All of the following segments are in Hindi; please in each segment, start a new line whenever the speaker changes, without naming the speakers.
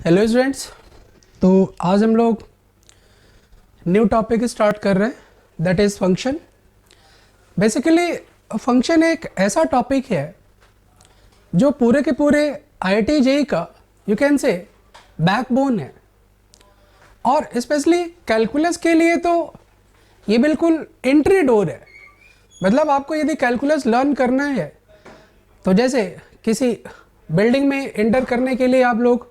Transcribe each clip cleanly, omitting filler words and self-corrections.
Hello students. तो आज हम लोग न्यू टॉपिक स्टार्ट कर रहे हैं, that is function. Basically function एक ऐसा टॉपिक है जो पूरे के पूरे आईआईटी जेईई का यू कैन से बैकबोन है, और स्पेशली कैलकुलस के लिए तो ये बिल्कुल एंट्री डोर है। मतलब आपको यदि कैलकुलस लर्न करना है तो जैसे किसी बिल्डिंग में एंटर करने के लिए आप लोग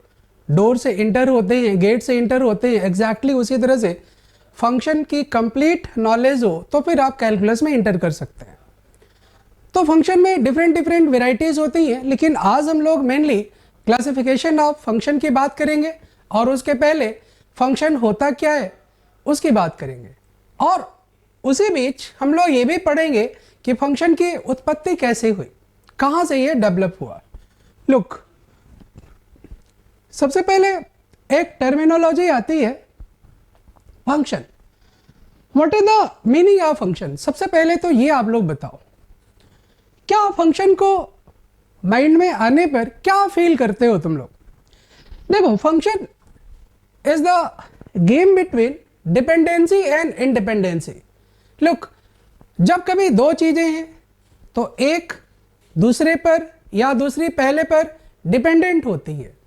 डोर से इंटर होते हैं, गेट से इंटर होते हैं, एग्जैक्टली उसी तरह से फंक्शन की कंप्लीट नॉलेज हो तो फिर आप कैलकुलस में इंटर कर सकते हैं। तो फंक्शन में डिफरेंट वेराइटीज़ होती हैं, लेकिन आज हम लोग मेनली क्लासिफिकेशन ऑफ फंक्शन की बात करेंगे और उसके पहले फंक्शन होता क्या है उसकी बात करेंगे, और उसी बीच हम लोग ये भी पढ़ेंगे कि फंक्शन की उत्पत्ति कैसे हुई, कहाँ से ये डेवलप हुआ। लुक, सबसे पहले एक टर्मिनोलॉजी आती है function. What is the meaning of function? सबसे पहले तो ये आप लोग बताओ, क्या फंक्शन को माइंड में आने पर क्या फील करते हो तुम लोग? देखो, function is the game between dependency and independency. Look, जब कभी दो चीजें हैं तो एक दूसरे पर या दूसरी पहले पर डिपेंडेंट होती है।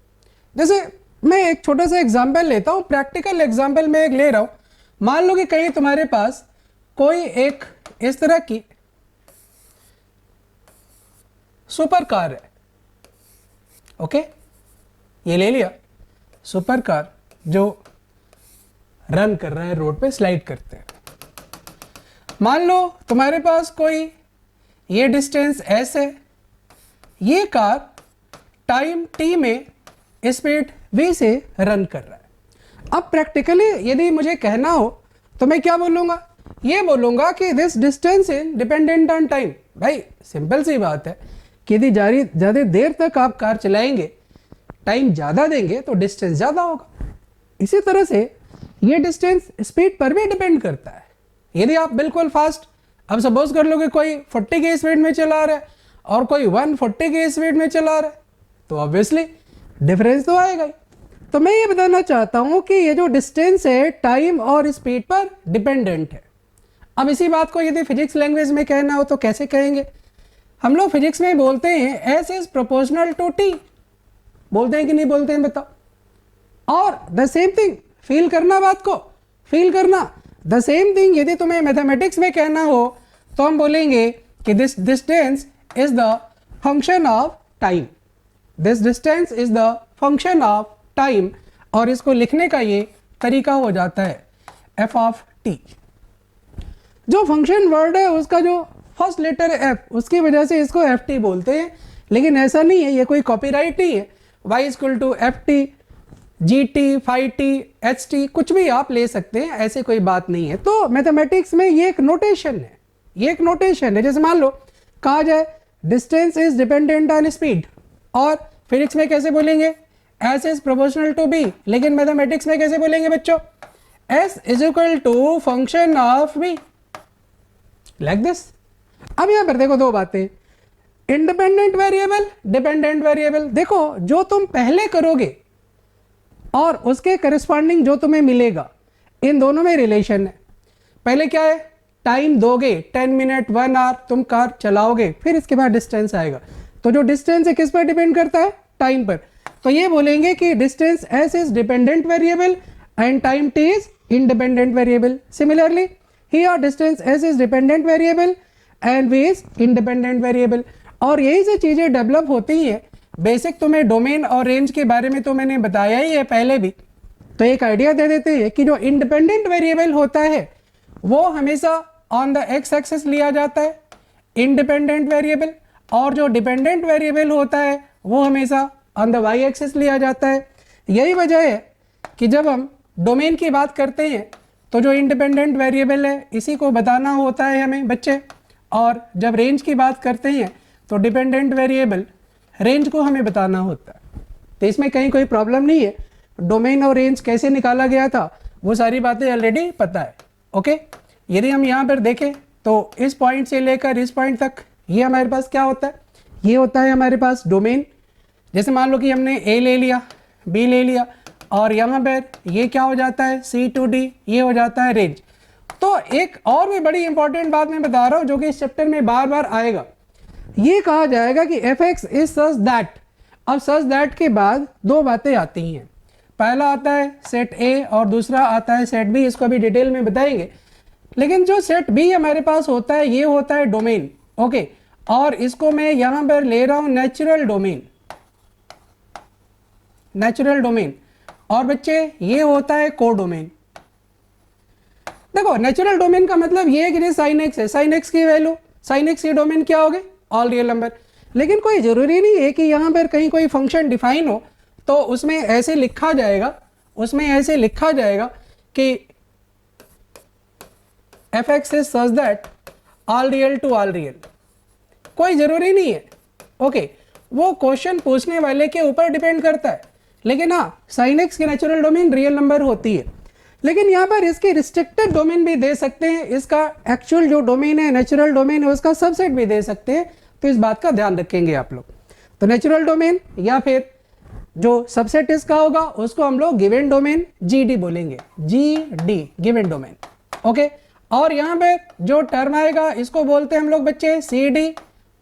जैसे मैं एक छोटा सा एग्जाम्पल लेता हूँ, प्रैक्टिकल एग्जाम्पल मैं एक ले रहा हूँ। मान लो कि कहीं तुम्हारे पास कोई एक इस तरह की सुपर कार है, ओके, ये ले लिया सुपर कार जो रन कर रहा है, रोड पे स्लाइड करते हैं। मान लो तुम्हारे पास कोई ये डिस्टेंस एस है, ये कार टाइम टी में स्पीड v से रन कर रहा है। अब प्रैक्टिकली यदि मुझे कहना हो तो मैं क्या बोलूँगा? ये बोलूँगा कि this distance is dependent on time. भाई सिंपल सी बात है कि यदि ज़्यादा देर तक आप कार चलाएंगे, टाइम ज़्यादा देंगे तो डिस्टेंस ज़्यादा होगा। इसी तरह से ये डिस्टेंस स्पीड पर भी डिपेंड करता है। यदि आप बिल्कुल फास्ट, अब सपोज कर लो कि कोई 40 की स्पीड में चला रहा है और कोई 140 की स्पीड में चला रहा है, तो ऑब्वियसली डिफरेंस तो आएगा ही। तो मैं ये बताना चाहता हूं कि ये जो डिस्टेंस है टाइम और स्पीड पर डिपेंडेंट है। अब इसी बात को यदि फिजिक्स लैंग्वेज में कहना हो तो कैसे कहेंगे? हम लोग फिजिक्स में बोलते हैं s is proportional to t. बोलते हैं कि नहीं बोलते हैं, बताओ। और द सेम थिंग, फील करना बात को, फील करना। द सेम थिंग यदि तुम्हें मैथमेटिक्स में कहना हो तो हम बोलेंगे कि this distance is the function of time. This distance is the function of time, और इसको लिखने का ये तरीका हो जाता है एफ ऑफ टी। जो फंक्शन वर्ड है उसका जो फर्स्ट लेटर है एफ, उसकी वजह से इसको एफ टी बोलते हैं, लेकिन ऐसा नहीं है, ये कोई कॉपीराइट नहीं है। Y equal to f t, g t, phi t, h t, कुछ भी आप ले सकते हैं, ऐसे कोई बात नहीं है। तो मैथमेटिक्स में ये एक नोटेशन है, ये एक नोटेशन है। जैसे मान लो कहा जाए distance is dependent on speed, और फिजिक्स में कैसे बोलेंगे? S is proportional to b. लेकिन मैथमेटिक्स में कैसे बोलेंगे बच्चों? S is equal to function of b, like this. अब यहां पर देखो दो बातें, इंडिपेंडेंट वेरिएबल, डिपेंडेंट वेरिएबल। देखो, जो तुम पहले करोगे और उसके करस्पॉन्डिंग जो तुम्हें मिलेगा, इन दोनों में रिलेशन है। पहले क्या है? टाइम दोगे, 10 मिनट 1 आवर तुम कार चलाओगे, फिर इसके बाद डिस्टेंस आएगा। तो जो डिस्टेंस है किस पर डिपेंड करता है? टाइम पर। तो ये बोलेंगे कि distance s is dependent variable and time t is independent variable. Similarly here distance s is dependent variable and v is independent variable. और यही से चीजें डेवलप होती हैं। बेसिक तुम्हें डोमेन और रेंज के बारे में तो मैंने बताया ही है पहले भी, तो एक आइडिया दे देते हैं कि जो इंडिपेंडेंट वेरिएबल होता है वो हमेशा ऑन द एक्स एक्सिस लिया जाता है, इंडिपेंडेंट वेरिएबल, और जो डिपेंडेंट वेरिएबल होता है वो हमेशा ऑन द वाई एक्सिस लिया जाता है। यही वजह है कि जब हम डोमेन की बात करते हैं तो जो इंडिपेंडेंट वेरिएबल है इसी को बताना होता है हमें बच्चे, और जब रेंज की बात करते हैं तो डिपेंडेंट वेरिएबल रेंज को हमें बताना होता है। तो इसमें कहीं कोई प्रॉब्लम नहीं है। डोमेन और रेंज कैसे निकाला गया था वो सारी बातें ऑलरेडी पता है, ओके। यदि हम यहाँ पर देखें तो इस पॉइंट से लेकर इस पॉइंट तक ये हमारे पास क्या होता है? ये होता है हमारे पास डोमेन। जैसे मान लो कि हमने ए ले लिया, बी ले लिया, और यहाँ पर ये क्या हो जाता है, सी टू डी, ये हो जाता है रेंज। तो एक और भी बड़ी इंपॉर्टेंट बात मैं बता रहा हूँ जो कि इस चैप्टर में बार बार आएगा, ये कहा जाएगा कि f x is such that. अब सच दैट के बाद दो बातें आती हैं, पहला आता है सेट ए और दूसरा आता है सेट बी, इसको अभी डिटेल में बताएंगे। लेकिन जो सेट बी हमारे पास होता है ये होता है डोमेन, ओके, और इसको मैं यहां पर ले रहा हूं नेचुरल डोमेन, नेचुरल डोमेन, और बच्चे ये होता है को डोमेन। देखो नेचुरल डोमेन का मतलब ये है कि साइन एक्स है, साइन एक्स की वैल्यू, साइन एक्स की डोमेन क्या हो गए, ऑल रियल नंबर। लेकिन कोई जरूरी नहीं है कि यहाँ पर कहीं कोई फंक्शन डिफाइन हो तो उसमें ऐसे लिखा जाएगा, उसमें ऐसे लिखा जाएगा कि f x is such that all real to all real, कोई जरूरी नहीं है, ओके, वो क्वेश्चन पूछने वाले के ऊपर डिपेंड करता है। लेकिन हाँ, साइन एक्स की नेचुरल डोमेन रियल नंबर होती है। लेकिन यहाँ पर इसके रिस्ट्रिक्टेड डोमेन भी दे सकते हैं, इसका एक्चुअल जो डोमेन है, नेचुरल डोमेन है, उसका सबसेट भी दे सकते हैं। तो इस बात का ध्यान रखेंगे आप लोग। तो नेचुरल डोमेन या फिर जो सबसेट इसका होगा उसको हम लोग गिवन डोमेन जीडी बोलेंगे, जीडी गिवन डोमेन, ओके। और यहाँ पे जो टर्म आएगा इसको बोलते हैं हम लोग बच्चे सीडी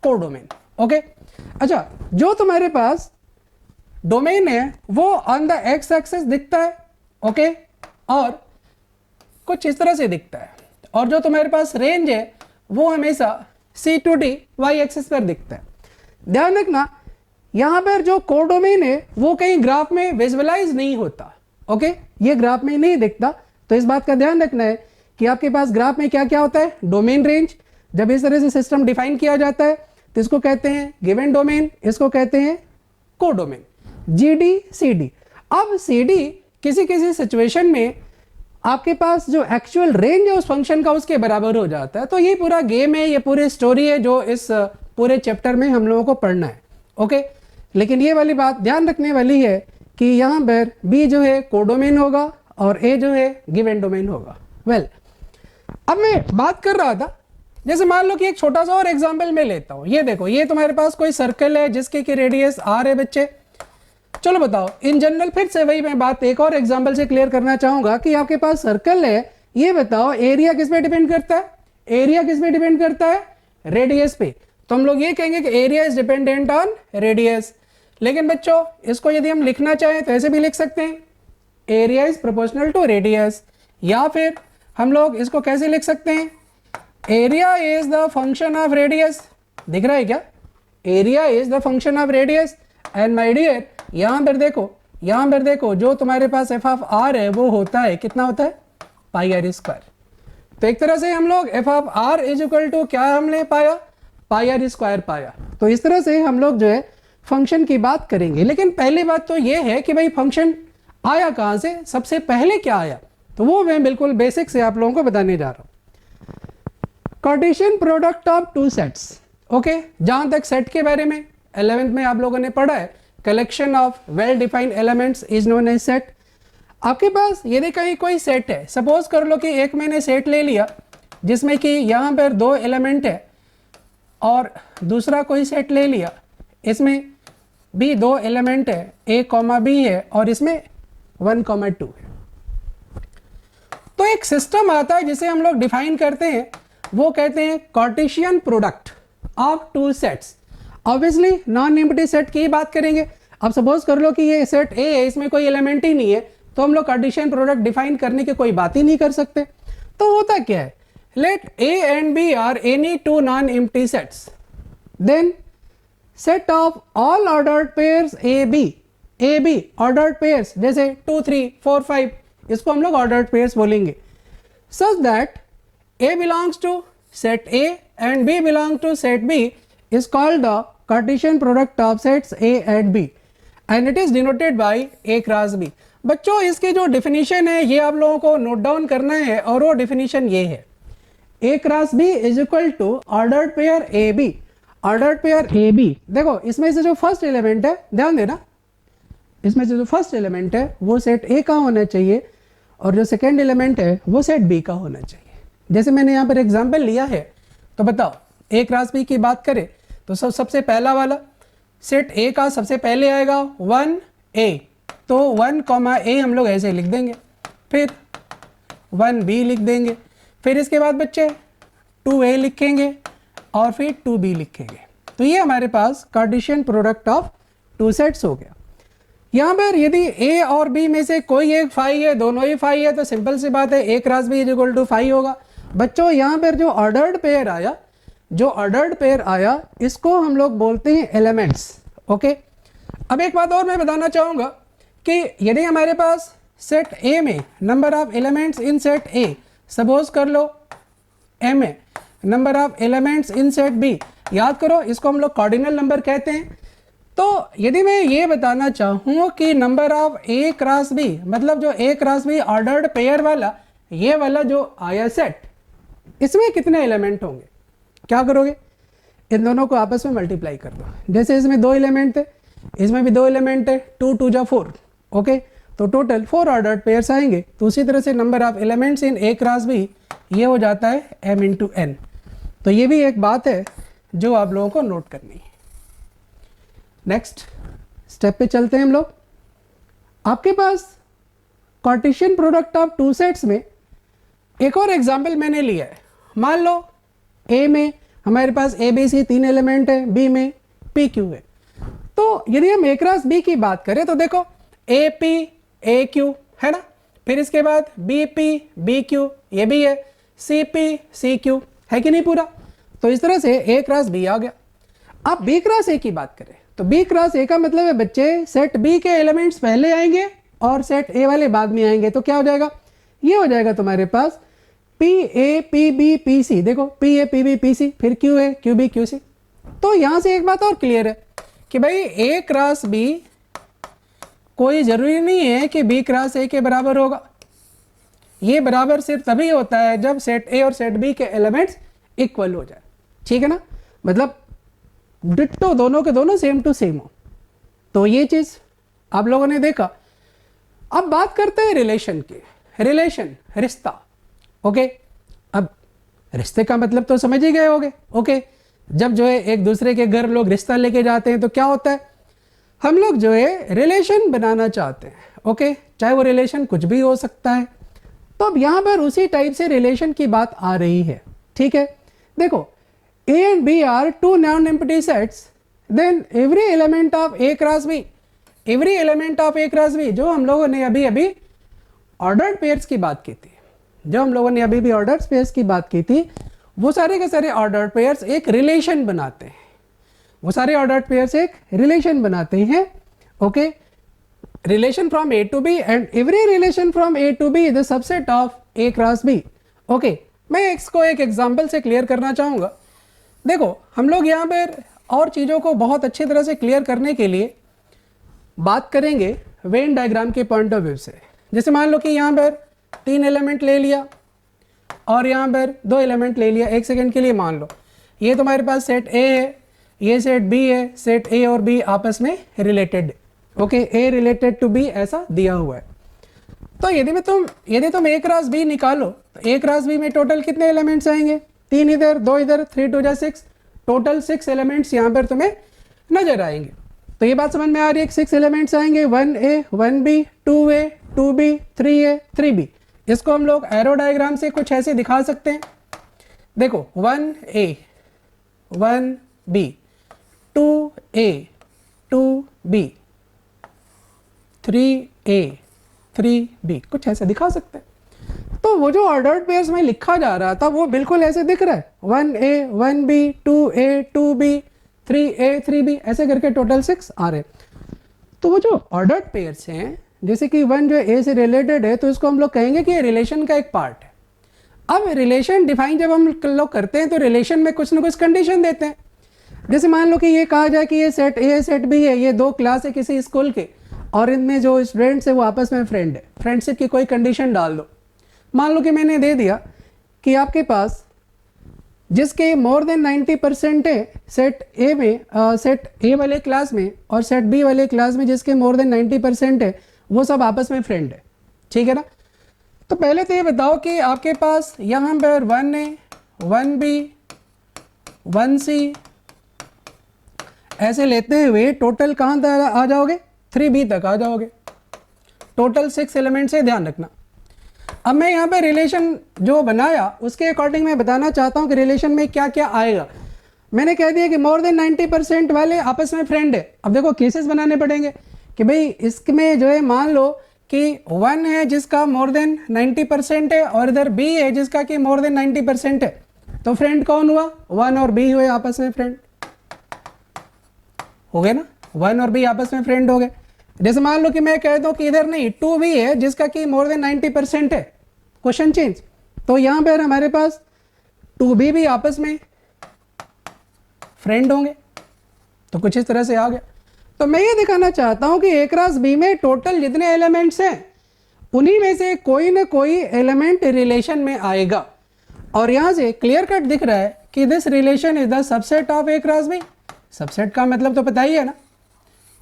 को डोमेन, ओके। अच्छा, जो तुम्हारे पास डोमेन है वो ऑन द एक्स एक्सिस दिखता है, ओके, और कुछ इस तरह से दिखता है, और जो तुम्हारे पास रेंज है वो हमेशा सी टू डी वाई एक्सिस पर दिखता है। ध्यान रखना यहाँ पर जो कोडोमेन है वो कहीं ग्राफ में विजुअलाइज नहीं होता, ओके, ये ग्राफ में नहीं दिखता। तो इस बात का ध्यान रखना है कि आपके पास ग्राफ में क्या क्या होता है, डोमेन रेंज। जब इस तरह से सिस्टम डिफाइन किया जाता है तो इसको कहते हैं गिवन डोमेन, इसको कहते हैं कोडोमेन, जीडी सीडी। अब सीडी किसी किसी सिचुएशन में आपके पास जो एक्चुअल रेंज है उस फंक्शन का उसके बराबर हो जाता है। तो ये पूरा गेम है, ये पूरी स्टोरी है जो इस पूरे चैप्टर में हम लोगों को पढ़ना है, ओके। लेकिन ये वाली बात ध्यान रखने वाली है कि यहाँ पर बी जो है कोडोमेन होगा और ए जो है गिवन डोमेन होगा। वेल, अब मैं बात कर रहा था, जैसे मान लो कि एक छोटा सा और एग्जांपल मैं लेता हूँ। ये देखो, ये तुम्हारे पास कोई सर्कल है जिसके की रेडियस आर है बच्चे। चलो बताओ, इन जनरल फिर से वही मैं बात एक और एग्जांपल से क्लियर करना चाहूंगा कि आपके पास सर्कल है, ये बताओ एरिया किस पे डिपेंड करता है, एरिया किस पे डिपेंड करता है, रेडियस पे। तो हम लोग ये कहेंगे कि area is dependent on radius. लेकिन बच्चों इसको यदि हम लिखना चाहें तो ऐसे भी लिख सकते हैं, area is proportional to radius, या फिर हम लोग इसको कैसे लिख सकते हैं, area is the function of radius. दिख रहा है क्या, area is the function of radius. And my dear, यहां पर देखो, यहां पर देखो, जो तुम्हारे पास एफ ऑफ आर है वो होता है, कितना होता है, पाई आर स्क्वायर। तो एक तरह से हम लोग f of r is equal to क्या हमने पाया, पाई आर स्क्वायर पाया। तो इस तरह से हम लोग जो है फंक्शन की बात करेंगे। लेकिन पहली बात तो ये है कि भाई फंक्शन आया कहां से, सबसे पहले क्या आया, तो वो मैं बिल्कुल बेसिक से आप लोगों को बताने जा रहा हूं। Cartesian product of two sets, okay. जहां तक सेट के बारे में 11th में आप लोगों ने पढ़ा है, collection of well defined elements is known as set. आपके पास यदि कहीं कोई सेट है, सपोज कर लो कि एक मैंने सेट ले लिया जिसमें कि यहाँ पर 2 एलिमेंट है, और दूसरा कोई सेट ले लिया इसमें भी 2 एलिमेंट है, ए कॉमा बी है, और इसमें 1 कॉमा 2 है। तो एक सिस्टम आता है जिसे हम लोग डिफाइन करते हैं, वो कहते हैं Cartesian product of two sets. Obviously non empty set की ही बात करेंगे। अब सपोज कर लो कि ये सेट ए है, इसमें कोई एलिमेंट ही नहीं है, तो हम लोग कार्टेशियन प्रोडक्ट डिफाइन करने की कोई बात ही नहीं कर सकते। तो होता क्या है, let a and b are any 2 non empty sets, then set of all ordered pairs a b ordered pairs, जैसे 2 3 4 5, इसको हम लोग ऑर्डर्ड पेयर्स बोलेंगे, such that a belongs to set a and b belong to set b is called the Cartesian product of sets A and B and it is denoted by A cross B। बच्चों इसके जो डिफिनीशन है ये आप लोगों को नोट डाउन करना है, और वो डिफिनीशन ये है, A cross B is equal to ordered pair a b, ordered pair a b. देखो इसमें से जो फर्स्ट एलिमेंट है, ध्यान देना, इसमें से जो फर्स्ट एलिमेंट है वो सेट ए का होना चाहिए, और जो सेकेंड एलिमेंट है वो सेट बी का होना चाहिए। जैसे मैंने यहाँ पर एग्जाम्पल लिया है, तो बताओ ए क्रॉस बी की बात करें तो सबसे पहला वाला सेट ए का सबसे पहले आएगा 1 ए, तो 1 कॉमा ए हम लोग ऐसे लिख देंगे, फिर 1b लिख देंगे, फिर इसके बाद बच्चे 2a लिखेंगे और फिर 2b लिखेंगे। तो ये हमारे पास Cartesian product of two sets हो गया। यहाँ पर यदि a और b में से कोई एक फाई है, दोनों ही फाई है, तो सिंपल सी बात है a cross b is equal to phi होगा। बच्चों यहाँ पर जो ऑर्डर्ड पेयर आया इसको हम लोग बोलते हैं एलिमेंट्स। ओके, अब एक बात और मैं बताना चाहूँगा कि यदि हमारे पास सेट A में number of elements in set A, suppose कर लो M है, number of elements in set B, याद करो इसको हम लोग कार्डिनल नंबर कहते हैं। तो यदि मैं ये बताना चाहूँ कि number of A cross B, मतलब जो A cross B ordered pair वाला ये वाला जो आया सेट, इसमें कितने एलिमेंट होंगे, क्या करोगे, इन दोनों को आपस में मल्टीप्लाई कर दो। जैसे इसमें 2 एलिमेंट थे, इसमें भी 2 एलिमेंट है, 2 2 जा 4, ओके, तो टोटल 4 ऑर्डर्ड पेयर्स आएंगे। तो उसी तरह से number of elements in A cross B ये हो जाता है m इंटू n। तो ये भी एक बात है जो आप लोगों को नोट करनी है। नेक्स्ट स्टेप पे चलते हैं हम लोग। आपके पास Cartesian product of two sets में एक और एग्जाम्पल मैंने लिया है। मान लो A में हमारे पास A B C 3 एलिमेंट है, B में P Q है। तो यदि हम A क्रॉस B की बात करें तो देखो A P A Q है ना, फिर इसके बाद B P B Q ये भी है, C P C Q है कि नहीं पूरा। तो इस तरह से A क्रॉस B आ गया। अब B क्रॉस A की बात करें तो B क्रॉस A का मतलब है बच्चे सेट B के एलिमेंट्स पहले आएंगे और सेट A वाले बाद में आएंगे। तो क्या हो जाएगा, ये हो जाएगा तुम्हारे पास P A P B P C, देखो P A P B P C, फिर Q A Q B Q C। तो यहाँ से एक बात और क्लियर है कि भाई A क्रॉस B कोई ज़रूरी नहीं है कि B क्रॉस A के बराबर होगा। ये बराबर सिर्फ तभी होता है जब सेट A और सेट B के एलिमेंट्स इक्वल हो जाए, ठीक है ना, मतलब डिट्टो दोनों के दोनों सेम टू सेम हो। तो ये चीज़ आप लोगों ने देखा। अब बात करते हैं रिलेशन की। रिलेशन, रिश्ता, ओके। अब रिश्ते का मतलब तो समझ ही गए होगे, ओके। जब जो है एक दूसरे के घर लोग रिश्ता लेके जाते हैं तो क्या होता है, हम लोग जो है रिलेशन बनाना चाहते हैं, ओके, चाहे वो रिलेशन कुछ भी हो सकता है। तो अब यहाँ पर उसी टाइप से रिलेशन की बात आ रही है, ठीक है। देखो A and B are two non-empty sets, then every element of A cross B, every element of A cross B, जो हम लोगों ने अभी ऑर्डर्ड पेयर्स की बात की थी, जो हम लोगों ने अभी भी ऑर्डर्ड पेयर्स की बात की थी, वो सारे के सारे ऑर्डर्ड पेयर्स एक रिलेशन बनाते हैं। वो सारे ऑर्डर्ड पेयर्स एक रिलेशन बनाते हैं, okay. Relation from A to B and every relation from A to B is a subset of A cross B, okay. मैं इसको एक एग्जांपल से क्लियर करना चाहूँगा। देखो हम लोग यहाँ पर और चीज़ों को बहुत अच्छी तरह से क्लियर करने के लिए बात करेंगे वेन डायग्राम के पॉइंट ऑफ व्यू से। जैसे मान लो कि यहाँ पर 3 एलिमेंट ले लिया और यहाँ पर 2 एलिमेंट ले लिया। एक सेकेंड के लिए मान लो ये तुम्हारे पास सेट A है, ये सेट B है, सेट A और B आपस में related, okay, A related to B ऐसा दिया हुआ है। तो यदि तुम A क्रॉस B निकालो तो A क्रॉस B में टोटल कितने एलिमेंट्स आएंगे, 3 इधर 2 इधर, 3 2 जा 6, टोटल 6 एलिमेंट्स यहाँ पर तुम्हें नजर आएंगे। तो ये बात समझ में आ रही है कि 6 एलिमेंट्स आएंगे, 1A 1B 2A 2B 3A 3B। इसको हम लोग एरो डायग्राम से कुछ ऐसे दिखा सकते हैं। देखो 1A 1B 2A 2B 3A 3B, कुछ ऐसे दिखा सकते हैं। तो वो जो ऑर्डर्ड पेयर्स में लिखा जा रहा था वो बिल्कुल ऐसे दिख रहा है, 1A 1B 2A 2B 3A 3B ऐसे करके टोटल 6 आ रहे। तो वो जो ऑर्डर्ड पेयर्स हैं, जैसे कि 1 जो A से रिलेटेड है तो इसको हम लोग कहेंगे कि ये रिलेशन का एक पार्ट है। अब रिलेशन डिफाइन जब हम लोग करते हैं तो रिलेशन में कुछ ना कुछ कंडीशन देते हैं। जैसे मान लो कि ये कहा जाए कि ये सेट A सेट B है, ये 2 क्लास है किसी स्कूल के और इनमें जो स्टूडेंट्स है वो आपस में फ्रेंड है। फ्रेंडशिप की कोई कंडीशन डाल दो। मान लो कि मैंने दे दिया कि आपके पास जिसके मोर देन 90% है सेट A में, सेट A वाले क्लास में और सेट B वाले क्लास में जिसके मोर देन 90% है वो सब आपस में फ्रेंड है, ठीक है ना। तो पहले तो ये बताओ कि आपके पास यहाँ पर 1A 1B 1C ऐसे लेते हुए टोटल कहाँ तक आ जाओगे, 3B तक आ जाओगे, टोटल 6 एलिमेंट्स है, ध्यान रखना। अब मैं यहाँ पे रिलेशन जो बनाया उसके अकॉर्डिंग मैं बताना चाहता हूँ कि रिलेशन में क्या क्या आएगा। मैंने कह दिया कि मोर देन 90% वाले आपस में फ्रेंड है। अब देखो केसेस बनाने पड़ेंगे कि भाई इसमें जो है मान लो कि 1 है जिसका मोर देन 90% है और इधर B है जिसका कि मोर देन 90% है, तो फ्रेंड कौन हुआ? 1 और B हुए आपस में फ्रेंड, हो गए ना? 1 और B आपस में फ्रेंड हो गए। जैसे मान लो कि मैं कह दूं कि इधर नहीं 2B है जिसका कि मोर देन 90% है, क्वेश्चन चेंज, तो यहां पर हमारे पास 2B भी आपस में फ्रेंड होंगे। तो कुछ इस तरह से आ गया। तो मैं ये दिखाना चाहता हूं कि ए क्रॉस बी में टोटल जितने एलिमेंट्स हैं उन्हीं में से कोई ना कोई एलिमेंट रिलेशन में आएगा। और यहां से क्लियर कट दिख रहा है कि this relation is the subset of A cross b. Subset का मतलब तो पता ही है ना,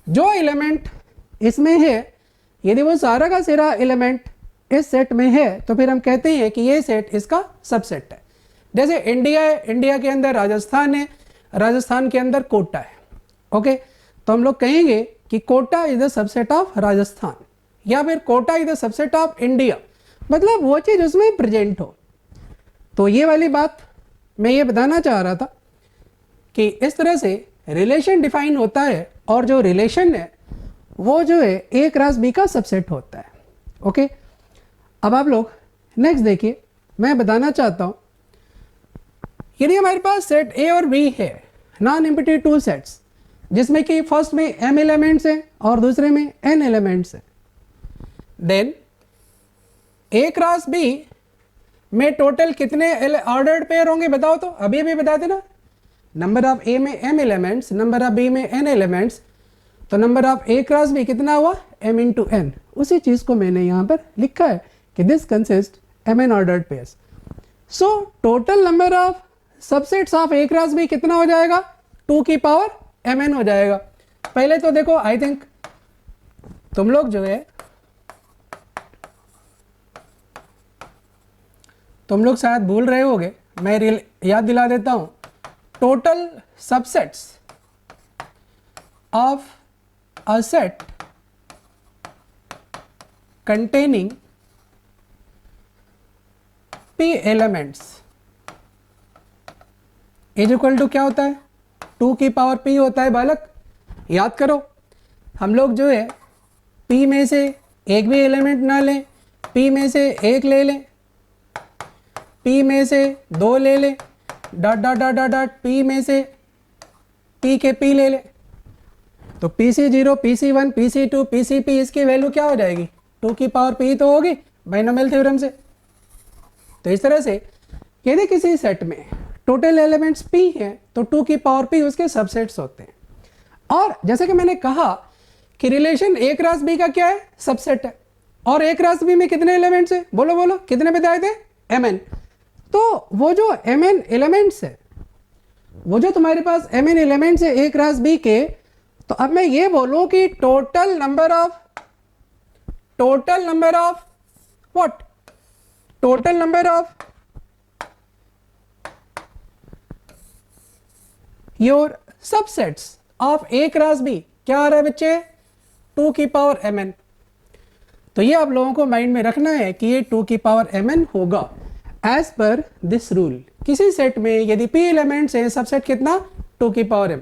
जो एलिमेंट इसमें है यदि वो सारा का सारा एलिमेंट इस सेट में है तो फिर हम कहते हैं कि ये सेट इसका सबसेट है। जैसे इंडिया है, इंडिया के अंदर राजस्थान है, राजस्थान के अंदर कोटा है। ओके, तो हम लोग कहेंगे कि Kota is the subset of Rajasthan, या फिर Kota is the subset of India, मतलब वो चीज़ उसमें प्रेजेंट हो। तो ये वाली बात मैं ये बताना चाह रहा था कि इस तरह से रिलेशन डिफाइन होता है, और जो रिलेशन है वो जो है ए क्रॉस बी का सबसेट होता है। ओके, अब आप लोग नेक्स्ट देखिए, मैं बताना चाहता हूँ यदि हमारे पास सेट ए और बी है, नॉन एम्प्टी टू सेट्स, जिसमें कि फर्स्ट में m एलिमेंट्स हैं और दूसरे में n एलिमेंट्स हैं, देन ए क्रॉस बी में टोटल कितने ऑर्डर्ड पेयर होंगे बताओ तो? अभी अभी बता देना। नंबर ऑफ ए में m elements, number of b में n एलिमेंट्स, तो number of A cross b कितना हुआ? m into n। उसी चीज़ को मैंने यहाँ पर लिखा है कि this consist mn ordered pairs. So total number of subsets of A cross b कितना हो जाएगा? 2 की पावर mn हो जाएगा। पहले तो देखो, आई थिंक तुम लोग जो है, तुम लोग शायद भूल रहे होगे, मैं याद दिला देता हूं। Total subsets of a set containing p elements is equal to क्या होता है? 2 की पावर p होता है बालक। याद करो, हम लोग जो है p में से एक भी एलिमेंट ना लें, p में से एक ले लें, p में से 2 ले लें, dot dot dot dot dot p में से p के p ले लें, तो PC0, PC1, PC2, PCP इसकी वैल्यू क्या हो जाएगी? 2 की पावर p तो होगी बाइनोमियल थ्योरम से। तो इस तरह से यदि किसी सेट में टोटल एलिमेंट्स p हैं तो 2 की पावर p उसके सबसेट्स होते हैं। और जैसे कि मैंने कहा कि रिलेशन ए क्रॉस बी का क्या है? सबसेट है। और ए क्रॉस बी में कितने एलिमेंट्स हैं? बोलो बोलो, कितने बताए थे? mn। तो वो जो mn एलिमेंट्स है, वो जो तुम्हारे पास mn एलिमेंट्स है ए क्रॉस बी के, तो अब मैं ये बोलूं कि total number of what? Total number of your subsets of A cross b क्या आ रहा है बच्चे? 2 की पावर mn। तो ये आप लोगों को माइंड में रखना है कि ये 2 की पावर mn होगा एज पर दिस रूल। किसी सेट में यदि p एलिमेंट्स है, सबसेट कितना? 2 की पावर m।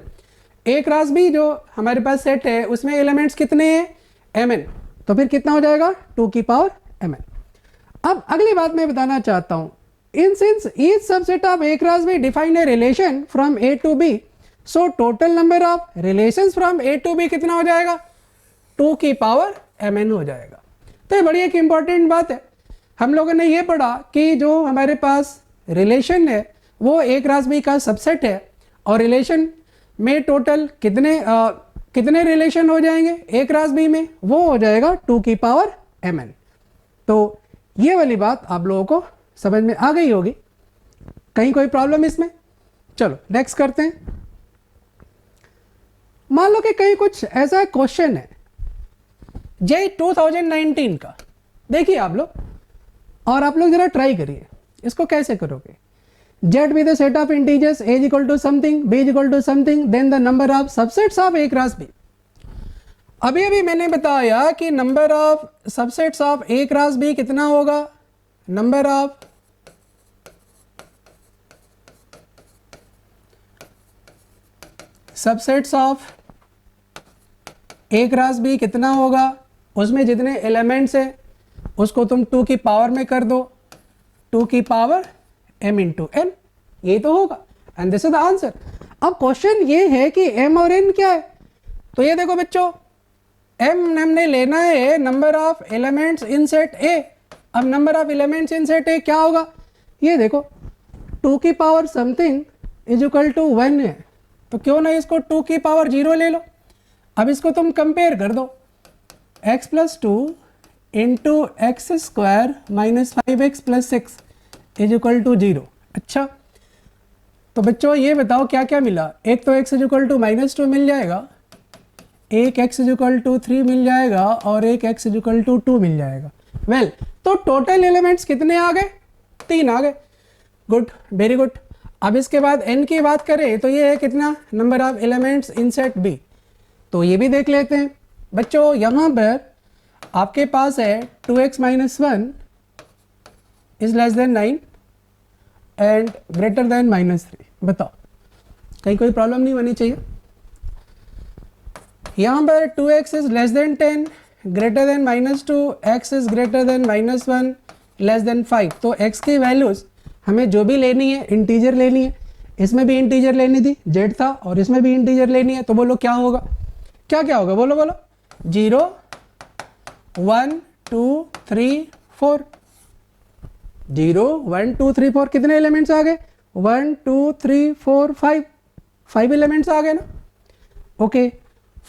ए क्रॉस बी जो हमारे पास सेट है उसमें एलिमेंट्स कितने हैं? mn। तो फिर कितना हो जाएगा? 2 की पावर mn। अब अगली बात मैं बताना चाहता हूं, in since each subset of A cross B define a relation from A to B, so total number of relations from A to B कितना हो जाएगा? 2 की पावर mn हो जाएगा। तो ये बड़ी एक इंपॉर्टेंट बात है। हम लोगों ने ये पढ़ा कि जो हमारे पास रिलेशन है वो ए क्रॉस बी का सबसेट है, और रिलेशन में टोटल कितने रिलेशन हो जाएंगे ए क्रॉस बी में? वो हो जाएगा 2 की पावर mn। तो ये वाली बात आप लोगों को समझ में आ गई होगी। कहीं कोई प्रॉब्लम इसमें? चलो नेक्स्ट करते हैं। मान लो कि कहीं कुछ ऐसा क्वेश्चन है जे 2019 का, देखिए आप लोग, और आप लोग जरा ट्राई करिए इसको कैसे करोगे। Z with a set of integers a equal to something, b equal to something, then the number of subsets of a cross b। अभी अभी मैंने बताया कि number of subsets of A cross b कितना होगा, number of subsets of A cross b कितना होगा, उसमें जितने एलिमेंट्स हैं उसको तुम 2 की पावर में कर दो, 2 की पावर m इंटू n, ये तो होगा and this is the answer. अब क्वेश्चन ये है कि m और n क्या है, तो ये देखो बच्चों m हमने लेना है number of elements in set a। अब number of elements in set a क्या होगा, ये देखो 2 की power something is equal to 1 है, तो क्यों ना इसको 2 की पावर 0 ले लो। अब इसको तुम कंपेयर कर दो, x plus 2 into x square minus 5x plus 6 is equal to 0। अच्छा तो बच्चों ये बताओ क्या क्या मिला, एक तो x इज इक्वल टू -2 मिल जाएगा, एक x इज इक्वल टू 3 मिल जाएगा और एक x इज इक्वल टू 2 मिल जाएगा। वेल तो टोटल एलिमेंट्स कितने आ गए, 3 आ गए। Good, very good. अब इसके बाद n की बात करें तो ये है कितना, number of elements in set b, तो ये भी देख लेते हैं। बच्चों यहाँ पर आपके पास है 2x minus 1 is less then 9 and greater than -3। बताओ कहीं कोई प्रॉब्लम नहीं होनी चाहिए। यहाँ पर 2x is less then 10 greater than -2, x is greater then -1 less than 5। तो x की वैल्यूज हमें जो भी लेनी है इंटीजर लेनी है, इसमें भी इंटीजर लेनी थी z था और इसमें भी इंटीजर लेनी है, तो बोलो क्या होगा, क्या क्या होगा, बोलो बोलो। 0 1 2 3 4, 0 1 2 3 4 कितने एलिमेंट्स आ गए, 1 2 3 4 5 एलिमेंट्स आ गए ना। ओके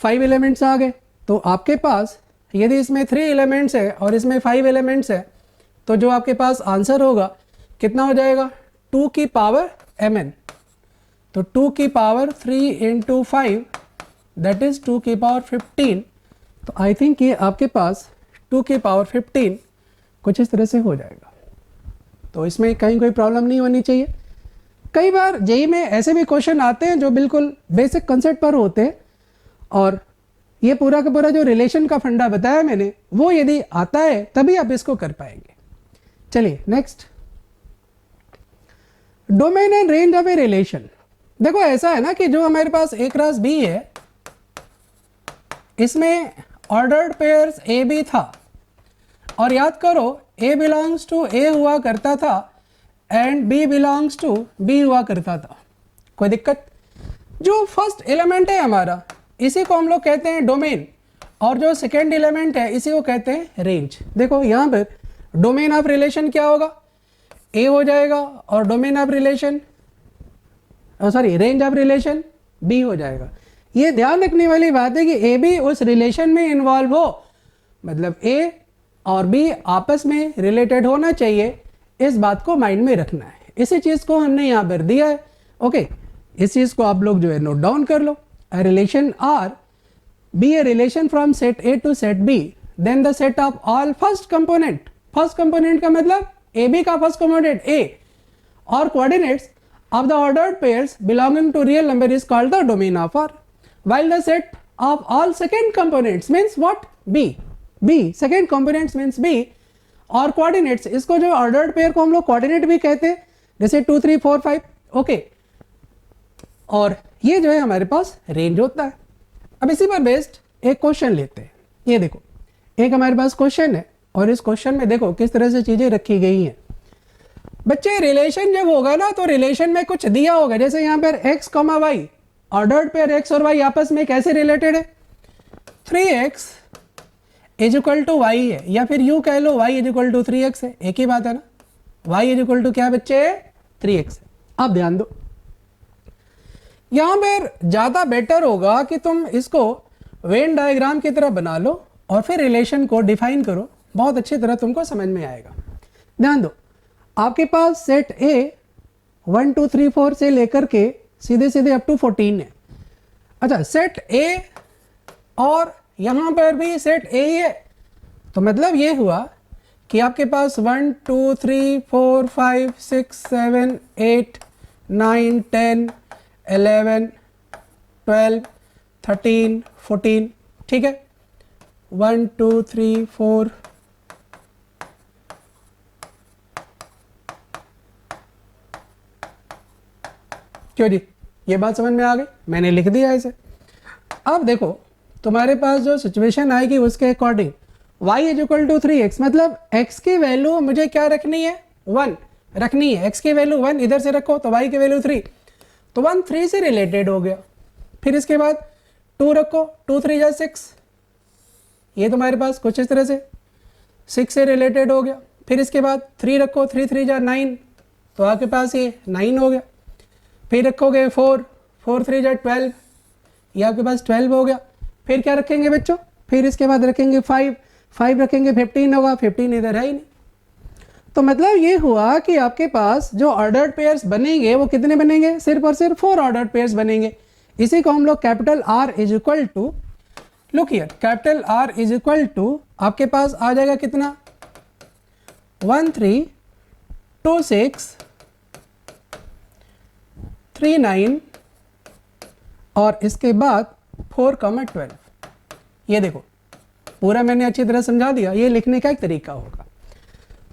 5 एलिमेंट्स आ गए, तो आपके पास यदि इसमें 3 एलिमेंट्स है और इसमें 5 एलिमेंट्स है, तो जो आपके पास आंसर होगा कितना हो जाएगा, 2 की पावर mn। तो 2 की पावर 3 इंटू 5 दैट इज 2 की पावर 15। तो आई थिंक ये आपके पास 2 की पावर 15 कुछ इस तरह से हो जाएगा। तो इसमें कहीं कोई प्रॉब्लम नहीं होनी चाहिए। कई बार जेई में ऐसे भी क्वेश्चन आते हैं जो बिल्कुल बेसिक कंसेप्ट पर होते हैं, और ये पूरा का पूरा जो रिलेशन का फंडा बताया मैंने वो यदि आता है तभी आप इसको कर पाएंगे। चलिए next, domain and range of a relation. देखो ऐसा है ना कि जो हमारे पास ए क्रॉस बी है, इसमें ऑर्डर्ड पेयर्स ए बी था, और याद करो a बिलोंग्स टू a हुआ करता था and b belongs to b हुआ करता था। कोई दिक्कत, जो फर्स्ट एलिमेंट है हमारा इसी को हम लोग कहते हैं डोमेन, और जो सेकेंड एलिमेंट है इसी को कहते हैं रेंज। देखो यहाँ पर डोमेन ऑफ रिलेशन क्या होगा, a हो जाएगा, और domain of relation sorry range of relation b हो जाएगा। ये ध्यान रखने वाली बात है कि a b उस रिलेशन में इन्वॉल्व हो, मतलब a और b आपस में रिलेटेड होना चाहिए, इस बात को माइंड में रखना है। इसी चीज़ को हमने यहाँ पर दिया है। ओके इस चीज़ को आप लोग जो है नोट डाउन कर लो। A relation R be a relation from set A to set B, then the set of all first component का मतलब AB का first component A और coordinates of the ordered pairs belonging to real number is called the domain of R, while the set of all second components means what, B second components means B और coordinates, इसको जो ordered pair को हम लोग coordinate भी कहते हैं, जैसे 2 3 4 5। ओके और ये जो है हमारे पास रेंज होता है। अब इसी पर बेस्ड एक क्वेश्चन लेते हैं। ये देखो एक हमारे पास क्वेश्चन है, और इस क्वेश्चन में देखो किस तरह से चीजें रखी गई हैं। बच्चे रिलेशन जब होगा ना तो रिलेशन में कुछ दिया होगा, जैसे यहाँ पर x, y ordered pair x और y आपस में कैसे रिलेटेड है, 3x is equal to y है, या फिर यूं कह लो y is equal to 3x है, एक ही बात है ना। y इज इक्वल टू क्या बच्चे, 3x है। अब ध्यान दो, यहाँ पर ज़्यादा बेटर होगा कि तुम इसको वेन डायग्राम की तरह बना लो और फिर रिलेशन को डिफाइन करो, बहुत अच्छी तरह तुमको समझ में आएगा। ध्यान दो, आपके पास सेट A 1 2 3 4 से लेकर के सीधे सीधे अप टू 14 है। अच्छा सेट A और यहाँ पर भी सेट A ही है, तो मतलब ये हुआ कि आपके पास 1 2 3 4 5 6 7 8 9 10 11 12 13 14, ठीक है। 1 2 3 4 क्यों जी, ये बात समझ में आ गई, मैंने लिख दिया इसे। अब देखो तुम्हारे पास जो सिचुएशन आएगी उसके according y is equal to 3x, मतलब x की वैल्यू मुझे क्या रखनी है, 1 रखनी है। x की वैल्यू 1 इधर से रखो तो y की वैल्यू 3, तो 1 3 से रिलेटेड हो गया। फिर इसके बाद 2 रखो, 2 3 जा 6, ये तुम्हारे पास कुछ इस तरह से 6 से रिलेटेड हो गया। फिर इसके बाद 3 रखो, 3 3 जा 9, तो आपके पास ये 9 हो गया। फिर रखोगे 4 4 3 जा 12, ये आपके पास 12 हो गया। फिर क्या रखेंगे बच्चों, फिर इसके बाद रखेंगे 5 5 रखेंगे 15 होगा, 15 इधर है ही नहीं। तो मतलब ये हुआ कि आपके पास जो ऑर्डर्ड पेयर्स बनेंगे वो कितने बनेंगे, सिर्फ और सिर्फ 4 ऑर्डर्ड पेयर्स बनेंगे। इसी को हम लोग capital R is equal to, look here, capital R is equal to आपके पास आ जाएगा कितना, 1 3 2 6 3 9 और इसके बाद 4 12। ये देखो पूरा मैंने अच्छी तरह समझा दिया, ये लिखने का एक तरीका होगा।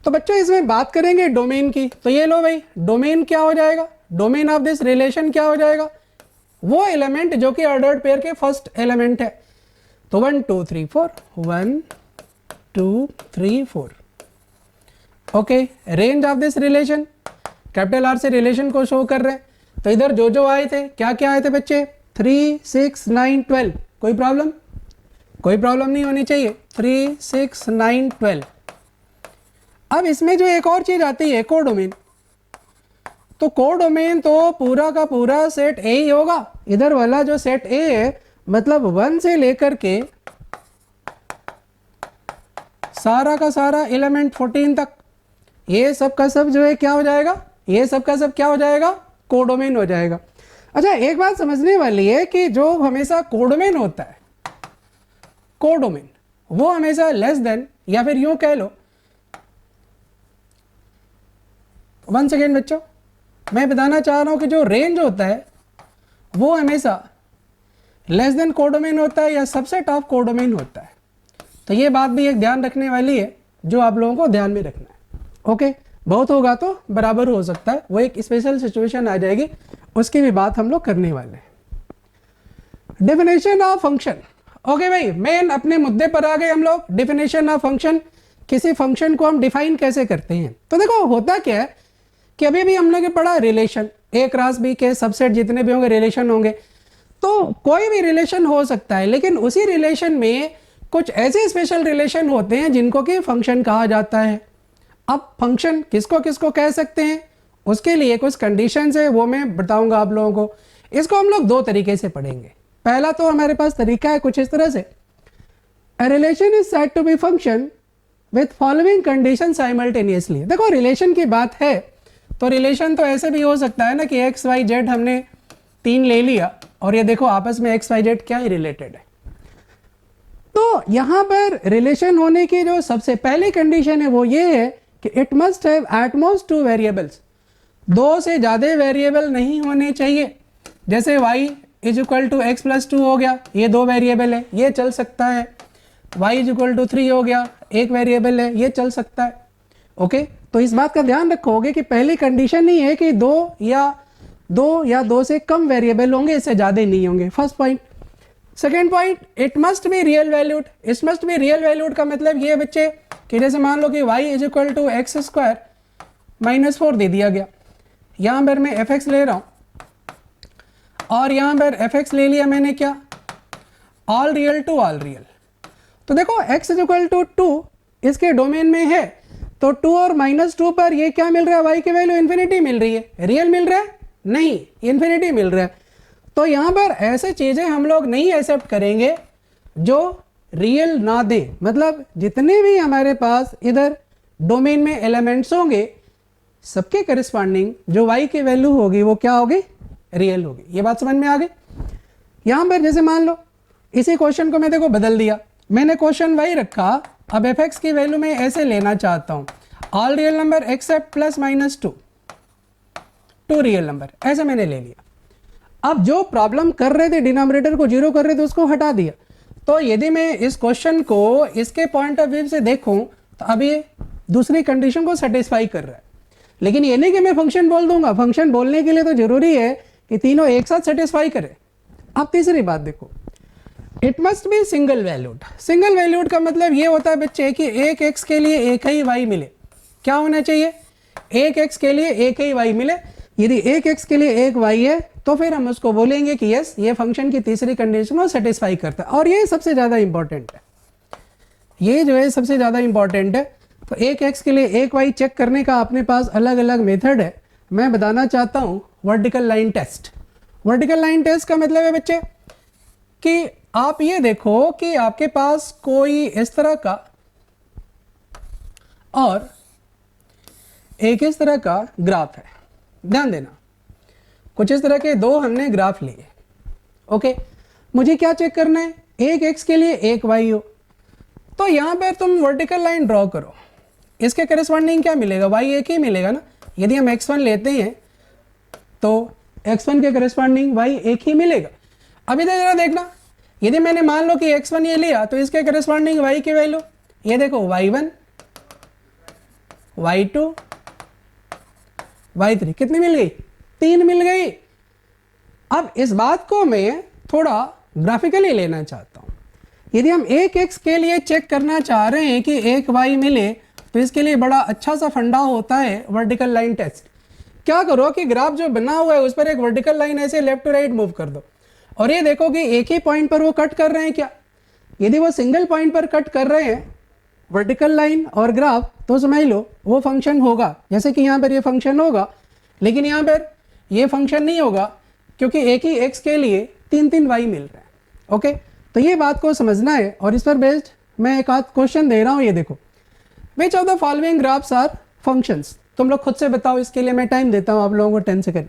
तो बच्चों इसमें बात करेंगे डोमेन की, तो ये लो भाई, डोमेन क्या हो जाएगा, डोमेन ऑफ दिस रिलेशन क्या हो जाएगा, वो एलिमेंट जो कि ऑर्डर्ड पेयर के फर्स्ट एलिमेंट है। तो 1 2 3 4, 1 2 3 4। Okay, range of this relation, capital R से रिलेशन को शो कर रहे हैं। तो इधर जो आए थे, क्या क्या आए थे बच्चे, 3 6 9 12। कोई प्रॉब्लम, कोई प्रॉब्लम नहीं होनी चाहिए, 3 6 9 12। अब इसमें जो एक और चीज आती है कोडोमेन, तो कोडोमेन तो पूरा का पूरा सेट ए ही होगा। इधर वाला जो सेट ए है मतलब 1 से लेकर के सारा का सारा एलिमेंट 14 तक, ये सब का सब जो है क्या हो जाएगा, ये सब का सब क्या हो जाएगा, कोडोमेन हो जाएगा। अच्छा एक बात समझने वाली है कि जो हमेशा कोडोमेन होता है, कोडोमेन वो हमेशा लेस देन, या फिर यूं कह लो, 1 सेकेंड बच्चों, मैं बताना चाह रहा हूं कि जो रेंज होता है वो हमेशा लेस देन कोडोमेन होता है या सबसेट ऑफ कोडोमेन होता है। तो ये बात भी एक ध्यान रखने वाली है जो आप लोगों को ध्यान में रखना है। ओके, बहुत होगा तो बराबर हो सकता है, वो एक स्पेशल सिचुएशन आ जाएगी, उसकी भी बात हम लोग करने वाले हैं। डेफिनेशन ऑफ फंक्शन, ओके भाई, मेन अपने मुद्दे पर आ गए हम लोग। डेफिनेशन ऑफ फंक्शन, किसी फंक्शन को हम डिफाइन कैसे करते हैं। तो देखो होता क्या है कि अभी भी हम लोग ने पढ़ा रिलेशन, ए क्रॉस बी के सबसेट जितने भी होंगे रिलेशन होंगे। तो कोई भी रिलेशन हो सकता है, लेकिन उसी रिलेशन में कुछ ऐसे स्पेशल रिलेशन होते हैं जिनको कि फंक्शन कहा जाता है। अब फंक्शन किसको किसको कह सकते हैं, उसके लिए कुछ कंडीशंस है, वो मैं बताऊंगा आप लोगों को। इसको हम लोग दो तरीके से पढ़ेंगे। पहला तो हमारे पास तरीका है कुछ इस तरह से, a relation is said to be function with following condition simultaneously. देखो रिलेशन की बात है तो रिलेशन तो ऐसे भी हो सकता है ना कि एक्स वाई जेड हमने 3 ले लिया और ये देखो आपस में एक्स वाई जेड क्या ही रिलेटेड है। तो यहां पर रिलेशन होने की जो सबसे पहली कंडीशन है वो ये है कि it must have at most 2 variables, 2 से ज्यादा वेरिएबल नहीं होने चाहिए। जैसे y is equal to x plus 2 हो गया, ये 2 वेरिएबल है, ये चल सकता है। y इज इक्वल टू 3 हो गया, 1 वेरिएबल है, ये चल सकता है। ओके, तो इस बात का ध्यान रखोगे कि पहली कंडीशन ही है कि 2 या 2 से कम वेरिएबल होंगे, इससे ज्यादा नहीं होंगे, first point. Second point, it must be real valued. It must be real valued का मतलब ये बच्चे कि जैसे मान लो कि y is equal to x square minus 4 दे दिया गया, यहां पर मैं fx ले रहा हूं और यहां पर fx ले लिया मैंने क्या, all real to all real. तो देखो x इज इक्वल टू 2 इसके डोमेन में है, तो 2 और -2 पर ये क्या मिल रहा है, y की वैल्यू इन्फिनिटी मिल रही है। रियल मिल रहा है, नहीं, इन्फिनिटी मिल रहा है। तो यहां पर ऐसे चीजें हम लोग नहीं एक्सेप्ट करेंगे जो रियल ना दे। मतलब जितने भी हमारे पास इधर डोमेन में एलिमेंट्स होंगे सबके करस्पॉन्डिंग जो y की वैल्यू होगी वो क्या होगी, रियल होगी। ये बात समझ में आ गई। यहां पर जैसे मान लो इसी क्वेश्चन को मैं देखो बदल दिया, मैंने क्वेश्चन y रखा, अब fx की वैल्यू मैं ऐसे लेना चाहता हूं, all real number except plus minus 2 real number, ऐसे मैंने ले लिया। अब जो प्रॉब्लम कर रहे थे डिनोमिनेटर को 0 कर रहे थे उसको हटा दिया, तो यदि मैं इस क्वेश्चन को इसके पॉइंट ऑफ व्यू से देखूं तो अब ये दूसरी कंडीशन को सेटिस्फाई कर रहा है, लेकिन ये नहीं कि मैं फंक्शन बोल दूंगा। फंक्शन बोलने के लिए तो जरूरी है कि तीनों एक साथ सेटिस्फाई करे। अब तीसरी बात देखो, it must be single valued. Single valued का मतलब ये होता है बच्चे कि एक एक्स के लिए एक ही वाई मिले। क्या होना चाहिए? एक एक्स के लिए एक ही वाई मिले। यदि एक एक्स के लिए एक वाई है तो फिर हम उसको बोलेंगे कि यस, ये फंक्शन की तीसरी कंडीशन को सेटिस्फाई करता है। और ये सबसे ज़्यादा इंपॉर्टेंट है, ये जो है सबसे ज़्यादा इंपॉर्टेंट है। तो एक एक्स के लिए एक वाई चेक करने का अपने पास अलग अलग मेथड है। मैं बताना चाहता हूँ vertical line test. Vertical line test का मतलब है बच्चे कि आप ये देखो कि आपके पास कोई इस तरह का और एक इस तरह का ग्राफ है। ध्यान देना, कुछ इस तरह के दो हमने ग्राफ लिए। ओके, मुझे क्या चेक करना है? एक एक्स के लिए एक वाई हो, तो यहां पर तुम वर्टिकल लाइन ड्रॉ करो। इसके करस्पॉन्डिंग क्या मिलेगा? वाई एक ही मिलेगा ना। यदि हम x1 लेते हैं तो x1 के करस्पॉन्डिंग वाई एक ही मिलेगा। अभी तो जरा देखना, यदि मैंने मान लो कि x1 ये लिया तो इसके करस्पॉन्डिंग y की वैल्यू ये देखो, y1 y2 y3 कितनी मिल गई? 3 मिल गई। अब इस बात को मैं थोड़ा ग्राफिकली लेना चाहता हूं। यदि हम एक x के लिए चेक करना चाह रहे हैं कि एक y मिले तो इसके लिए बड़ा अच्छा सा फंडा होता है वर्टिकल लाइन टेस्ट। क्या करो कि ग्राफ जो बना हुआ है उस पर एक वर्टिकल लाइन ऐसे लेफ्ट टू राइट मूव कर दो और ये देखो कि एक ही पॉइंट पर वो कट कर रहे हैं क्या। यदि वो सिंगल पॉइंट पर कट कर रहे हैं वर्टिकल लाइन और ग्राफ, तो समझ लो वो फंक्शन होगा। जैसे कि यहाँ पर ये फंक्शन होगा, लेकिन यहाँ पर ये फंक्शन नहीं होगा क्योंकि एक ही x के लिए 3 वाई मिल रहा है। ओके, तो ये बात को समझना है और इस पर बेस्ड मैं एक आध क्वेश्चन दे रहा हूँ। ये देखो, which of the following graphs are functions. तुम लोग खुद से बताओ, इसके लिए मैं टाइम देता हूँ आप लोगों को 10 सेकेंड।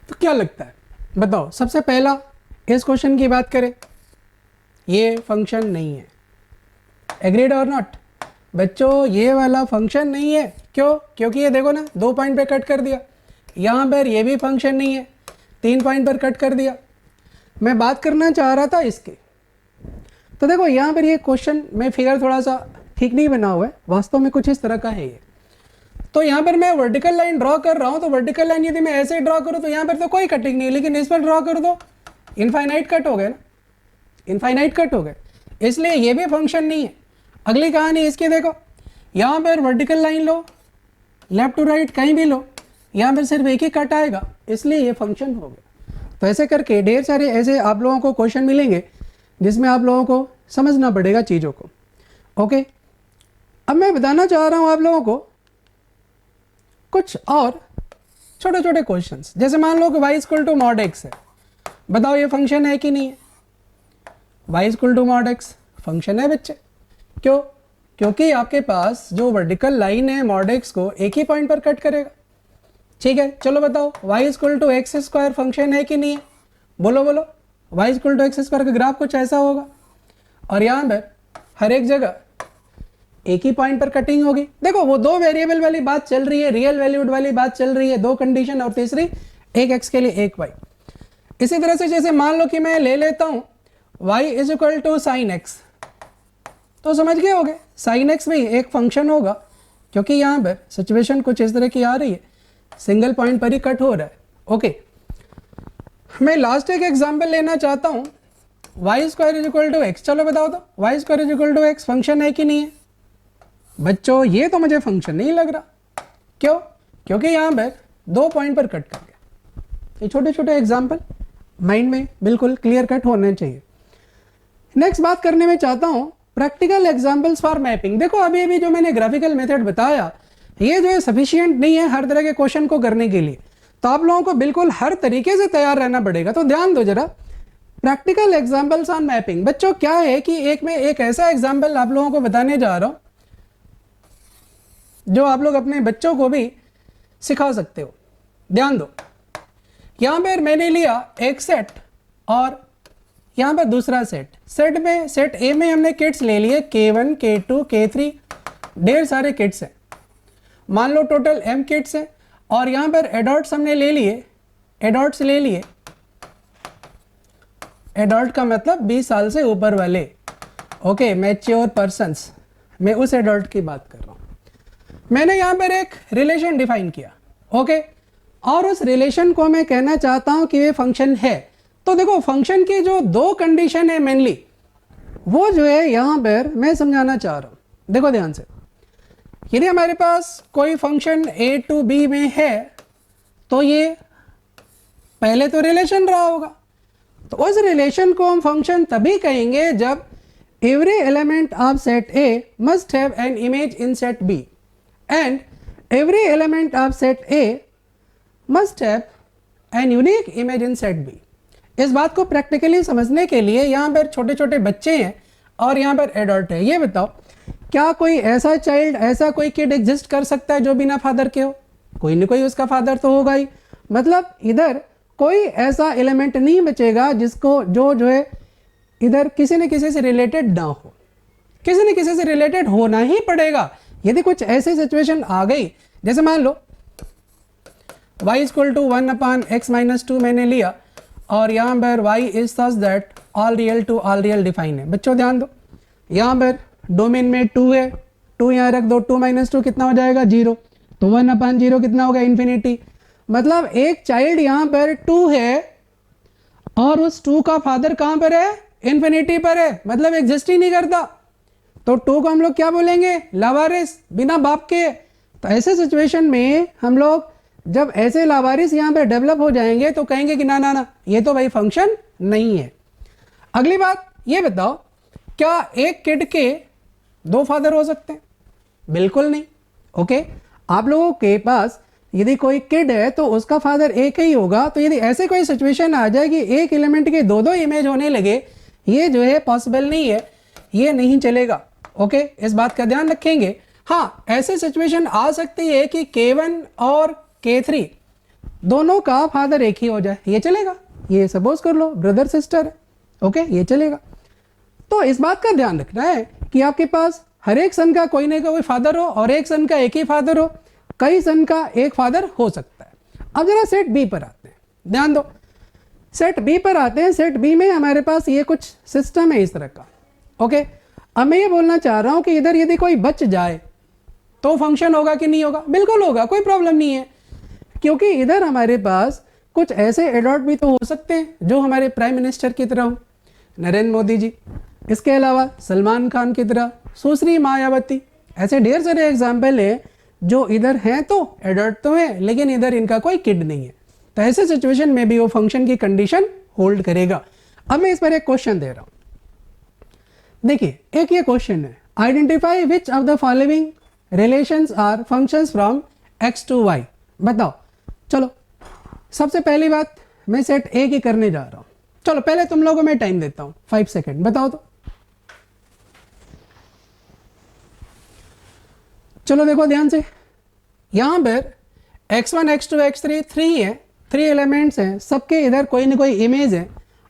तो क्या लगता है बताओ? सबसे पहला इस क्वेश्चन की बात करें, ये फंक्शन नहीं है। एग्रीड और नॉट? बच्चों ये वाला फंक्शन नहीं है। क्यों? क्योंकि ये देखो ना, 2 पॉइंट पे कट कर दिया। यहाँ पर ये भी फंक्शन नहीं है, 3 पॉइंट पर कट कर दिया। मैं बात करना चाह रहा था इसके। तो देखो यहाँ पर ये क्वेश्चन में फिगर थोड़ा सा ठीक नहीं बना हुआ है, वास्तव में कुछ इस तरह का है ये। तो यहाँ पर मैं वर्टिकल लाइन ड्रॉ कर रहा हूँ, तो वर्टिकल लाइन यदि मैं ऐसे ड्रॉ करूँ तो यहाँ पर तो कोई कटिंग नहीं है, लेकिन इस पर ड्रॉ कर दो, इनफाइनाइट कट हो गए ना, इनफाइनाइट कट हो गए, इसलिए ये भी फंक्शन नहीं है। अगली कहानी इसकी देखो, यहाँ पर वर्टिकल लाइन लो, लेफ्ट टू राइट कहीं भी लो, यहाँ पर सिर्फ एक ही कट आएगा, इसलिए ये फंक्शन हो गया। तो ऐसे करके ढेर सारे ऐसे आप लोगों को क्वेश्चन मिलेंगे जिसमें आप लोगों को समझना पड़ेगा चीज़ों को। ओके, अब मैं बताना चाह रहा हूँ आप लोगों को कुछ और छोटे छोटे क्वेश्चंस। जैसे मान लो कि y equal to mod x है, बताओ ये फंक्शन है कि नहीं है? y equal to mod x function है बच्चे। क्यों? क्योंकि आपके पास जो वर्टिकल लाइन है मॉड x को एक ही पॉइंट पर कट करेगा। ठीक है, चलो बताओ y equal to x square function है कि नहीं है? बोलो बोलो, y equal to x square का ग्राफ कुछ ऐसा होगा और यहाँ पर हर एक जगह एक ही पॉइंट पर कटिंग होगी। देखो वो 2 वेरिएबल वाली बात चल रही है, रियल वैल्यूड वाली बात चल रही है, 2 कंडीशन और तीसरी एक x के लिए एक y। इसी तरह से जैसे मान लो कि मैं ले लेता हूं y is equal to sine x, तो समझ गए होगे साइन एक्स भी एक फंक्शन होगा, क्योंकि यहाँ पर सिचुएशन कुछ इस तरह की आ रही है, सिंगल पॉइंट पर ही कट हो रहा है। ओके, मैं लास्ट एक एग्जाम्पल लेना चाहता हूँ, y square is equal to x. चलो बताओ तो y square is equal to x function है कि नहीं है? बच्चों ये तो मुझे फंक्शन नहीं लग रहा। क्यों? क्योंकि यहाँ पर 2 पॉइंट पर कट कर गया। ये छोटे छोटे एग्जाम्पल माइंड में बिल्कुल क्लियर कट होने चाहिए। नेक्स्ट बात करने में चाहता हूँ प्रैक्टिकल एग्जाम्पल्स फॉर मैपिंग। देखो अभी अभी जो मैंने ग्राफिकल मेथड बताया ये जो है सफिशिएंट नहीं है हर तरह के क्वेश्चन को करने के लिए। तो आप लोगों को बिल्कुल हर तरीके से तैयार रहना पड़ेगा। तो ध्यान दो जरा, प्रैक्टिकल एग्जाम्पल्स ऑन मैपिंग। बच्चों क्या है कि एक ऐसा एग्जाम्पल आप लोगों को बताने जा रहा हूं जो आप लोग अपने बच्चों को भी सिखा सकते हो। ध्यान दो, यहां पर मैंने लिया एक सेट और यहां पर दूसरा सेट। सेट ए में हमने किड्स ले लिए K1, K2, K3, ढेर सारे किड्स हैं। मान लो टोटल M किड्स हैं और यहां पर एडल्ट्स हमने ले लिए, एडल्ट्स ले लिए। एडल्ट का मतलब 20 साल से ऊपर वाले, ओके, मैच्योर पर्सन्स। मैं उस एडल्ट की बात कर रहा हूं। मैंने यहां पर एक रिलेशन डिफाइन किया, ओके, और उस रिलेशन को मैं कहना चाहता हूं कि ये फंक्शन है। तो देखो फंक्शन की जो दो कंडीशन है मेनली, वो जो है यहां पर मैं समझाना चाह रहा हूं। देखो ध्यान से, यदि हमारे पास कोई फंक्शन a टू b में है तो ये पहले तो रिलेशन रहा होगा। तो उस रिलेशन को हम फंक्शन तभी कहेंगे जब every element of set A must have an image in set B and every element of set A must have an unique image in set B। इस बात को प्रैक्टिकली समझने के लिए यहाँ पर छोटे छोटे बच्चे हैं और यहाँ पर एडल्ट है। ये बताओ, क्या कोई ऐसा चाइल्ड, ऐसा कोई किड एग्जिस्ट कर सकता है जो बिना फादर के हो? कोई ना कोई उसका फादर तो होगा ही। मतलब इधर कोई ऐसा एलिमेंट नहीं बचेगा जिसको जो है इधर किसी न किसी से रिलेटेड ना हो। किसी न किसी से रिलेटेड होना ही पड़ेगा। यदि कुछ ऐसी सिचुएशन आ गई, जैसे मान लो y इक्वल टू 1/x-2 मैंने लिया और यहाँ पर y is such that all real to all real define है। बच्चों ध्यान दो, यहाँ पर डोमेन में 2 है, 2 यहाँ रख दो, 2 - 2 कितना हो जाएगा? 0। तो 1/0 कितना होगा? इन्फिनिटी। मतलब एक चाइल्ड यहाँ पर 2 है और उस 2 का फादर कहाँ पर है? इन्फिनिटी पर है, मतलब एग्जिस्ट ही नहीं करता। तो 2 को हम लोग क्या बोलेंगे? लावारिस, बिना बाप के। तो ऐसे सिचुएशन में हम लोग जब ऐसे लावारिस यहाँ पे डेवलप हो जाएंगे तो कहेंगे कि ना ना ना, ये तो भाई फंक्शन नहीं है। अगली बात ये बताओ, क्या एक किड के 2 फादर हो सकते हैं? बिल्कुल नहीं। ओके, आप लोगों के पास यदि कोई किड है तो उसका फादर एक ही होगा। तो यदि ऐसे कोई सिचुएशन आ जाए कि एक एलिमेंट के 2 इमेज होने लगे, ये जो है पॉसिबल नहीं है, ये नहीं चलेगा। ओके, इस बात का ध्यान रखेंगे। हाँ, ऐसे सिचुएशन आ सकती है कि K1 और K3 दोनों का फादर एक ही हो जाए, ये चलेगा। ये सपोज कर लो ब्रदर सिस्टर है, ओके, ये चलेगा। तो इस बात का ध्यान रखना है कि आपके पास हर एक सन का कोई ना कोई फादर हो और एक सन का एक ही फादर हो, कई सन का एक फादर हो सकता है। अब जरा सेट बी पर आते हैं, ध्यान दो, सेट बी पर आते हैं। सेट बी में हमारे पास ये कुछ सिस्टम है इस तरह का। ओके, अब मैं ये बोलना चाह रहा हूं कि इधर यदि कोई बच जाए तो फंक्शन होगा कि नहीं होगा? बिल्कुल होगा, कोई प्रॉब्लम नहीं है, क्योंकि इधर हमारे पास कुछ ऐसे एडल्ट भी तो हो सकते हैं जो हमारे प्राइम मिनिस्टर की तरह हो, नरेंद्र मोदी जी, इसके अलावा सलमान खान की तरह सुश्री मायावती। ऐसे ढेर सारे एग्जाम्पल है जो इधर हैं तो एडल्ट तो है लेकिन इधर इनका कोई किड नहीं है। तो ऐसे सिचुएशन में भी वो फंक्शन की कंडीशन होल्ड करेगा। अब मैं इस पर एक क्वेश्चन दे रहा हूं, देखिए, एक ये क्वेश्चन है, identify which of the following relations are functions from x to y। बताओ। चलो, सबसे पहली बात मैं सेट ए की करने जा रहा हूं। चलो पहले तुम लोगों को मैं टाइम देता हूं 5 सेकेंड, बताओ तो। चलो देखो ध्यान से, यहां पर x1, x2, x3 3 है, 3 एलिमेंट्स हैं, सबके इधर कोई ना कोई इमेज है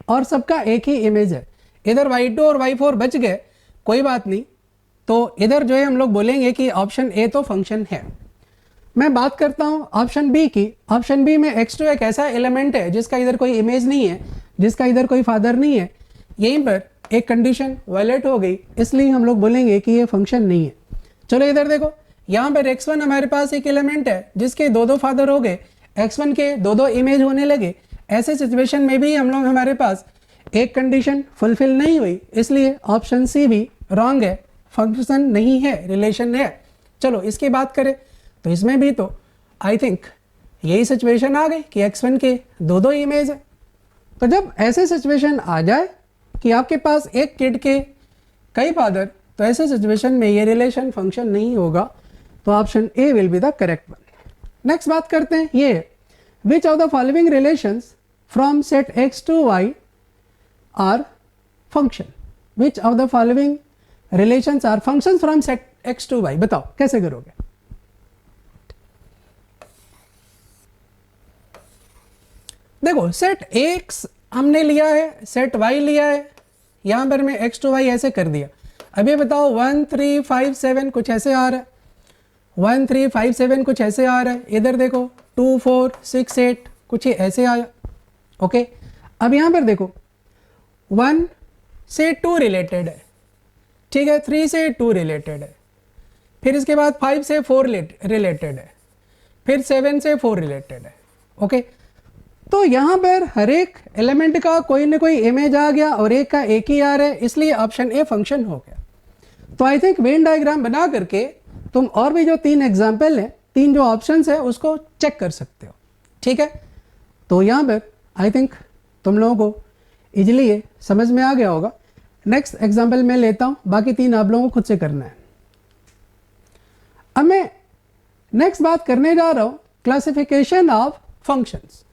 और सबका एक ही इमेज है। इधर y2 और y4 बच गए, कोई बात नहीं। तो इधर जो है हम लोग बोलेंगे कि ऑप्शन ए तो फंक्शन है। मैं बात करता हूं ऑप्शन बी की। ऑप्शन बी में x2 एक ऐसा एलिमेंट है जिसका इधर कोई इमेज नहीं है, जिसका इधर कोई फादर नहीं है। यहीं पर एक कंडीशन वायलेट हो गई, इसलिए हम लोग बोलेंगे कि ये फंक्शन नहीं है। चलो इधर देखो, यहाँ पर x1 हमारे पास एक एलिमेंट है जिसके 2 फादर हो गए, x1 के 2 इमेज होने लगे। ऐसे सिचुएशन में भी हम लोग, हमारे पास एक कंडीशन फुलफिल नहीं हुई, इसलिए ऑप्शन सी भी रॉन्ग है, फंक्शन नहीं है, रिलेशन है। चलो इसकी बात करें तो इसमें भी तो आई थिंक यही सिचुएशन आ गई कि x1 के 2 इमेज है। तो जब ऐसे सिचुएशन आ जाए कि आपके पास एक किड के कई फादर, तो ऐसे सिचुएशन में ये रिलेशन फंक्शन नहीं होगा। तो option a will be the correct one. Next बात करते हैं, ये
which of the following relations from set x to y are function, which of the following relations are function from set x to y, बताओ कैसे करोगे?
देखो सेट एक्स हमने लिया है, सेट वाई लिया है, यहां पर मैं एक्स टू वाई ऐसे कर दिया। अभी बताओ 1 3 5 7 कुछ ऐसे आ रहा है, 1 3 5 7 कुछ ऐसे आ रहा है, इधर देखो 2 4 6 8 कुछ ही ऐसे आया। ओके, अब यहां पर देखो 1 से 2 रिलेटेड है, ठीक है, 3 से 2 रिलेटेड है, फिर इसके बाद 5 से 4 रिलेटेड है, फिर 7 से 4 रिलेटेड है। ओके,
तो यहाँ पर हर एक एलिमेंट का कोई ना कोई इमेज आ गया और एक का एक ही आ रहा है, इसलिए ऑप्शन ए फंक्शन हो गया। तो आई थिंक वेन डायग्राम बना करके तुम और भी जो 3 एग्जाम्पल है, 3 जो ऑप्शंस है उसको चेक कर सकते हो, ठीक है। तो यहाँ पर आई थिंक तुम लोगों को इजीली ये समझ में आ गया होगा। नेक्स्ट एग्जाम्पल मैं लेता हूँ, बाकी 3 आप लोगों को खुद से करना है। अब मैं नेक्स्ट बात करने जा रहा हूँ क्लासिफिकेशन ऑफ फंक्शंस।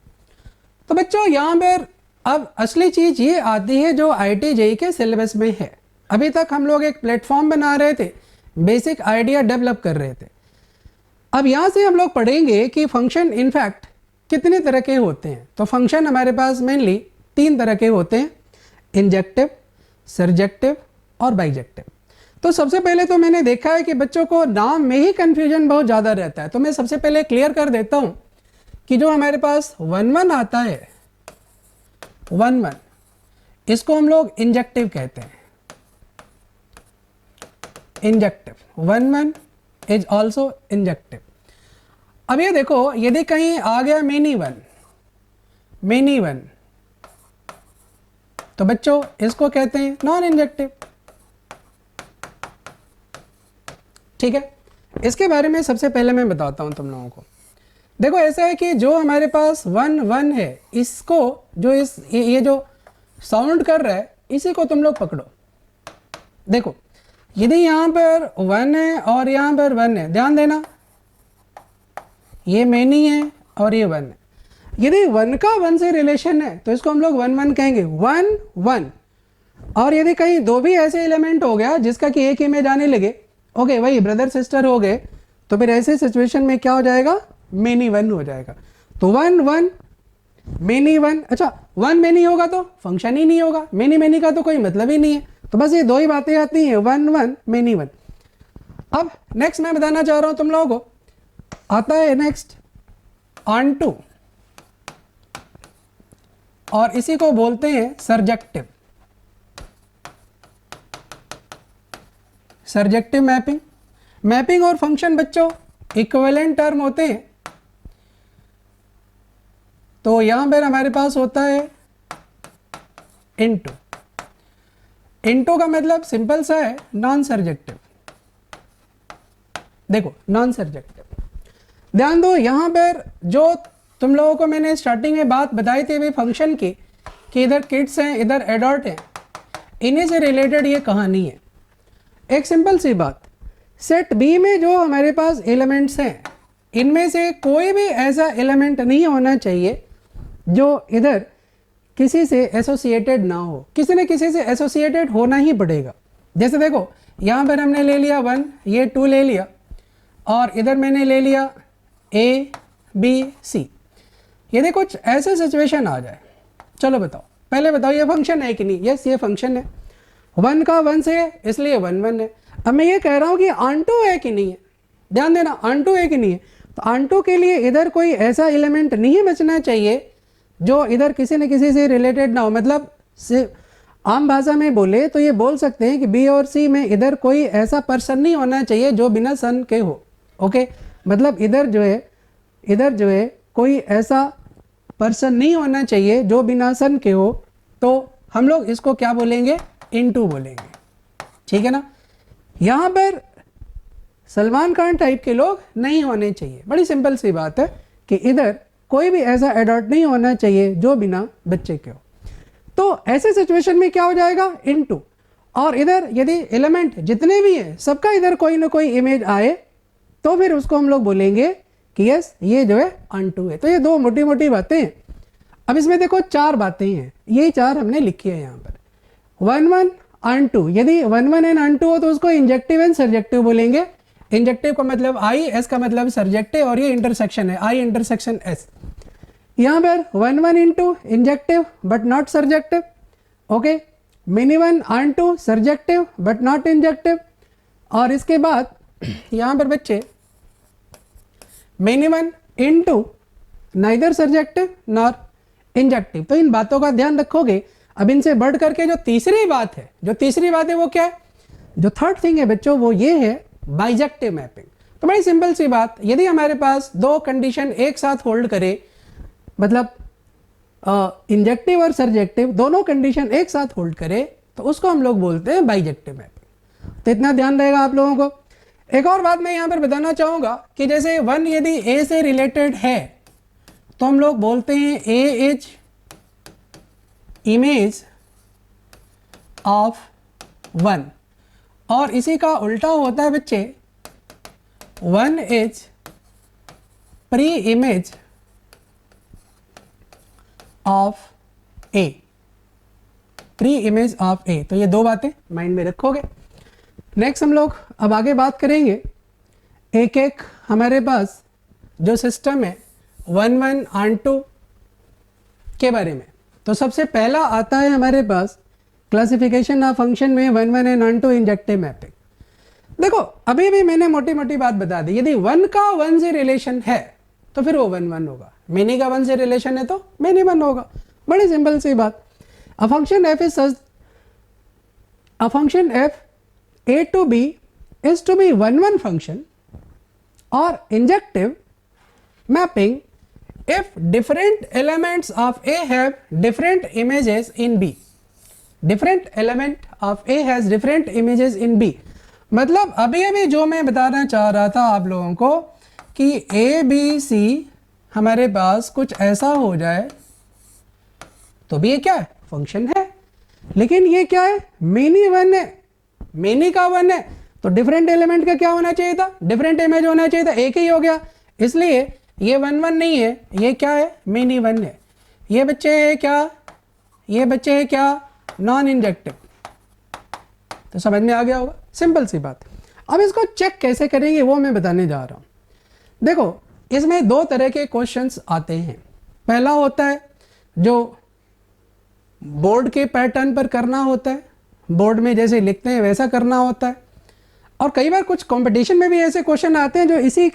तो बच्चों यहाँ पर अब असली चीज़ ये आती है जो IIT JEE के सिलेबस में है। अभी तक हम लोग एक प्लेटफॉर्म बना रहे थे, बेसिक आइडिया डेवलप कर रहे थे। अब यहाँ से हम लोग पढ़ेंगे कि फंक्शन इनफैक्ट कितने तरह के होते हैं। तो फंक्शन हमारे पास मेनली 3 तरह के होते हैं, इंजेक्टिव, सरजेक्टिव और बाइजेक्टिव। तो सबसे पहले तो मैंने देखा है कि बच्चों को नाम में ही कन्फ्यूजन बहुत ज़्यादा रहता है, तो मैं सबसे पहले क्लियर कर देता हूँ कि जो हमारे पास 1 1 आता है, 1 1 इसको हम लोग इंजेक्टिव कहते हैं। Injective 1 1 is also injective. अब ये देखो यदि कहीं आ गया मेनी वन, तो बच्चों इसको कहते हैं नॉन इंजेक्टिव, ठीक है। इसके बारे में सबसे पहले मैं बताता हूं तुम लोगों को। देखो ऐसा है कि जो हमारे पास 1 1 है, इसको जो ये जो साउंड कर रहा है इसी को तुम लोग पकड़ो। देखो यदि यहाँ पर 1 है और यहाँ पर 1 है, ध्यान देना, ये मैनी है और ये 1 है। यदि 1 का 1 से रिलेशन है तो इसको हम लोग 1 1 कहेंगे, 1 1। और यदि कहीं 2 भी ऐसे एलिमेंट हो गया जिसका कि एक इमेज आने लगे, ओके वही ब्रदर सिस्टर हो गए, तो फिर ऐसे सिचुएशन में क्या हो जाएगा, मेनी 1 हो जाएगा। तो 1 1 मेनी 1, अच्छा 1 मेनी होगा तो फंक्शन ही नहीं होगा, मेनी मेनी का तो कोई मतलब ही नहीं है। तो बस ये 2 ही बातें आती हैं, 1 1 मेनी 1। अब नेक्स्ट मैं बताना चाह रहा हूं तुम लोगों को, आता है नेक्स्ट ऑन टू, और इसी को बोलते हैं सरजेक्टिव। सरजेक्टिव मैपिंग और फंक्शन बच्चों इक्विवेलेंट टर्म होते हैं। तो यहां पर हमारे पास होता है इनटू का मतलब सिंपल सा है, नॉन सरजेक्टिव। देखो नॉन सरजेक्टिव, ध्यान दो यहां पर जो तुम लोगों को मैंने स्टार्टिंग में बात बताई थी अभी फंक्शन की, कि इधर किड्स हैं इधर एडल्ट हैं, इन्हीं से रिलेटेड ये कहानी है। एक सिंपल सी बात, सेट बी में जो हमारे पास एलिमेंट्स हैं, इनमें से कोई भी ऐसा एलिमेंट नहीं होना चाहिए जो इधर किसी से एसोसिएटेड ना हो, किसी न किसी से एसोसिएटेड होना ही पड़ेगा। जैसे देखो यहाँ पर हमने ले लिया 1, ये 2 ले लिया, और इधर मैंने ले लिया A B C। यदि कुछ ऐसे सिचुएशन आ जाए, चलो बताओ, पहले बताओ ये फंक्शन है कि नहीं? यस ये फंक्शन है, 1 का 1 से है इसलिए 1 1 है। अब मैं ये कह रहा हूँ कि ऑनटू है कि नहीं है, ध्यान देना, ऑनटू है कि नहीं है। तो ऑनटू के लिए इधर कोई ऐसा एलिमेंट नहीं बचना चाहिए जो इधर किसी न किसी से रिलेटेड ना हो। मतलब से आम भाषा में बोले तो ये बोल सकते हैं कि बी और सी में इधर कोई ऐसा पर्सन नहीं होना चाहिए जो बिना सन के हो। ओके, मतलब इधर जो है कोई ऐसा पर्सन नहीं होना चाहिए जो बिना सन के हो। तो हम लोग इसको क्या बोलेंगे, इनटू बोलेंगे, ठीक है ना। यहाँ पर सलमान खान टाइप के लोग नहीं होने चाहिए। बड़ी सिंपल सी बात है कि इधर कोई भी ऐसा एडल्ट नहीं होना चाहिए जो बिना बच्चे के हो। तो ऐसे सिचुएशन में क्या हो जाएगा, इनटू। और इधर यदि एलिमेंट जितने भी हैं सबका इधर कोई ना कोई इमेज आए तो फिर उसको हम लोग बोलेंगे कि यस ये जो है अनट्रू है। तो ये दो मोटी मोटी बातें हैं। अब इसमें देखो चार बातें हैं, ये चार हमने लिखी है यहाँ पर। 1 1 अनट्रू, यदि 1 1 एंड अनट्रू हो तो उसको इंजेक्टिव एंड सर्जेक्टिव बोलेंगे। इंजेक्टिव का मतलब आई, एस का मतलब सर्जेक्टिव, और ये इंटरसेक्शन है आई इंटरसेक्शन एस। यहाँ पर 1 1 into injective but not surjective, okay. Mini 1 untrue surjective but not injective. और इसके बाद यहाँ पर बच्चे mini 1 into neither surjective nor injective. तो इन बातों का ध्यान रखोगे। अब इनसे बढ़ करके जो तीसरी बात है वो क्या है, जो थर्ड थिंग है बच्चों वो ये है बाइजेक्टिव मैपिंग। तो बड़ी सिंपल सी बात, यदि हमारे पास दो कंडीशन एक साथ होल्ड करे, मतलब इंजेक्टिव और सर्जेक्टिव दोनों कंडीशन एक साथ होल्ड करे, तो उसको हम लोग बोलते हैं बाइजेक्टिव मैपिंग। तो इतना ध्यान रहेगा आप लोगों को। एक और बात मैं यहाँ पर बताना चाहूँगा कि जैसे 1 यदि ए से रिलेटेड है तो हम लोग बोलते हैं ए इज इमेज ऑफ 1, और इसी का उल्टा होता है बच्चे 1 is pre image of A, pre image of A. तो ये दो बातें माइंड में रखोगे। नेक्स्ट हम लोग अब आगे बात करेंगे एक एक हमारे पास जो सिस्टम है 1 1 अनट्रू के बारे में। तो सबसे पहला आता है हमारे पास क्लासिफिकेशन ऑफ फंक्शन में 1 1 एंड अनट्रू इंजेक्टिव मैपिंग। देखो अभी भी मैंने मोटी मोटी बात बता दी, यदि 1 का 1 से रिलेशन है तो फिर वो 1 1 होगा, मेनी का 1 से रिलेशन है तो मेनी 1 होगा। बड़ी सिंपल सी बात। A function F is such, a function F a to b is to be 1 1 function or injective mapping if different elements of a have different images in b. Different element of a has different images in b. मतलब अभी जो मैं बताना चाह रहा था आप लोगों को कि a b c हमारे पास कुछ ऐसा हो जाए तो भी ये क्या है, फंक्शन है। लेकिन ये क्या है, मेनी 1 है, मेनी का 1 है, तो डिफरेंट एलिमेंट का क्या होना चाहिए था, डिफरेंट इमेज होना चाहिए था, एक ही हो गया। इसलिए ये 1 1 नहीं है, ये क्या है, मेनी 1 है। ये बच्चे है क्या, ये बच्चे है क्या, नॉन इंजेक्टिव। तो समझ में आ गया होगा, सिंपल सी बात। अब इसको चेक कैसे करेंगे वो मैं बताने जा रहा हूँ। देखो इसमें दो तरह के क्वेश्चंस आते हैं। पहला होता है जो बोर्ड के पैटर्न पर करना होता है, बोर्ड में जैसे लिखते हैं वैसा करना होता है, और कई बार कुछ कंपटीशन में भी ऐसे क्वेश्चन आते हैं जो इसी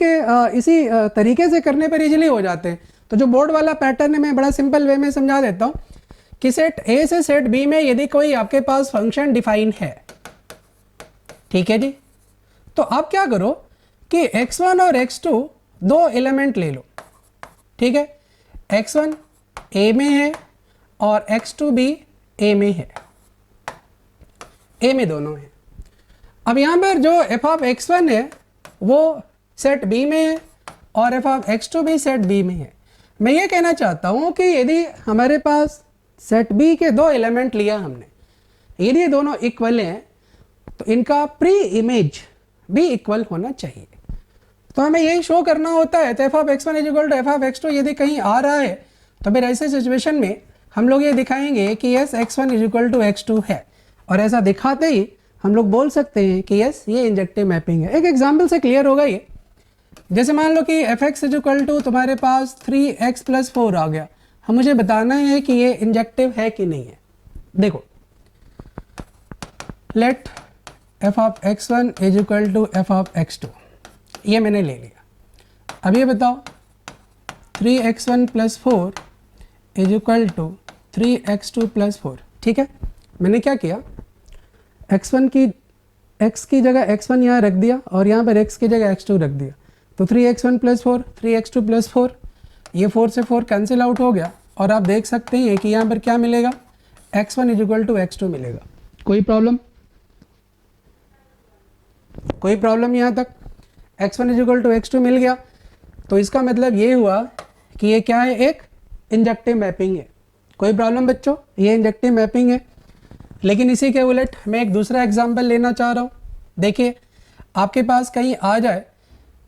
तरीके से करने पर इजीली हो जाते हैं। तो जो बोर्ड वाला पैटर्न है मैं बड़ा सिंपल वे में समझा देता हूँ कि सेट ए से सेट बी में यदि कोई आपके पास फंक्शन डिफाइन है, ठीक है जी, तो आप क्या करो कि x1 और x2 दो एलिमेंट ले लो, ठीक है। x1 ए में है और x2 भी ए में है, ए में दोनों है। अब यहाँ पर जो f ऑफ x1 है वो सेट b में है और f ऑफ x2 भी सेट b में है। मैं ये कहना चाहता हूँ कि यदि हमारे पास सेट b के दो एलिमेंट लिया हमने, यदि ये दोनों इक्वल हैं तो इनका प्री इमेज भी इक्वल होना चाहिए। तो हमें यही शो करना होता है। तो f of x1 equal to f of x2 यदि कहीं आ रहा है तो फिर ऐसे सिचुएशन में हम लोग ये दिखाएंगे कि yes x1 equal to x2 है, और ऐसा दिखाते ही हम लोग बोल सकते हैं कि यस ये इंजेक्टिव मैपिंग है। एक एग्जांपल से क्लियर होगा ये। जैसे मान लो कि एफ एक्स इक्वल टू तुम्हारे पास 3x + 4 आ गया, हम मुझे बताना है कि ये इंजेक्टिव है कि नहीं है। देखो let f of x1 equal to f of x2, ये मैंने ले लिया। अब ये बताओ 3x1 + 4 इक्वल टू 3x2 + 4, ठीक है। मैंने क्या किया, x1 की x की जगह x1 यहाँ रख दिया और यहाँ पर x की जगह x2 रख दिया। तो 3x1 + 4 3x2 + 4, ये 4 से 4 कैंसिल आउट हो गया, और आप देख सकते हैं कि यहाँ पर क्या मिलेगा, x1 इक्वल टू x2 मिलेगा। कोई प्रॉब्लम, कोई प्रॉब्लम यहाँ तक? x1 इक्वल टू x2 मिल गया, तो इसका मतलब ये हुआ कि ये क्या है, एक इंजेक्टिव मैपिंग है। कोई प्रॉब्लम बच्चों, ये इंजेक्टिव मैपिंग है। लेकिन इसी के उलट मैं एक दूसरा एग्जाम्पल लेना चाह रहा हूँ। देखिए आपके पास कहीं आ जाए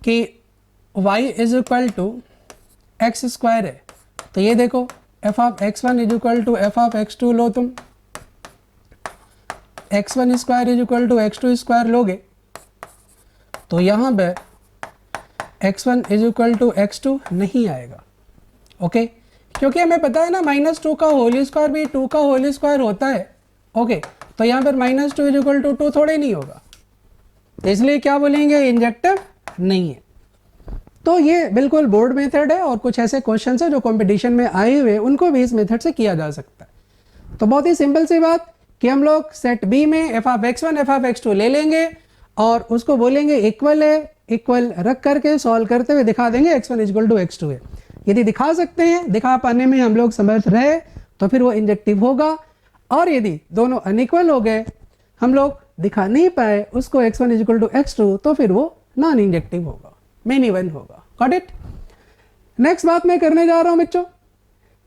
कि y is equal to x square है, तो ये देखो f of x1 is equal to f of x2 लो तुम, x1 square is equal to x2 square लोगे तो यहाँ पर x1 is equal to x2 नहीं आएगा। ओके क्योंकि हमें पता है ना -2 का होल स्क्वायर भी 2 का होल स्क्वायर होता है। ओके तो यहाँ पर -2 इज इक्वल टू 2 थोड़े नहीं होगा, तो इसलिए क्या बोलेंगे, इंजेक्टिव नहीं है। तो ये बिल्कुल बोर्ड मेथड है और कुछ ऐसे क्वेश्चन है जो कंपटीशन में आए हुए उनको भी इस मेथड से किया जा सकता है। तो बहुत ही सिंपल सी बात कि हम लोग सेट बी में F of x1 F of x2 ले लेंगे और उसको बोलेंगे इक्वल है, इक्वल रख करके सॉल्व करते हुए दिखा देंगे x1 इक्वल टू x2 है। यदि दिखा सकते हैं, दिखा पाने में हम लोग समर्थ रहे तो फिर वो इंजेक्टिव होगा, और यदि दोनों अनइक्वल हो गए, हम लोग दिखा नहीं पाए उसको x1 इक्वल टू x2, तो फिर वो नॉन इंजेक्टिव होगा, मेन इवन होगा। Got it. नेक्स्ट बात मैं करने जा रहा हूं बच्चों,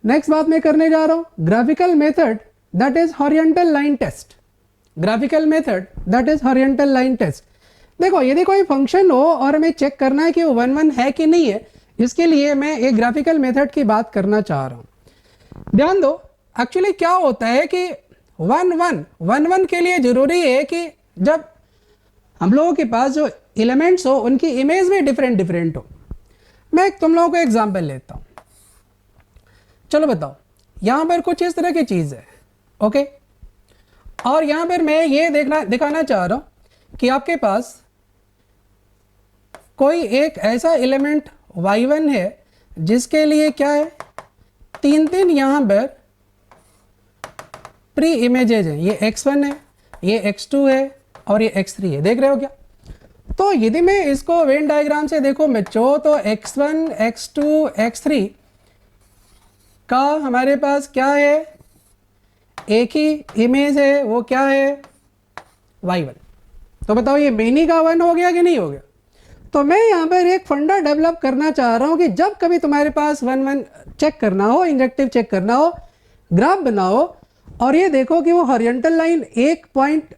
नेक्स्ट बात मैं करने जा रहा हूं graphical method that is horizontal line test. Graphical method that is horizontal line test. देखो यदि कोई फंक्शन हो और हमें चेक करना है कि वो 1 1 है कि नहीं है, इसके लिए मैं एक ग्राफिकल मेथड की बात करना चाह रहा हूं। ध्यान दो, एक्चुअली क्या होता है कि 1 1 के लिए जरूरी है कि जब हम लोगों के पास जो एलिमेंट्स हो उनकी इमेज भी डिफरेंट हो। मैं तुम लोगों को एग्जांपल लेता हूं, चलो बताओ, यहां पर कुछ इस तरह की चीज है। ओके और यहां पर मैं ये दिखाना चाह रहा हूं कि आपके पास कोई एक ऐसा एलिमेंट y1 है जिसके लिए क्या है, 3 यहां पर प्री इमेजेज हैं। ये x1 है, ये x2 है और ये x3 है, देख रहे हो क्या। तो यदि मैं इसको वेन डायग्राम से देखो बच्चों, तो x1 x2 x3 का हमारे पास क्या है, एक ही इमेज है, वो क्या है, y1। तो बताओ ये मेनी का 1 हो गया कि नहीं हो गया। तो मैं यहाँ पर एक फंडा डेवलप करना चाह रहा हूँ कि जब कभी तुम्हारे पास 1 1 चेक करना हो, इंजेक्टिव चेक करना हो, ग्राफ बनाओ और ये देखो कि वो हॉरिजॉन्टल लाइन एक पॉइंट,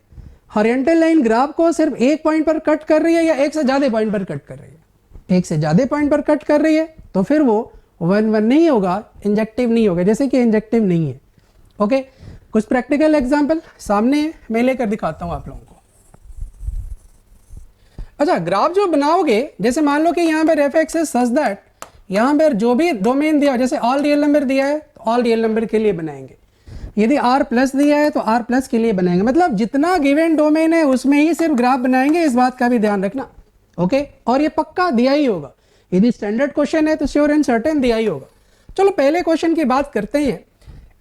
हॉरिजॉन्टल लाइन ग्राफ को सिर्फ एक पॉइंट पर कट कर रही है या एक से ज़्यादा पॉइंट पर कट कर रही है, एक से ज़्यादा पॉइंट पर कट कर रही है, तो फिर वो 1 1 नहीं होगा, इंजेक्टिव नहीं होगा, जैसे कि इंजेक्टिव नहीं है। ओके कुछ प्रैक्टिकल एग्जाम्पल सामने मैं लेकर दिखाता हूँ आप लोगों को। अच्छा ग्राफ जो बनाओगे, जैसे मान लो कि यहाँ पर f x is such that यहाँ पर जो भी डोमेन दिया, जैसे ऑल रियल नंबर दिया है तो ऑल रियल नंबर के लिए बनाएंगे, यदि r प्लस दिया है तो r प्लस के लिए बनाएंगे, मतलब जितना गिवन डोमेन है उसमें ही सिर्फ ग्राफ बनाएंगे, इस बात का भी ध्यान रखना। ओके और ये पक्का दिया ही होगा, यदि स्टैंडर्ड क्वेश्चन है तो श्योर एंड सर्टेन दिया ही होगा। चलो पहले क्वेश्चन की बात करते हैं।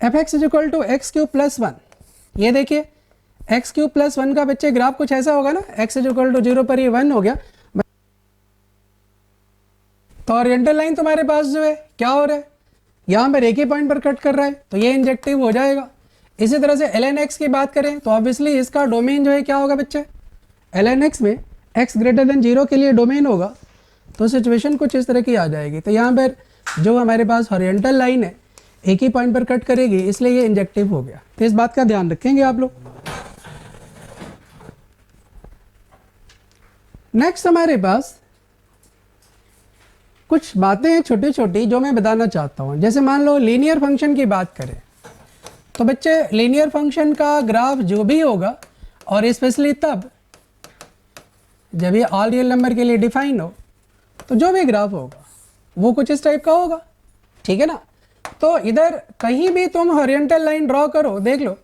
F x is equal to x cube plus 1, ये देखिए एक्स क्यूब प्लस 1 का बच्चे ग्राफ कुछ ऐसा होगा ना, एक्स इज इक्वल टू 0 पर ये 1 हो गया, तो ओरिएंटल लाइन तुम्हारे पास जो है क्या हो रहा है, यहाँ पर एक ही पॉइंट पर कट कर रहा है, तो ये इंजेक्टिव हो जाएगा। इसी तरह से ln x की बात करें तो ऑब्वियसली इसका डोमेन जो है क्या होगा बच्चे, ln x में x ग्रेटर देन 0 के लिए डोमेन होगा, तो सिचुएशन कुछ इस तरह की आ जाएगी। तो यहाँ पर जो हमारे पास हॉरिजॉन्टल लाइन है एक ही पॉइंट पर कट करेगी, इसलिए ये इंजेक्टिव हो गया। तो इस बात का ध्यान रखेंगे आप लोग। नेक्स्ट हमारे पास कुछ बातें हैं छोटी छोटी जो मैं बताना चाहता हूँ। जैसे मान लो लीनियर फंक्शन की बात करें तो बच्चे लीनियर फंक्शन का ग्राफ जो भी होगा, और स्पेशली तब जब ये ऑल रियल नंबर के लिए डिफाइन हो, तो जो भी ग्राफ होगा वो कुछ इस टाइप का होगा, ठीक है ना। तो इधर कहीं भी तुम हॉरिजॉन्टल लाइन ड्रॉ करो, देख लो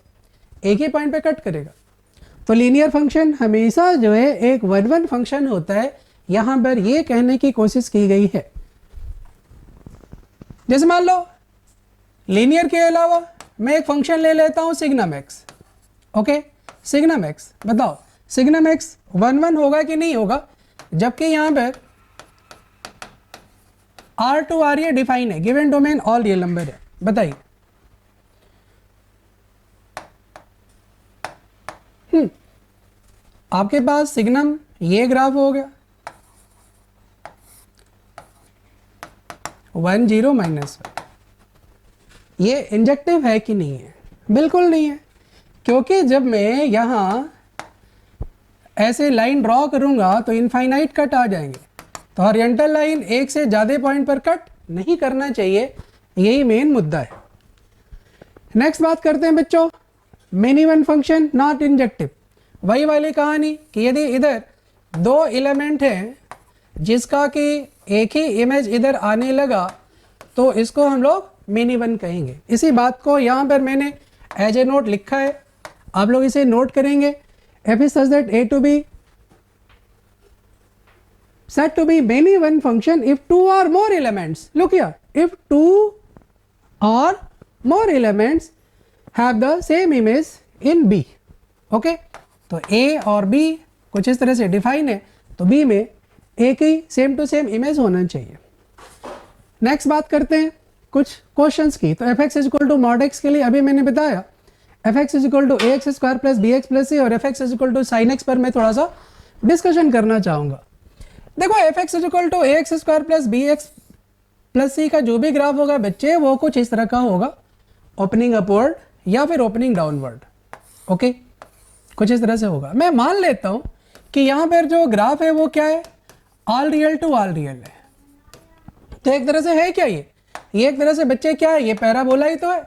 एक ही पॉइंट पे कट करेगा। तो लीनियर फंक्शन हमेशा जो है एक 1 1 फंक्शन होता है, यहाँ पर ये कहने की कोशिश की गई है। जैसे मान लो लीनियर के अलावा मैं एक फंक्शन ले लेता हूँ signum x. Okay signum x, बताओ सिग्नम एक्स 1 1 होगा कि नहीं होगा, जबकि यहाँ पर R टू R ये डिफाइन है, given domain all real number है, बताइए। आपके पास सिग्नम ये ग्राफ हो गया 1 0 -1, ये इंजेक्टिव है कि नहीं है, बिल्कुल नहीं है, क्योंकि जब मैं यहाँ ऐसे लाइन ड्रॉ करूंगा तो इनफाइनाइट कट आ जाएंगे, तो हॉरिजॉन्टल लाइन एक से ज़्यादा पॉइंट पर कट नहीं करना चाहिए, यही मेन मुद्दा है। नेक्स्ट बात करते हैं बच्चों, many one function not injective. वही वाली कहानी कि यदि इधर दो एलिमेंट हैं जिसका कि एक ही इमेज इधर आने लगा तो इसको हम लोग मेनी वन कहेंगे। इसी बात को यहाँ पर मैंने एज ए नोट लिखा है, आप लोग इसे नोट करेंगे। F is such that a to b said to be many one function if two or more elements, look here, if two or more elements have the same image in B, okay? तो A और B कुछ इस तरह से डिफाइन है, तो B में एक ही सेम टू सेम इमेज होना चाहिए। नेक्स्ट बात करते हैं कुछ क्वेश्चंस की। तो fx is equal to mod x के लिए अभी मैंने बताया fx is equal to ax square plus bx plus c, और fx is equal to sin x पर मैं थोड़ा सा डिस्कशन करना चाहूँगा। देखो fx is equal to ax square plus bx plus c का जो भी ग्राफ होगा बच्चे वो कुछ इस तरह का होगा, ओपनिंग अपवर्ड या फिर ओपनिंग डाउनवर्ड, ओके, कुछ इस तरह से होगा। मैं मान लेता हूं कि यहाँ पर जो ग्राफ है वो क्या है, all real to all real है। तो एक तरह से है क्या ये एक तरह से बच्चे क्या है, ये पैराबोला ही तो है।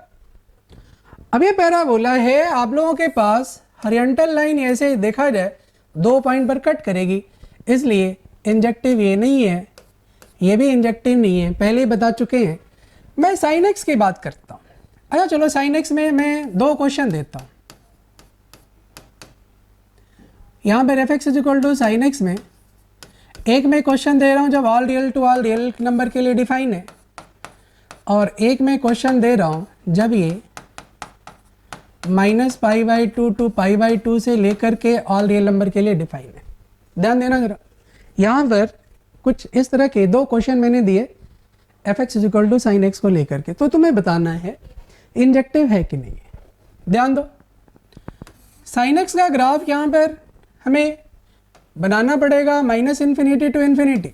अब ये पैराबोला है, आप लोगों के पास हॉरिजॉन्टल लाइन ऐसे देखा जाए दो पॉइंट पर कट करेगी, इसलिए इंजेक्टिव ये नहीं है, ये भी इंजेक्टिव नहीं है, पहले ही बता चुके हैं। मैं साइन एक्स की बात करता हूँ। अच्छा चलो साइन एक्स में मैं दो क्वेश्चन देता हूँ। यहाँ पर f x is equal to sine x में एक मैं क्वेश्चन दे रहा हूँ जब all real to all real number के लिए डिफाइन है, और एक मैं क्वेश्चन दे रहा हूँ जब ये -π/2 टू π/2 से लेकर के ऑल रियल नंबर के लिए डिफाइन है। ध्यान देना जरा, यहाँ पर कुछ इस तरह के दो क्वेश्चन मैंने दिए F x is equal to sine X को लेकर के, तो तुम्हें बताना है इंजेक्टिव है कि नहीं है। ध्यान दो, साइन एक्स का ग्राफ यहाँ पर हमें बनाना पड़ेगा -∞ टू इन्फिनिटी,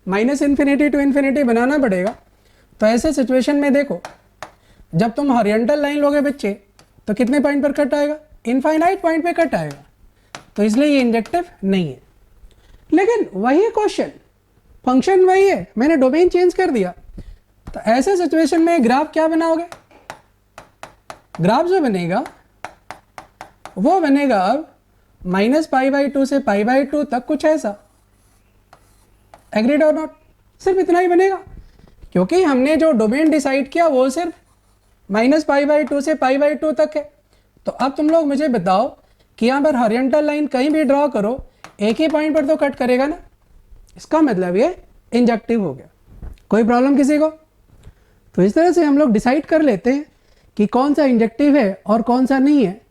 -∞ टू इन्फिनिटी बनाना पड़ेगा। तो ऐसे सिचुएशन में देखो, जब तुम हॉरिजॉन्टल लाइन लोगे बच्चे तो कितने पॉइंट पर कट आएगा, इनफाइनाइट पॉइंट पे कट आएगा, तो इसलिए ये इंजेक्टिव नहीं है। लेकिन वही क्वेश्चन, फंक्शन वही है, मैंने डोमेन चेंज कर दिया, तो ऐसे सिचुएशन में ग्राफ क्या बनाओगे, ग्राफ जो बनेगा वो बनेगा अब -π/2 से π/2 तक कुछ ऐसा। एग्रीड और नॉट, सिर्फ इतना ही बनेगा, क्योंकि हमने जो डोमेन डिसाइड किया वो सिर्फ -π/2 से π/2 तक है। तो अब तुम लोग मुझे बताओ कि यहाँ पर हॉरिजॉन्टल लाइन कहीं भी ड्रॉ करो एक ही पॉइंट पर तो कट करेगा ना, इसका मतलब ये इंजेक्टिव हो गया। कोई प्रॉब्लम किसी को? तो इस तरह से हम लोग डिसाइड कर लेते हैं कि कौन सा इंजेक्टिव है और कौन सा नहीं है।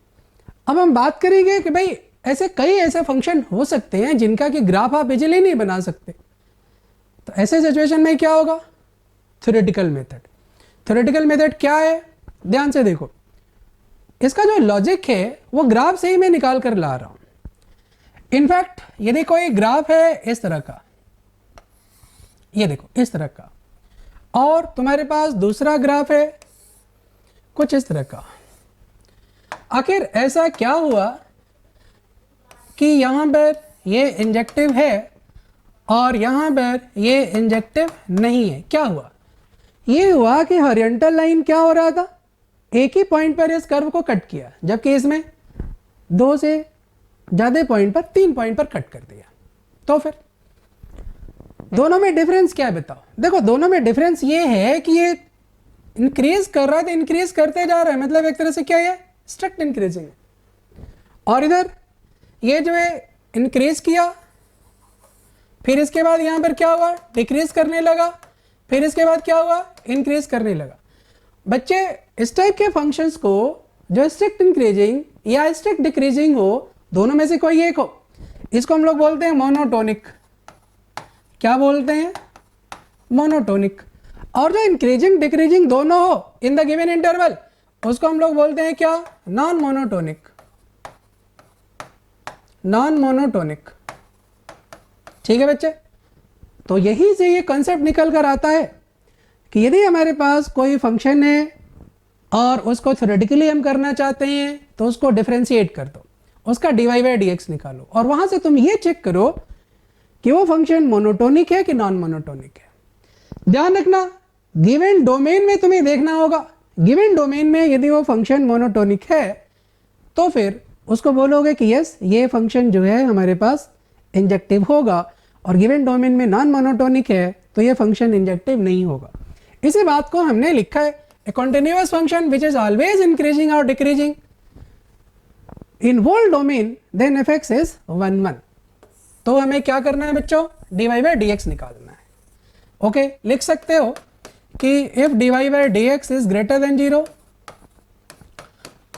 अब हम बात करेंगे कि भाई ऐसे कई ऐसे फंक्शन हो सकते हैं जिनका कि ग्राफ आप इजीली नहीं बना सकते, तो ऐसे सिचुएशन में क्या होगा, थ्योरेटिकल मेथड। थ्योरेटिकल मेथड क्या है, ध्यान से देखो, इसका जो लॉजिक है वो ग्राफ से ही मैं निकाल कर ला रहा हूं। इनफैक्ट यदि कोई ग्राफ है इस तरह का, ये देखो इस तरह का, और तुम्हारे पास दूसरा ग्राफ है कुछ इस तरह का, आखिर ऐसा क्या हुआ कि यहाँ पर ये इंजेक्टिव है और यहाँ पर ये इंजेक्टिव नहीं है? क्या हुआ, ये हुआ कि हॉरिजॉन्टल लाइन क्या हो रहा था, एक ही पॉइंट पर इस कर्व को कट किया, जबकि इसमें दो से ज़्यादा पॉइंट पर, 3 पॉइंट पर कट कर दिया। तो फिर दोनों में डिफरेंस क्या है बताओ? देखो दोनों में डिफरेंस ये है कि ये इंक्रीज कर रहा है तो इंक्रीज करते जा रहा है, मतलब एक तरह से क्या है, स्ट्रिक्ट इंक्रीजिंग। और इधर ये जो है इंक्रीज किया, फिर इसके बाद यहाँ पर क्या हुआ, डिक्रीज करने लगा, फिर इसके बाद क्या हुआ, इंक्रीज करने लगा। बच्चे इस टाइप के फंक्शंस को जो स्ट्रिक्ट इंक्रीजिंग या स्ट्रिक्ट डिक्रीजिंग हो, दोनों में से कोई एक हो, इसको हम लोग बोलते हैं मोनोटोनिक। क्या बोलते हैं, मोनोटोनिक। और जो इंक्रीजिंग डिक्रीजिंग दोनों हो इन द गिवन इंटरवल, उसको हम लोग बोलते हैं क्या, नॉन मोनोटोनिक। नॉन मोनोटोनिक, ठीक है बच्चे। तो यहीं से ये कंसेप्ट निकल कर आता है कि यदि हमारे पास कोई फंक्शन है और उसको थ्योरेटिकली हम करना चाहते हैं तो उसको डिफरेंशिएट कर दो, उसका dy/dx निकालो, और वहां से तुम ये चेक करो कि वो फंक्शन मोनोटोनिक है कि नॉन मोनोटोनिक है। ध्यान रखना, गिवन डोमेन में तुम्हें देखना होगा, गिवन डोमेन में यदि वो फंक्शन मोनोटोनिक है तो फिर उसको बोलोगे कि यस ये फंक्शन जो है हमारे पास इंजेक्टिव होगा, और गिवन डोमेन में नॉन मोनोटोनिक है तो ये फंक्शन इंजेक्टिव नहीं होगा। इसी बात को हमने लिखा है, a continuous function which is always increasing और decreasing in whole domain then f x is 1 1। तो हमें क्या करना है बच्चों, d Y by D x निकालना है। ओके, लिख सकते हो कि if d Y by D x is greater than 0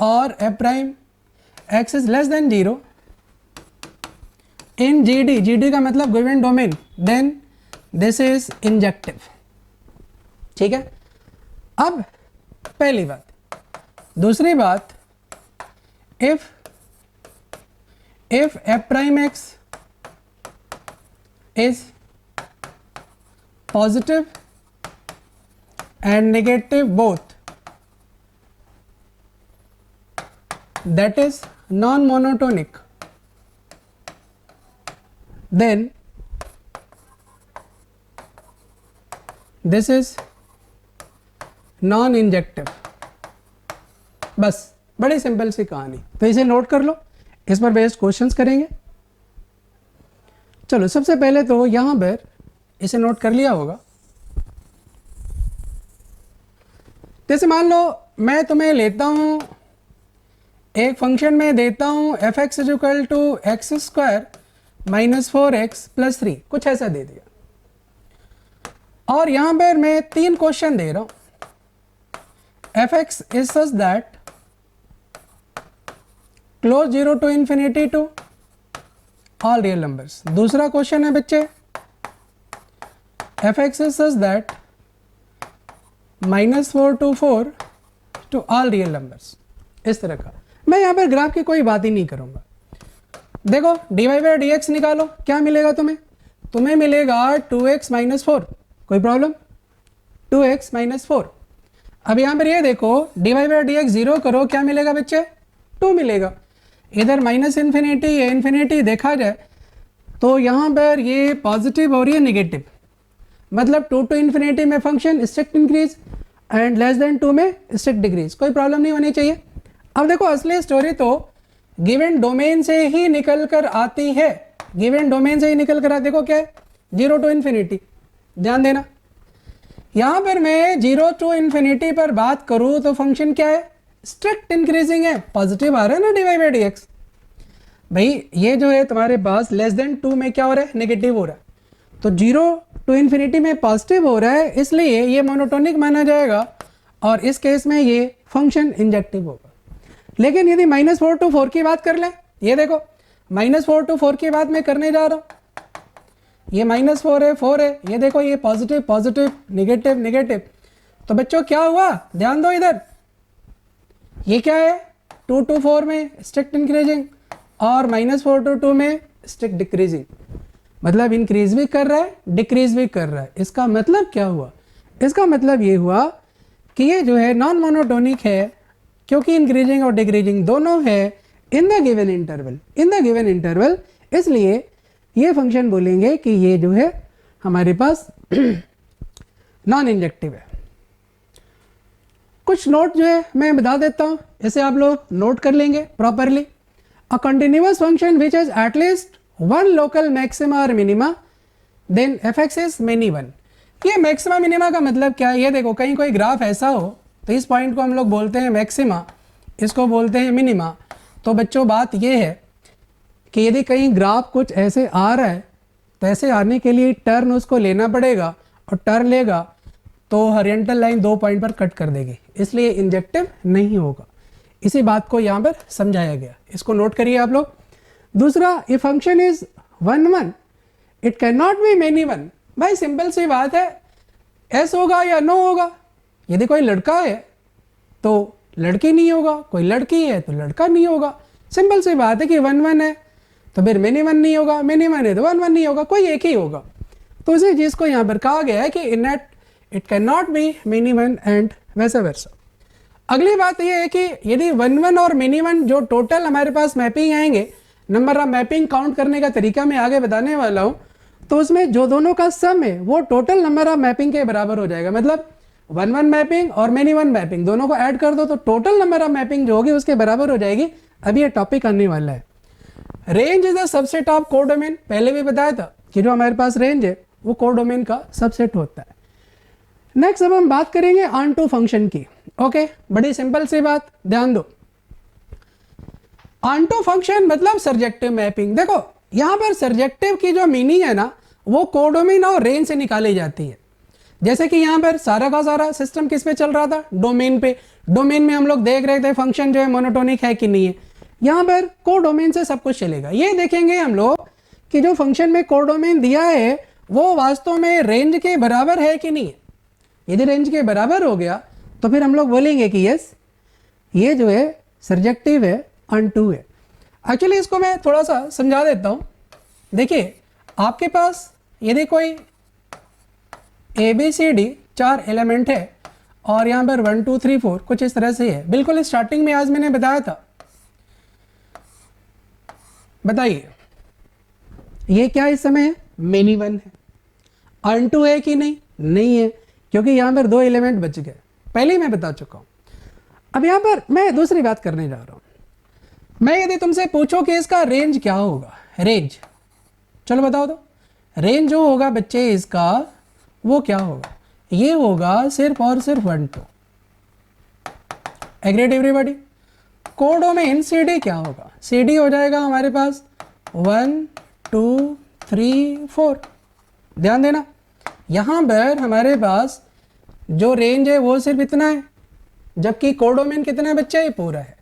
और f prime x is less than 0 in g d का मतलब given domain, then this is injective. ठीक है, अब पहली बात। दूसरी बात, if F prime x is positive and negative both, that is non-monotonic, then this is non-injective। बस बड़ी सिंपल सी कहानी। तो इसे नोट कर लो, इस पर बेस्ड क्वेश्चंस करेंगे। चलो सबसे पहले तो यहाँ पर इसे नोट कर लिया होगा। जैसे मान लो मैं तुम्हें लेता हूँ एक फंक्शन में देता हूँ F x is equal to x square minus 4x plus 3, कुछ ऐसा दे दिया, और यहाँ पर मैं 3 क्वेश्चन दे रहा हूँ। F x is such that close 0 to infinity to all real numbers. दूसरा क्वेश्चन है बच्चे, F x is such that -4 to 4 to all real numbers. इस तरह का मैं यहाँ पर ग्राफ की कोई बात ही नहीं करूँगा। देखो D Y by D X निकालो, क्या मिलेगा तुम्हें? तुम्हें मिलेगा 2x माइनस 4, कोई प्रॉब्लम? 2x minus 4। अब यहाँ पर ये देखो D Y by D X 0 करो, क्या मिलेगा बच्चे? 2 मिलेगा। इधर माइनस इन्फिनिटी या इन्फिनिटी देखा जाए तो यहाँ पर ये पॉजिटिव और ये नेगेटिव, मतलब 2 टू इन्फिनिटी में function strict increase and less than 2 में स्ट्रिक्ट डिक्रीज, कोई प्रॉब्लम नहीं होनी चाहिए। अब देखो असली स्टोरी तो गिवन डोमेन से ही निकल कर आती है, गिवन डोमेन से ही निकल कर आती। देखो क्या है, 0 टू इन्फिनिटी, ध्यान देना। यहाँ पर मैं 0 टू इन्फिनिटी पर बात करूँ तो फंक्शन क्या है? स्ट्रिक्ट इंक्रीजिंग है, पॉजिटिव आ रहा है ना D Y by D X. भाई ये जो है तुम्हारे पास लेस देन 2 में क्या हो रहा है? नेगेटिव हो रहा है। तो 0 टू इन्फिनिटी में पॉजिटिव हो रहा है, इसलिए ये मोनोटोनिक माना जाएगा और इस केस में ये फंक्शन इंजेक्टिव होगा। लेकिन यदि -4 to 4 की बात कर लें, ये देखो -4 to 4 की बात मैं करने जा रहा हूँ। ये -4 है, 4 है, ये देखो ये पॉजिटिव पॉजिटिव नेगेटिव नेगेटिव। तो बच्चों क्या हुआ, ध्यान दो इधर, ये क्या है? 2 to 4 में स्ट्रिक्ट इंक्रीजिंग और -4 to 2 में स्ट्रिक्ट डिक्रीजिंग, मतलब इंक्रीज भी कर रहा है डिक्रीज भी कर रहा है। इसका मतलब क्या हुआ? इसका मतलब ये हुआ कि ये जो है नॉन मोनोटोनिक है, क्योंकि इंक्रीजिंग और डिक्रीजिंग दोनों है in the given interval, in the given interval. इसलिए ये फंक्शन बोलेंगे कि ये जो है हमारे पास नॉन इंजेक्टिव है। कुछ नोट जो है मैं बता देता हूँ, इसे आप लोग नोट कर लेंगे properly. A continuous function which has at least one local maxima और minima then f x is many one. ये मैक्सिमा मिनिमा का मतलब क्या है? ये देखो कहीं कोई ग्राफ ऐसा हो तो इस पॉइंट को हम लोग बोलते हैं मैक्सिमा, इसको बोलते हैं मिनिमा। तो बच्चों बात ये है कि यदि कहीं ग्राफ कुछ ऐसे आ रहा है तो ऐसे आने के लिए टर्न उसको लेना पड़ेगा, और टर्न लेगा तो हॉरिजॉन्टल लाइन 2 पॉइंट पर कट कर देगी, इसलिए इंजेक्टिव नहीं होगा। इसी बात को यहाँ पर समझाया गया, इसको नोट करिए आप लोग। दूसरा, ये function is 1 1, it can not be many one. भाई सिंपल सी बात है, एस होगा या नो होगा। यदि कोई लड़का है तो लड़की नहीं होगा, कोई लड़की है तो लड़का नहीं होगा। सिंपल सी बात है कि 1 1 है तो फिर मेनी वन नहीं होगा, मेनी वन है तो 1 1 नहीं होगा, कोई एक ही होगा। तो उसी चीज़ को यहाँ पर कहा गया है कि in it can not be many one and वैसा वैसा। अगली बात यह है कि यदि 1 1 और मेनी वन जो टोटल हमारे पास मैपिंग आएंगे, नंबर ऑफ मैपिंग काउंट करने का तरीका मैं आगे बताने वाला हूँ, तो उसमें जो दोनों का सम है वो टोटल नंबर ऑफ मैपिंग के बराबर हो जाएगा। मतलब 1 मैपिंग और मेनी 1 मैपिंग दोनों को ऐड कर दो तो टोटल नंबर ऑफ मैपिंग जो होगी उसके बराबर हो जाएगी। अभी ये टॉपिक आने वाला है। Range is the subset of codomain. पहले भी बताया था कि जो हमारे पास रेंज है वो कोडोमेन का सबसेट होता है। नेक्स्ट अब हम बात करेंगे ऑन टू फंक्शन की। ओके, बड़ी सिंपल सी बात, ध्यान दो। ऑन टू फंक्शन मतलब सर्जेक्टिव मैपिंग। देखो यहां पर सर्जेक्टिव की जो मीनिंग है ना वो कोडोमेन और रेंज से निकाली जाती है। जैसे कि यहाँ पर सारा का सारा सिस्टम किस पे चल रहा था, डोमेन पे। डोमेन में हम लोग देख रहे थे फंक्शन जो है मोनोटोनिक है कि नहीं है। यहाँ पर कोडोमेन से सब कुछ चलेगा। ये देखेंगे हम लोग कि जो फंक्शन में कोडोमेन दिया है वो वास्तव में रेंज के बराबर है कि नहीं है। यदि रेंज के बराबर हो गया तो फिर हम लोग बोलेंगे कि यस ये जो है सर्जेक्टिव है, अनटू है। एक्चुअली इसको मैं थोड़ा सा समझा देता हूँ। देखिए आपके पास यदि कोई ABCD 4 एलिमेंट है और यहाँ पर 1 2 3 4 कुछ इस तरह से है। बिल्कुल स्टार्टिंग में आज मैंने बताया था। बताइए ये क्या इस समय है, मेनी 1 है। अनटू है कि नहीं, नहीं है, क्योंकि यहाँ पर 2 एलिमेंट बच गए, पहले ही मैं बता चुका हूँ। अब यहाँ पर मैं दूसरी बात करने जा रहा हूँ। मैं यदि तुमसे पूछो कि इसका रेंज क्या होगा, रेंज, चलो बताओ तो। रेंज जो होगा बच्चे इसका वो क्या होगा, ये होगा सिर्फ और सिर्फ 1 2। Agreed everybody. कोडोमेन CD क्या होगा, CD हो जाएगा हमारे पास 1 2 3 4। ध्यान देना यहाँ पर हमारे पास जो रेंज है वो सिर्फ इतना है, जबकि कोडोमेन कितना है बच्चे, ये पूरा है।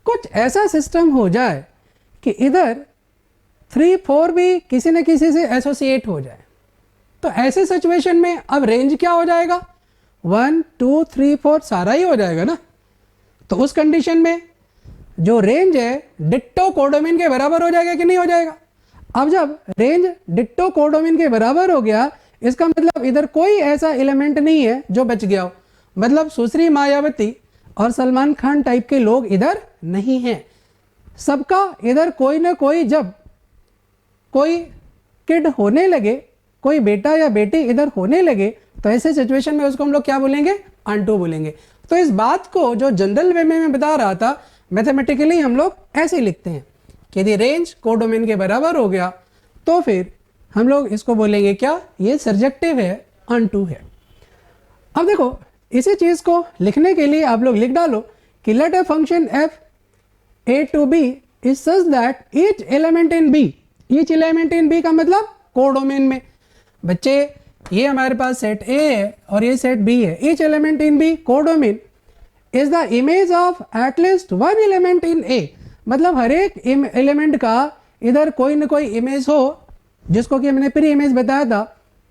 कुछ ऐसा सिस्टम हो जाए कि इधर 3 4 भी किसी न किसी से एसोसिएट हो जाए, तो ऐसे सिचुएशन में अब रेंज क्या हो जाएगा, 1 2 3 4 सारा ही हो जाएगा ना। तो उस कंडीशन में जो रेंज है डिट्टो कोडोमेन के बराबर हो जाएगा कि नहीं हो जाएगा। अब जब रेंज डिट्टो कोडोमेन के बराबर हो गया इसका मतलब इधर कोई ऐसा एलिमेंट नहीं है जो बच गया हो। मतलब सुश्री मायावती और सलमान खान टाइप के लोग इधर नहीं हैं। सबका इधर कोई ना कोई, जब कोई किड होने लगे, कोई बेटा या बेटी इधर होने लगे, तो ऐसे सिचुएशन में उसको हम लोग क्या बोलेंगे, ऑन-टू बोलेंगे। तो इस बात को जो जनरल वे में मैं बता रहा था, मैथमेटिकली हम लोग ऐसे लिखते हैं कि यदि रेंज कोडोमेन के बराबर हो गया तो फिर हम लोग इसको बोलेंगे क्या, ये सर्जेक्टिव है, ऑन-टू है। अब देखो इसी चीज को लिखने के लिए आप लोग लिख डालो कि let a function f a to b is such that each element in b, each element in b का मतलब कोडोमेन में। बच्चे ये हमारे पास सेट A है और ये सेट B है। each element in b codomain is the image of at least one element in A, मतलब हर एक एलिमेंट का इधर कोई ना कोई इमेज हो, जिसको कि हमने प्री इमेज बताया था।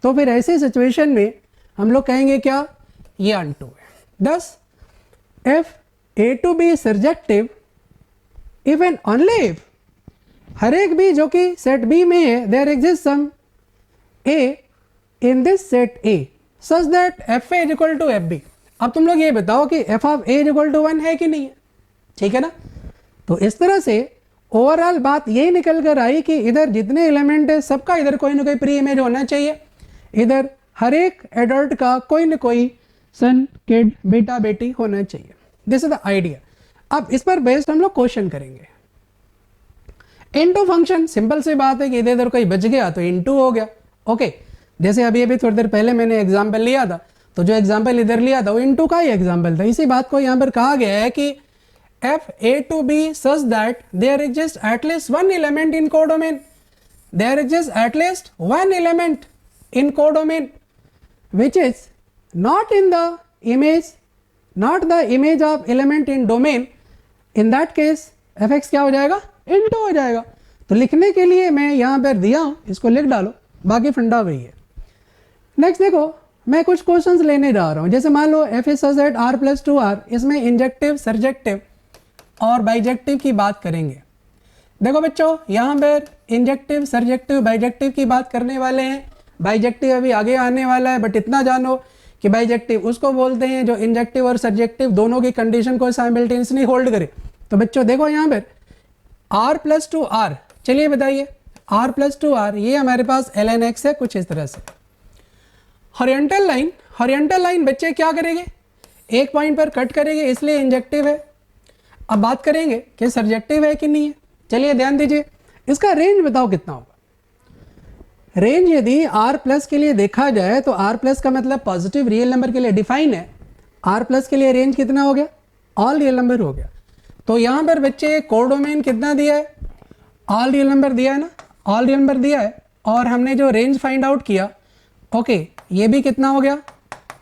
तो फिर ऐसे सिचुएशन में हम लोग कहेंगे क्या, ये ऑन-टू है। thus if A to B is surjective if and only if हर एक भी जो कि सेट B में है there exists some A in this set A such that FA is equal to FB। अब तुम लोग ये बताओ कि f of A is equal to 1 है कि नहीं है, ठीक है ना। तो इस तरह से ओवरऑल बात यही निकल कर आई कि इधर जितने एलिमेंट है सबका इधर कोई ना कोई प्री इमेज होना चाहिए। इधर हर एक एडल्ट का कोई ना कोई सन, किड, बेटा, बेटी होना चाहिए। This is the idea. अब इस पर बेस्ड हम लोग क्वेश्चन करेंगे। इनटू फंक्शन, सिंपल सी बात है कि इधर इधर कोई बच गया तो इनटू हो गया। ओके, जैसे अभी थोड़ी देर पहले मैंने एग्जाम्पल लिया था, तो जो एग्जाम्पल इधर लिया था वो इनटू का ही एग्जाम्पल था। इसी बात को यहाँ पर कहा गया है कि f a to b such that there exists at least one element in codomain, there exists at least one element in codomain which is not in the image, not the image of element in domain। in that case fx क्या हो जाएगा, into हो जाएगा। तो लिखने के लिए मैं यहाँ पर दिया हूँ, इसको लिख डालो, बाकी फंडा वही है। नेक्स्ट देखो, मैं कुछ क्वेश्चंस लेने जा रहा हूँ। जैसे मान लो f is such that r plus 2r, इसमें इंजेक्टिव, सर्जेक्टिव और बाइजेक्टिव की बात करेंगे। देखो बच्चों यहाँ पर इंजेक्टिव, सर्जेक्टिव, बाइजेक्टिव की बात करने वाले हैं। बाइजेक्टिव अभी आगे आने वाला है, बट इतना जानो कि बाइजेक्टिव उसको बोलते हैं जो इंजेक्टिव और सर्जेक्टिव दोनों की कंडीशन को साइमल्टेनियसली होल्ड करे। तो बच्चों देखो यहाँ पर r plus 2r, चलिए बताइए r प्लस 2r, ये हमारे पास ln x है कुछ इस तरह से। हॉरिजॉन्टल लाइन बच्चे क्या करेंगे, एक पॉइंट पर कट करेंगे इसलिए इंजेक्टिव है। अब बात करेंगे कि सर्जेक्टिव है कि नहीं है। चलिए ध्यान दीजिए, इसका रेंज बताओ कितना होगा। रेंज यदि r प्लस के लिए देखा जाए तो r प्लस का मतलब पॉजिटिव रियल नंबर के लिए डिफाइन है। r प्लस के लिए रेंज कितना हो गया, ऑल रियल नंबर हो गया। तो यहाँ पर बच्चे कोडोमेन कितना दिया है, ऑल रियल नंबर दिया है ना, ऑल रियल नंबर दिया है। और हमने जो रेंज फाइंड आउट किया, ओके ये भी कितना हो गया,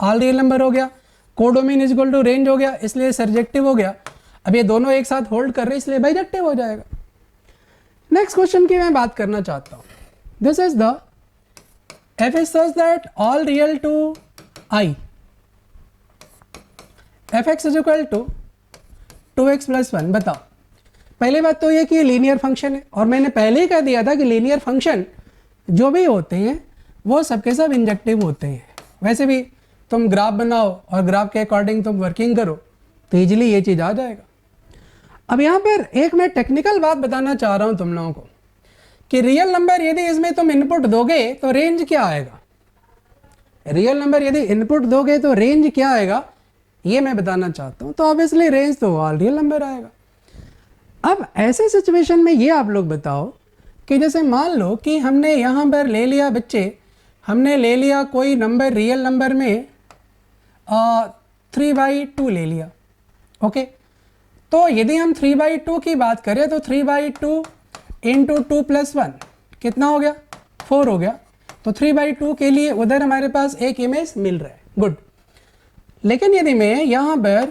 ऑल रियल नंबर हो गया। Codomain is equal to range हो गया इसलिए सर्जेक्टिव हो गया। अब ये दोनों एक साथ होल्ड कर रहे हैं इसलिए बाइजेक्टिव हो जाएगा। नेक्स्ट क्वेश्चन की मैं बात करना चाहता हूँ। This is the f is such that all real to I, fx is equal to 2x plus 1। बताओ, पहली बात तो ये कि लीनियर फंक्शन है, और मैंने पहले ही कह दिया था कि लीनियर फंक्शन जो भी होते हैं वो सबके सब इंजेक्टिव होते हैं। वैसे भी तुम ग्राफ बनाओ और ग्राफ के अकॉर्डिंग तुम वर्किंग करो तो ईजिली ये चीज़ आ जाएगा। अब यहाँ पर एक मैं टेक्निकल बात बताना चाह रहा हूँ तुम लोगों को कि रियल नंबर यदि इसमें तुम इनपुट दोगे तो रेंज क्या आएगा। रियल नंबर यदि इनपुट दोगे तो रेंज क्या आएगा ये मैं बताना चाहता हूँ। तो ऑब्वियसली रेंज तो ऑल रियल नंबर आएगा। अब ऐसे सिचुएशन में ये आप लोग बताओ कि जैसे मान लो कि हमने यहाँ पर ले लिया बच्चे, हमने ले लिया कोई नंबर रियल नंबर में 3/2 ले लिया। ओके, तो यदि हम 3/2 की बात करें तो 3/2 इंटू 2 + 1 कितना हो गया, 4 हो गया। तो 3/2 के लिए उधर हमारे पास एक इमेज मिल रहा है, गुड। लेकिन यदि मैं यहाँ पर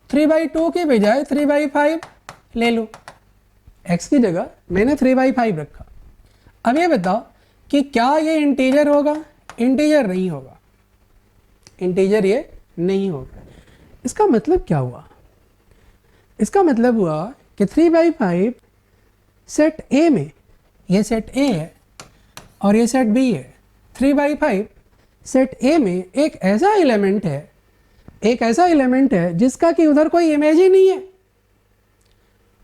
3/2 के बजाय 3/5 ले लूँ, x की जगह मैंने 3/5 रखा। अब ये बताओ कि क्या ये इंटीजर होगा, इंटीजर नहीं होगा, इंटीजर ये नहीं होगा। इसका मतलब क्या हुआ, इसका मतलब हुआ कि 3/5 सेट A में, ये सेट A है और ये सेट B है। 3/5 सेट A में एक ऐसा एलिमेंट है, एक ऐसा एलिमेंट है जिसका कि उधर कोई इमेज ही नहीं है।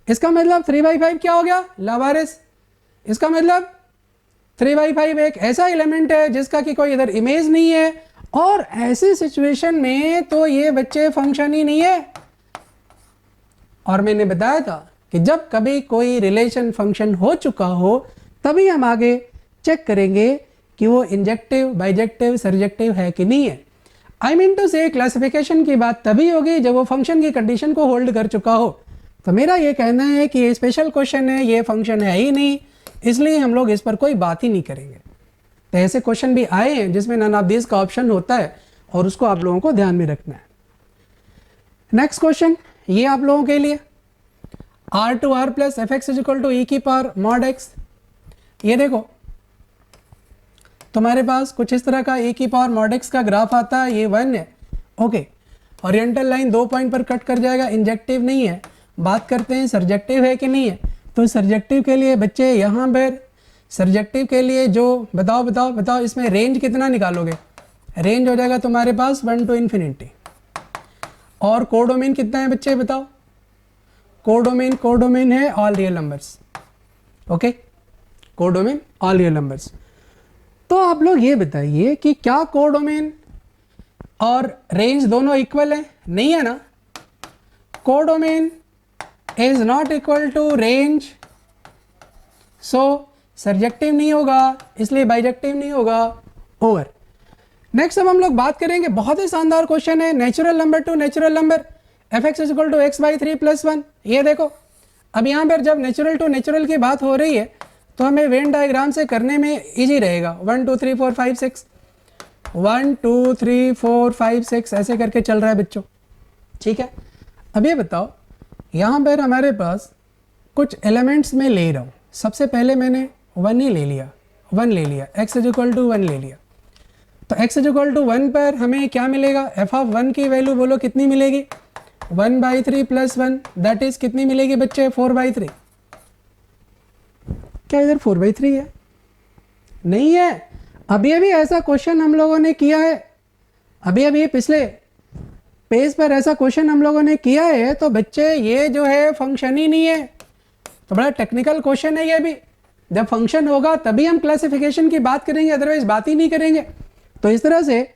इसका मतलब 3/5 क्या हो गया, लावारिस। इसका मतलब 3/5 एक ऐसा एलिमेंट है जिसका कि कोई इधर इमेज नहीं है, और ऐसी सिचुएशन में तो ये बच्चे फंक्शन ही नहीं है। और मैंने बताया था कि जब कभी कोई रिलेशन फंक्शन हो चुका हो तभी हम आगे चेक करेंगे कि वो इंजेक्टिव, बाइजेक्टिव, सर्जेक्टिव है कि नहीं है। आई मीन टू से क्लासिफिकेशन की बात तभी होगी जब वो फंक्शन की कंडीशन को होल्ड कर चुका हो। तो मेरा ये कहना है कि ये स्पेशल क्वेश्चन है, ये फंक्शन है ही नहीं, इसलिए हम लोग इस पर कोई बात ही नहीं करेंगे। तो ऐसे क्वेश्चन भी आए हैं जिसमें नन ऑफ दिस का ऑप्शन होता है और उसको आप लोगों को ध्यान में रखना है। नेक्स्ट क्वेश्चन ये आप लोगों के लिए, r/r + fx = e⁻ mod x। ये देखो तुम्हारे पास कुछ इस तरह का e⁻ mod x का ग्राफ आता है, ये 1 है। ओके, ओरिएंटल लाइन 2 पॉइंट पर कट कर जाएगा, इंजेक्टिव नहीं है। बात करते हैं सर्जेक्टिव है कि नहीं है। तो सर्जेक्टिव के लिए बच्चे यहाँ पर, सर्जेक्टिव के लिए जो बताओ बताओ बताओ, इसमें रेंज कितना निकालोगे। रेंज हो जाएगा तुम्हारे पास 1 to ∞। और कोडोमेन कितना है बच्चे बताओ। कोडोमेन है all real numbers. Okay, codomain all real numbers. तो आप लोग ये बताइए कि क्या कोडोमेन और रेंज दोनों इक्वल है, नहीं है ना। Codomain is not equal to range, so surjective नहीं होगा, इसलिए बाइजेक्टिव नहीं होगा। ओवर। नेक्स्ट अब हम लोग बात करेंगे, बहुत ही शानदार क्वेश्चन है, natural number two natural number fx = x/3 + 1। ये देखो, अब यहाँ पर जब नेचुरल टू नेचुरल की बात हो रही है तो हमें वेन डायग्राम से करने में इजी रहेगा। 1 2 3 4 5 6, 1 2 3 4 5 6 ऐसे करके चल रहा है बच्चों, ठीक है। अब ये बताओ, यहाँ पर हमारे पास कुछ एलिमेंट्स में ले रहा हूँ। सबसे पहले मैंने 1 ही ले लिया, 1 ले लिया, x = 1 ले लिया। तो x = 1 पर हमें क्या मिलेगा, f(1) की वैल्यू बोलो कितनी मिलेगी, 1/3 + 1, दैट इज कितनी मिलेगी बच्चे, 4/3। क्या इधर 4/3 है, नहीं है। अभी अभी ऐसा क्वेश्चन हम लोगों ने किया है, अभी अभी पिछले पेज पर ऐसा क्वेश्चन हम लोगों ने किया है। तो बच्चे ये जो है फंक्शन ही नहीं है, तो बड़ा टेक्निकल क्वेश्चन है ये भी। जब फंक्शन होगा तभी हम क्लासिफिकेशन की बात करेंगे, अदरवाइज बात ही नहीं करेंगे। तो इस तरह से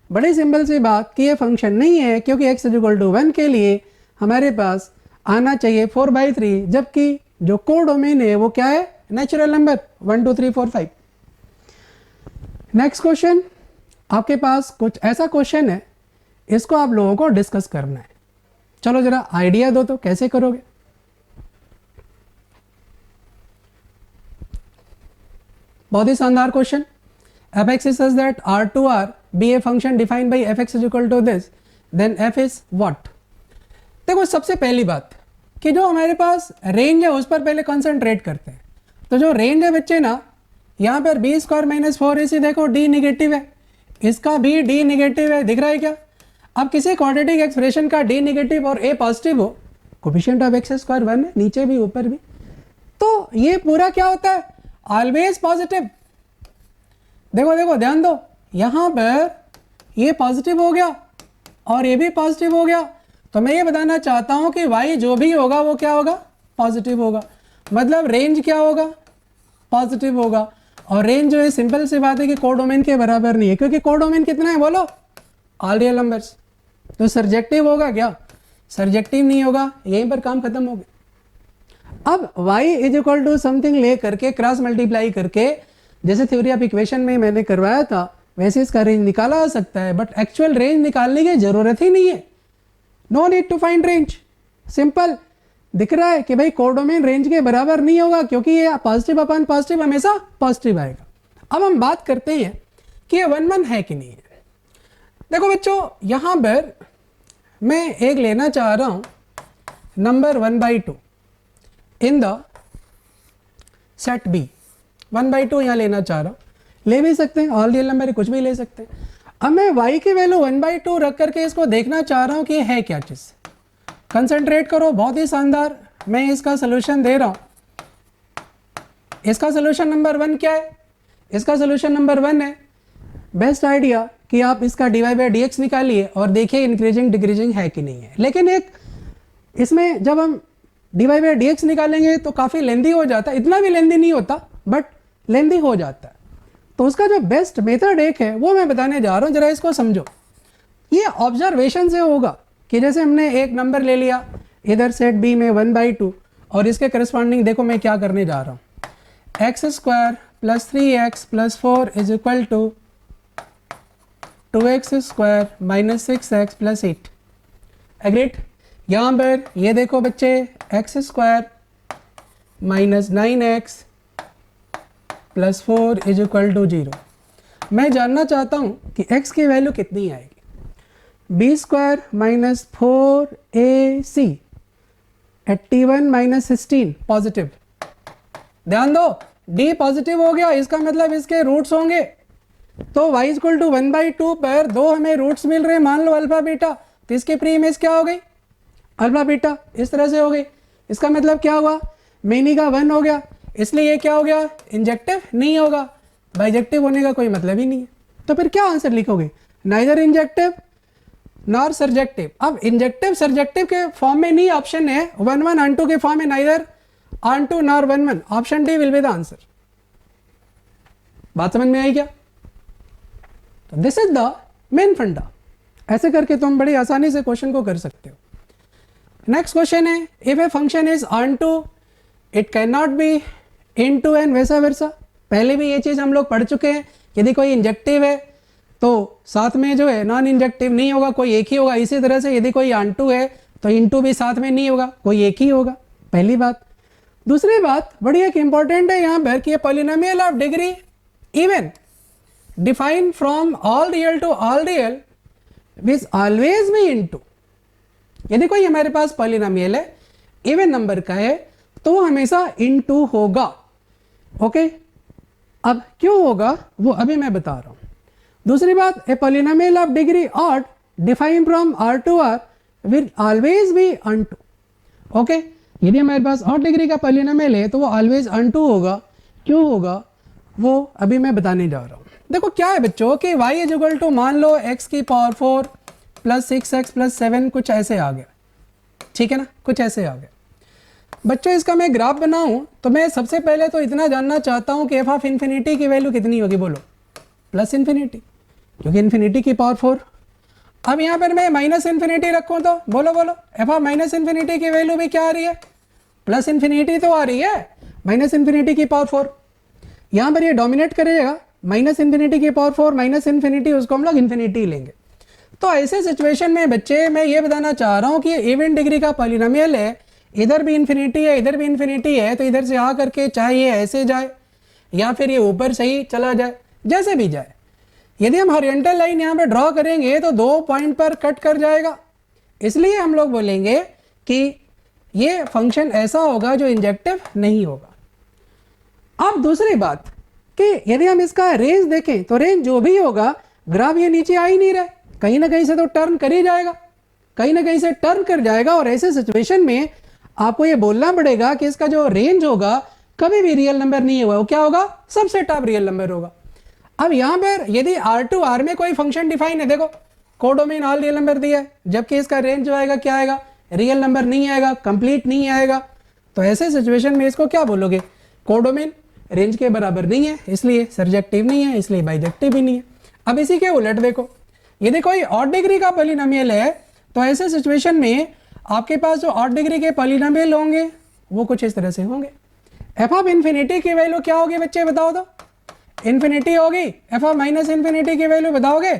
बड़ी सिंपल सी बात कि ये फंक्शन नहीं है, क्योंकि x = 1 के लिए हमारे पास आना चाहिए 4/3, जबकि जो कोडोमेन है वो क्या है, नेचुरल नंबर 1 2 3 4 5। नेक्स्ट क्वेश्चन, आपके पास कुछ ऐसा क्वेश्चन है, इसको आप लोगों को डिस्कस करना है। चलो जरा आइडिया दो तो कैसे करोगे। बहुत ही शानदार question. f(x) is such that R2R be a function defined by f(x) = this, then f is what? देखो सबसे पहली बात कि जो हमारे पास रेंज है उस पर पहले कंसंट्रेट करते हैं। तो जो रेंज है बच्चे ना, यहाँ पर b² - 4ac देखो d नेगेटिव है, इसका भी d नेगेटिव है, दिख रहा है क्या। अब किसी क्वाड्रेटिक एक्सप्रेशन का d नेगेटिव और a पॉजिटिव हो, कोफिशिएंट ऑफ x² 1 है, नीचे भी ऊपर भी, तो ये पूरा क्या होता है, ऑलवेज पॉजिटिव। देखो देखो ध्यान दो, यहाँ पर ये पॉजिटिव हो गया और ये भी पॉजिटिव हो गया, तो मैं ये बताना चाहता हूँ कि y जो भी होगा वो क्या होगा, पॉजिटिव होगा। मतलब रेंज क्या होगा, पॉजिटिव होगा। और रेंज जो है सिंपल सी बात है कि कोडोमेन के बराबर नहीं है, क्योंकि कोडोमेन कितना है बोलो, ऑल रियल नंबर्स। तो सर्जेक्टिव होगा क्या, सर्जेक्टिव नहीं होगा, यहीं पर काम खत्म हो गया। अब y = समथिंग ले करके क्रॉस मल्टीप्लाई करके, जैसे थ्योरी ऑफ इक्वेशन में मैंने करवाया था वैसे इसका रेंज निकाला जा सकता है, बट एक्चुअल रेंज निकालने की जरूरत ही नहीं है। No need to find range, simple दिख रहा है कि भाई कोडोमेन रेंज के बराबर नहीं होगा, क्योंकि ये पॉजिटिव अपन पॉजिटिव हमेशा पॉजिटिव आएगा। अब हम बात करते हैं कि ये 1 1 है कि नहीं है। देखो बच्चों, यहाँ पर मैं एक लेना चाह रहा हूँ number 1/2 in the set B. 1/2 यहाँ लेना चाह रहा हूँ, ले भी सकते हैं, ऑल रियल नंबर कुछ भी ले सकते हैं। अब मैं y की वैल्यू 1/2 रख करके इसको देखना चाह रहा हूँ कि है क्या चीज़। कंसंट्रेट करो, बहुत ही शानदार, मैं इसका सोल्यूशन दे रहा हूँ। इसका सोल्यूशन नंबर 1 क्या है, इसका सोल्यूशन नंबर 1 है, बेस्ट आइडिया कि आप इसका dy/dx निकालिए और देखिए इंक्रीजिंग डिक्रीजिंग है कि नहीं है। लेकिन एक इसमें जब हम dy/dx निकालेंगे तो काफ़ी लेंदी हो जाता है, इतना भी लेंदी नहीं होता बट लेंदी हो जाता है। तो उसका जो बेस्ट मेथड एक है वो मैं बताने जा रहा हूँ, जरा इसको समझो। ये ऑब्जर्वेशन से होगा कि जैसे हमने एक नंबर ले लिया इधर सेट बी में 1/2 और इसके करस्पॉन्डिंग देखो मैं क्या करने जा रहा हूँ, x² + 3x + 4 = 2x² - 6x + 8। Agreed. यहाँ पर ये देखो बच्चे, x² - 9x + 4 = 0। मैं जानना चाहता हूँ कि x की वैल्यू कितनी आएगी। b² - 4ac 81 - 16 positive. ध्यान दो, d पॉजिटिव हो गया, इसका मतलब इसके रूट्स होंगे। तो y = 1/2 पर दो हमें रूट्स मिल रहे हैं, मान लो अल्फा बीटा, तो इसकी प्री इमेज क्या हो गई, अल्फा बीटा, इस तरह से हो गई। इसका मतलब क्या हुआ, मेनी का 1 हो गया, इसलिए ये क्या हो गया, इंजेक्टिव नहीं होगा। बाइजेक्टिव होने का कोई मतलब ही नहीं है। तो फिर क्या आंसर लिखोगे, नाइदर इंजेक्टिव नॉर सर्जेक्टिव। अब इंजेक्टिव सर्जेक्टिव के फॉर्म में नहीं ऑप्शन है, 1 1 ऑन 2 के फॉर्म में neither on 2 nor 1 1, option D will be the answer. बात समझ में आई क्या। तो दिस इज द मेन फंडा। ऐसे करके तुम बड़ी आसानी से क्वेश्चन को कर सकते हो। नेक्स्ट क्वेश्चन है, if a function is onto it can not be into and वैसा वैसा। पहले भी ये चीज़ हम लोग पढ़ चुके हैं, यदि कोई इंजेक्टिव है तो साथ में जो है नॉन इंजेक्टिव नहीं होगा, कोई एक ही होगा। इसी तरह से यदि कोई ऑन टू है तो इन टू भी साथ में नहीं होगा, कोई एक ही होगा, पहली बात। दूसरी बात बड़ी एक इंपॉर्टेंट है यहाँ पर कि polynomial of degree even define from all real to all real which always be into. यदि कोई हमारे पास पॉलिनोमियल है इवन नंबर का है तो वो हमेशा इन टू होगा। ओके, अब क्यों होगा वो अभी मैं बता रहा हूं। दूसरी बात, a polynomial of degree odd define from R to R will always be onto. Okay, यदि हमारे पास ऑड डिग्री का पॉलिनोमियल है तो वो ऑलवेज अन टू होगा। क्यों होगा वो अभी मैं बताने जा रहा हूँ। देखो क्या है बच्चों कि y इज इक्वल टू मान लो x की पावर 4 + 6x + 7 कुछ ऐसे आ गया, ठीक है ना, कुछ ऐसे आ गया। बच्चों इसका मैं ग्राफ बनाऊं तो मैं सबसे पहले तो इतना जानना चाहता हूं कि एफ ऑफ इन्फिनिटी की वैल्यू कितनी होगी, बोलो प्लस इन्फिनिटी, क्योंकि इन्फिनिटी की पावर 4। अब यहाँ पर मैं माइनस इन्फिनिटी रखूँ तो बोलो बोलो एफ ऑफ माइनस इन्फिनिटी की वैल्यू भी क्या आ रही है, प्लस इन्फिनिटी तो आ रही है, माइनस इन्फिनिटी की पावर 4। यहाँ पर ये डोमिनेट करेगा माइनस इन्फिनिटी की पावर 4 माइनस इन्फिनिटी, उसको हम लोग इन्फिनिटी लेंगे। तो ऐसे सिचुएशन में बच्चे मैं ये बताना चाह रहा हूँ कि ये इवन डिग्री का पॉलिनोमियल है, इधर भी इन्फिनिटी है इधर भी इन्फिनिटी है, तो इधर से आ करके चाहे ये ऐसे जाए या फिर ये ऊपर से ही चला जाए, जैसे भी जाए। यदि हम हॉरिजॉन्टल लाइन यहाँ पे ड्रॉ करेंगे तो 2 पॉइंट पर कट कर जाएगा, इसलिए हम लोग बोलेंगे कि ये फंक्शन ऐसा होगा जो इंजेक्टिव नहीं होगा। अब दूसरी बात कि यदि हम इसका रेंज देखें तो रेंज जो भी होगा, ग्राफ ये नीचे आ ही नहीं रहा, कहीं ना कहीं से तो टर्न कर ही जाएगा, कहीं ना कहीं से टर्न कर जाएगा। और ऐसे सिचुएशन में आपको ये बोलना पड़ेगा कि इसका जो रेंज होगा कभी भी रियल नंबर नहीं होगा, वो क्या होगा, सबसेट ऑफ रियल नंबर होगा। अब यहाँ पर यदि R2 में कोई फंक्शन डिफाइन है, देखो कोडोमेन ऑल रियल नंबर दिया है, जबकि इसका रेंज जो आएगा क्या आएगा, रियल नंबर नहीं आएगा, कंप्लीट नहीं आएगा। तो ऐसे सिचुएशन में इसको क्या बोलोगे, कोडोमेन रेंज के बराबर नहीं है, इसलिए सरजेक्टिव नहीं है, इसलिए बाइजेक्टिव भी नहीं है। अब इसी के उलट देखो, यदि कोई ऑड डिग्री का पॉलिनोमियल है तो ऐसे सिचुएशन में आपके पास जो ऑड डिग्री के पॉलिनोमियल होंगे वो कुछ इस तरह से होंगे। एफ ऑफ इन्फिनिटी की वैल्यू क्या होगी बच्चे, बताओ तो, इन्फिनिटी होगी। एफ ऑफ माइनस इन्फिनिटी की वैल्यू बताओगे,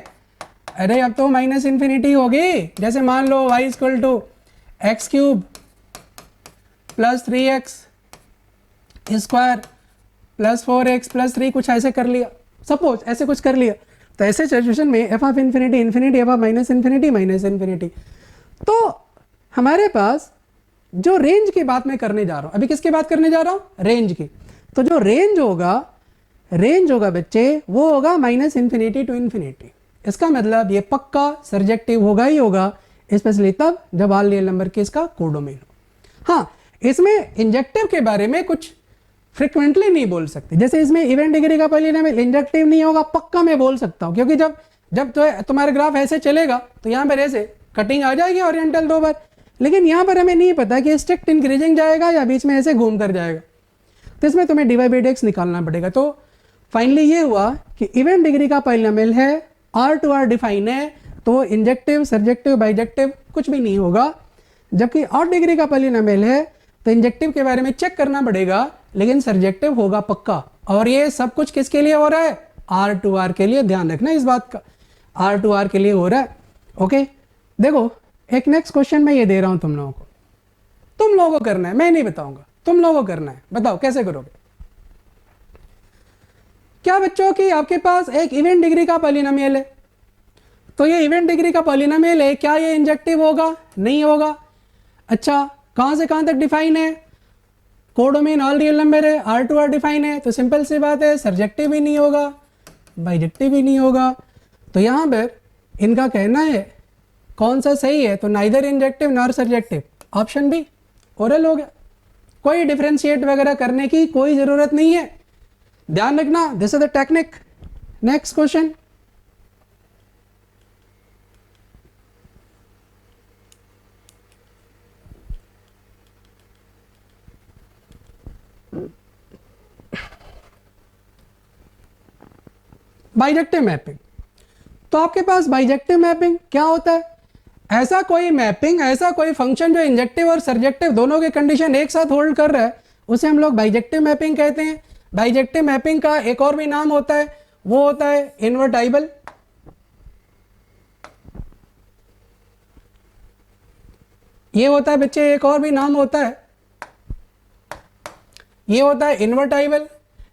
अरे अब तो माइनस इन्फिनिटी होगी। जैसे मान लो y equal to x cube plus 3x square plus 4x plus 3, कुछ ऐसे कर लिया, सपोज ऐसे कुछ कर लिया। तो ऐसे सिचुएशन में F of infinity infinity, F of minus infinity minus infinity. तो हमारे पास जो रेंज की बात मैं करने जा रहा हूँ, अभी किसकी बात करने जा रहा हूँ, रेंज की। तो जो रेंज होगा बच्चे वो होगा माइनस इन्फिनिटी टू इन्फिनिटी। इसका मतलब ये पक्का सरजेक्टिव होगा ही होगा, स्पेशली तब जब ऑल रियल नंबर के इसका कोडोमेन हो। हाँ, इसमें इंजेक्टिव के बारे में कुछ फ्रिक्वेंटली नहीं बोल सकते, जैसे इसमें इवन डिग्री का पॉलिनोमियल इंजेक्टिव नहीं होगा, पक्का मैं बोल सकता हूँ, क्योंकि जब तो तुम्हारा ग्राफ ऐसे चलेगा तो यहाँ पर ऐसे कटिंग आ जाएगी ओरिएंटल 2 बार, लेकिन यहाँ पर हमें नहीं पता कि स्ट्रिक्ट इंक्रीजिंग जाएगा या बीच में ऐसे घूम कर जाएगा, तो इसमें तुम्हें dy बाई dx निकालना पड़ेगा। तो फाइनली ये हुआ कि इवन डिग्री का पॉलिनोमियल है, R2R डिफाइन है, तो इंजेक्टिव सरजेक्टिव बाइजेक्टिव कुछ भी नहीं होगा। जबकि ऑड डिग्री का पॉलिनोमियल है तो इंजेक्टिव के बारे में चेक करना पड़ेगा, लेकिन सरजेक्टिव होगा पक्का। और ये सब कुछ किसके लिए हो रहा है, R2R के लिए, ध्यान रखना इस बात का, R2R के लिए हो रहा है। ओके, देखो एक नेक्स्ट क्वेश्चन मैं ये दे रहा हूं तुम लोगों को, तुम लोगों को करना है, मैं नहीं बताऊंगा, तुम लोगों को करना है। बताओ कैसे करोगे। क्या बच्चों की आपके पास एक इवन डिग्री का पॉलिनोमियल है, तो ये इवन डिग्री का पॉलिनोमियल है, क्या ये इंजेक्टिव होगा, नहीं होगा। अच्छा, कहां से कहां तक डिफाइन है, कोडोमेन ऑल रियल नंबर है, R2R डिफाइन है, तो सिंपल सी बात है, सरजेक्टिव भी नहीं होगा बाइजेक्टिव भी नहीं होगा। तो यहां पर इनका कहना है कौन सा सही है, तो neither injective nor surjective, option B ओरल हो गया। कोई डिफरेंशिएट वगैरह करने की कोई ज़रूरत नहीं है, ध्यान रखना, this is the technique. Next question, bijective mapping. तो आपके पास बाइजेक्टिव मैपिंग क्या होता है, ऐसा कोई मैपिंग, ऐसा कोई फंक्शन जो इंजेक्टिव और सरजेक्टिव दोनों के कंडीशन एक साथ होल्ड कर रहा है, उसे हम लोग बाइजेक्टिव मैपिंग कहते हैं। बाइजेक्टिव मैपिंग का एक और भी नाम होता है, वो होता है इन्वर्टाइबल। ये होता है बच्चे, एक और भी नाम होता है, ये होता है इन्वर्टाइबल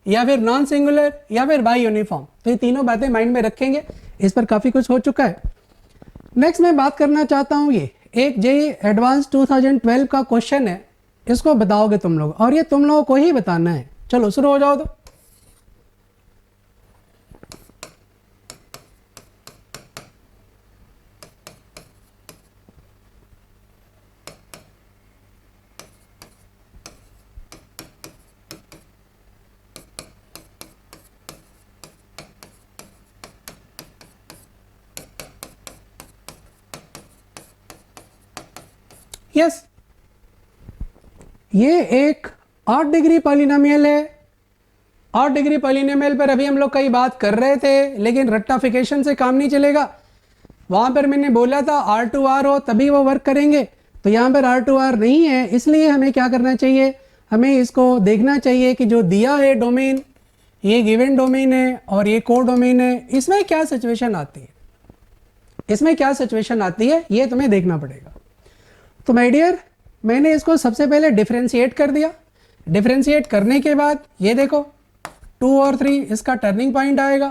या फिर नॉन सिंगुलर या फिर बाई यूनिफॉर्म। तो ये तीनों बातें माइंड में रखेंगे, इस पर काफी कुछ हो चुका है। नेक्स्ट मैं बात करना चाहता हूं, ये एक जेईई एडवांस 2012 का क्वेश्चन है, इसको बताओगे तुम लोग, और ये तुम लोगों को ही बताना है। चलो शुरू हो जाओ तो। यस, ये एक 8 डिग्री पॉलिनोमियल है। 8 डिग्री पॉलिनोमियल पर अभी हम लोग कई बात कर रहे थे, लेकिन रट्टाफिकेशन से काम नहीं चलेगा। वहाँ पर मैंने बोला था R2R हो तभी वो वर्क करेंगे, तो यहाँ पर R2R नहीं है, इसलिए हमें क्या करना चाहिए, हमें इसको देखना चाहिए कि जो दिया है डोमेन, ये गिवन डोमेन है और ये को डोमेन है, इसमें क्या सिचुएशन आती है, इसमें क्या सिचुएशन आती है ये तुम्हें देखना पड़ेगा। तो माय डियर, मैंने इसको सबसे पहले डिफरेंशिएट कर दिया। डिफरेंशिएट करने के बाद ये देखो 2 और 3 इसका टर्निंग पॉइंट आएगा,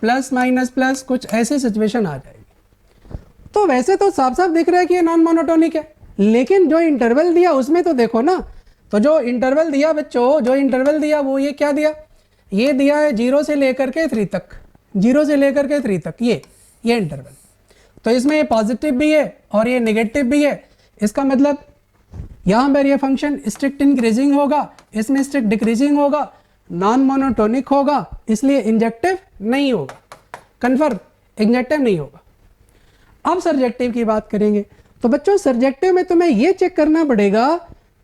प्लस माइनस प्लस कुछ ऐसे सिचुएशन आ जाएगी। तो वैसे तो साफ साफ दिख रहा है कि ये नॉन मोनोटोनिक है, लेकिन जो इंटरवल दिया उसमें तो देखो ना। तो जो इंटरवल दिया बच्चों, जो इंटरवल दिया वो ये क्या दिया, ये दिया है 0 से लेकर के 3 तक, 0 से लेकर के 3 तक ये इंटरवल। तो इसमें ये पॉजिटिव भी है और ये नेगेटिव भी है। इसका मतलब यहाँ पर ये फंक्शन स्ट्रिक्ट इंक्रीजिंग होगा, इसमें स्ट्रिक्ट डिक्रीजिंग होगा, नॉन मोनोटोनिक होगा, इसलिए इंजेक्टिव नहीं होगा। कन्फर्म, इंजेक्टिव नहीं होगा। अब सर्जेक्टिव की बात करेंगे। तो बच्चों सर्जेक्टिव में तुम्हें ये चेक करना पड़ेगा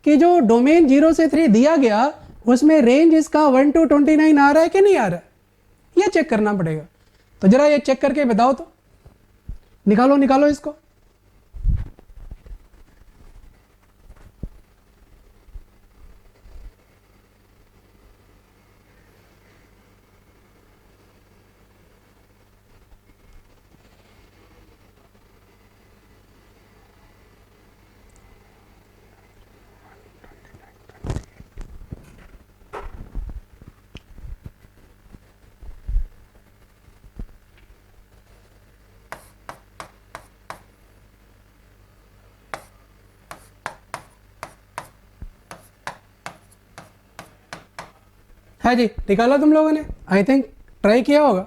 कि जो डोमेन 0 से 3 दिया गया उसमें रेंज इसका 1 to 29 आ रहा है कि नहीं आ रहा है, ये चेक करना पड़ेगा। तो जरा ये चेक करके बताओ, तो निकालो इसको। हाँ जी, निकाला तुम लोगों ने, आई थिंक ट्राई किया होगा।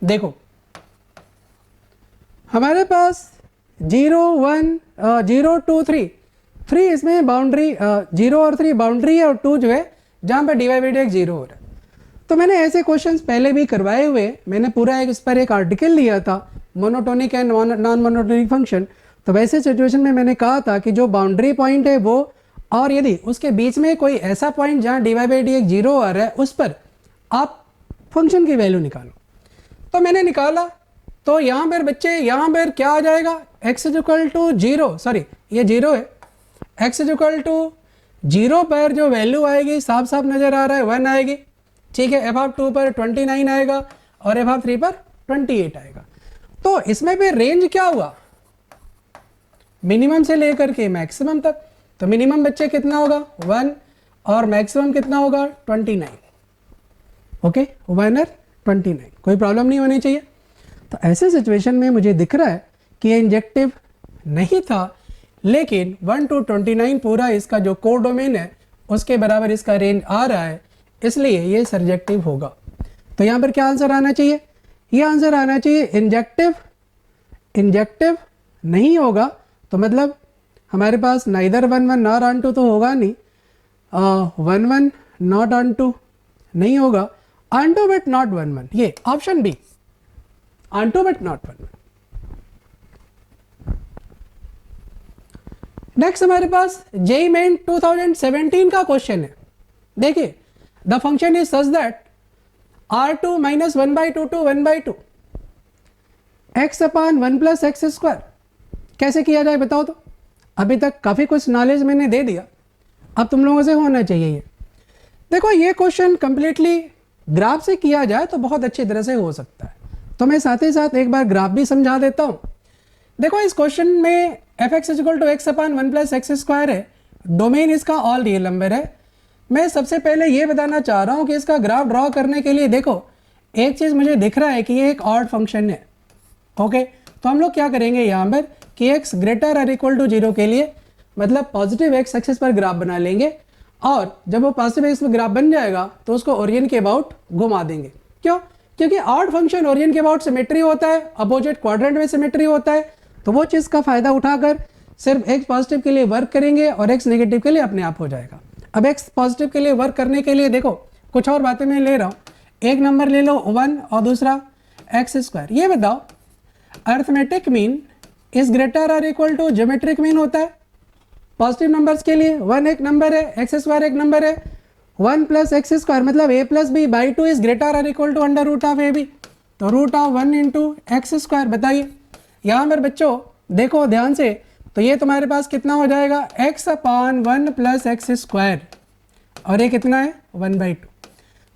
देखो हमारे पास 0 1 0 2 3 इसमें बाउंड्री 0 और 3 बाउंड्री है, और 2 जो है जहाँ पर dy/dx 0 हो रहा है। तो मैंने ऐसे क्वेश्चंस पहले भी करवाए हुए, मैंने पूरा इस पर एक आर्टिकल लिया था, monotonic and non monotonic function. तो वैसे सिचुएशन में मैंने कहा था कि जो बाउंड्री पॉइंट है वो, और यदि उसके बीच में कोई ऐसा पॉइंट जहाँ dy/dx 0 आ रहा है, उस पर आप फंक्शन की वैल्यू निकालो। तो मैंने निकाला, तो यहाँ पर बच्चे, यहाँ पर क्या आ जाएगा, x इक्वल टू 0, सॉरी ये 0 है, x इक्वल टू 0 पर जो वैल्यू आएगी साफ साफ नज़र आ रहा है 1 आएगी, ठीक है। f(2) पर 29 आएगा और f(3) पर 28 आएगा। तो इसमें फिर रेंज क्या हुआ, मिनिमम से लेकर के मैक्सिमम तक। तो मिनिमम बच्चे कितना होगा 1 और मैक्सिमम कितना होगा 29, ओके 1 और 29, कोई प्रॉब्लम नहीं होनी चाहिए। तो ऐसे सिचुएशन में मुझे दिख रहा है कि ये इंजेक्टिव नहीं था, लेकिन 1 to 29 पूरा इसका जो कोर डोमेन है उसके बराबर इसका रेंज आ रहा है, इसलिए ये सर्जेक्टिव होगा। तो यहाँ पर क्या आंसर आना चाहिए, ये आंसर आना चाहिए इंजेक्टिव नहीं होगा। तो मतलब हमारे पास नाइदर 1 1 नॉट ऑन टू तो होगा नहीं, 1 1 नॉट ऑन टू नहीं होगा, ऑन टू बट नॉट 1 1, ये option B, onto but not 1 1। Next हमारे पास जेईई मेन 2017 का क्वेश्चन है। देखिए, the function is such that R2 - 1/2 to 1/2 x/1 + x²। कैसे किया जाए बताओ। तो अभी तक काफ़ी कुछ नॉलेज मैंने दे दिया, अब तुम लोगों से होना चाहिए ये। देखो ये क्वेश्चन कंप्लीटली ग्राफ से किया जाए तो बहुत अच्छी तरह से हो सकता है, तो मैं साथ ही साथ एक बार ग्राफ भी समझा देता हूँ। देखो इस क्वेश्चन में f(x) = x/1 + x² है, डोमेन इसका ऑल रियल नंबर है। मैं सबसे पहले ये बताना चाह रहा हूँ कि इसका ग्राफ ड्रॉ करने के लिए देखो एक चीज़ मुझे दिख रहा है कि ये एक ऑड फंक्शन है, ओके। तो हम लोग क्या करेंगे यहाँ पर कि x > 0 के लिए मतलब पॉजिटिव x एक्सिस पर ग्राफ बना लेंगे, और जब वो पॉजिटिव x पर ग्राफ बन जाएगा तो उसको ओरियन के अबाउट घुमा देंगे। क्यों? क्योंकि ऑड फंक्शन ओरियन के अबाउट सिमेट्री होता है, अपोजिट क्वाड्रेंट में सिमेट्री होता है, तो वो चीज़ का फ़ायदा उठाकर सिर्फ x पॉजिटिव के लिए वर्क करेंगे और x नेगेटिव के लिए अपने आप हो जाएगा। अब x पॉजिटिव के लिए वर्क करने के लिए देखो कुछ और बातें मैं ले रहा हूँ, एक नंबर ले लो 1 और दूसरा x²। ये बताओ अर्थमेटिक मीन इज ग्रेटर और इक्वल टू ज्योमेट्रिक मीन होता है पॉजिटिव नंबर्स के लिए। 1 एक नंबर है, एक्स स्क्वायर एक नंबर है, 1 प्लस एक्स स्क्वायर मतलब a plus b by 2 is greater और equal to under root of a b, तो root of 1 into x square. बताइए यहाँ पर बच्चों देखो ध्यान से, तो ये तुम्हारे पास कितना हो जाएगा x upon 1 plus x square, और ये कितना है 1/2।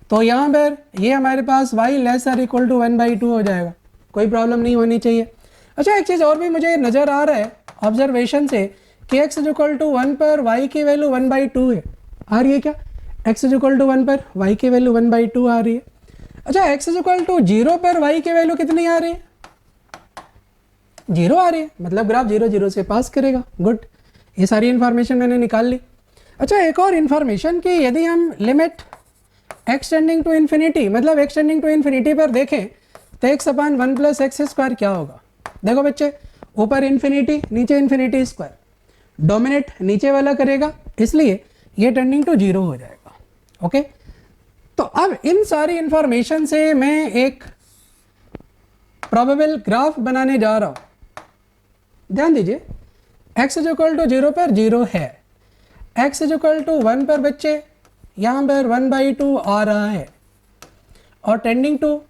तो यहाँ पर ये हमारे पास y लेस और इक्वल टू 1/2 हो जाएगा, कोई प्रॉब्लम नहीं होनी चाहिए। अच्छा एक चीज़ और भी मुझे नज़र आ रहा है ऑब्जर्वेशन से कि x इज इक्वल टू 1 पर y की वैल्यू 1/2 है। आ रही है क्या? x इज इक्वल टू 1 पर y की वैल्यू 1/2 आ रही है। अच्छा x इज इक्वल टू 0 पर y की वैल्यू कितनी आ रही है? 0 आ रही है, मतलब ग्राफ 0 0 से पास करेगा। गुड, ये सारी इन्फॉर्मेशन मैंने निकाल ली। अच्छा एक और इन्फॉर्मेशन कि यदि हम limit x tending to infinity मतलब x टेंडिंग टू इन्फिनिटी पर देखें तो x upon 1 plus x square क्या होगा? देखो बच्चे, ऊपर इन्फिनिटी नीचे इन्फिनिटी स्क्वायर, डोमिनेट नीचे वाला करेगा, इसलिए ये टेंडिंग टू 0 हो जाएगा। ओके, तो अब इन सारी इंफॉर्मेशन से मैं एक प्रोबेबल ग्राफ बनाने जा रहा हूं। ध्यान दीजिए, x इज इक्वल टू 0 पर 0 है, x इज इक्वल टू 1 पर बच्चे यहाँ पर 1/2 आ रहा है, और टेंडिंग टू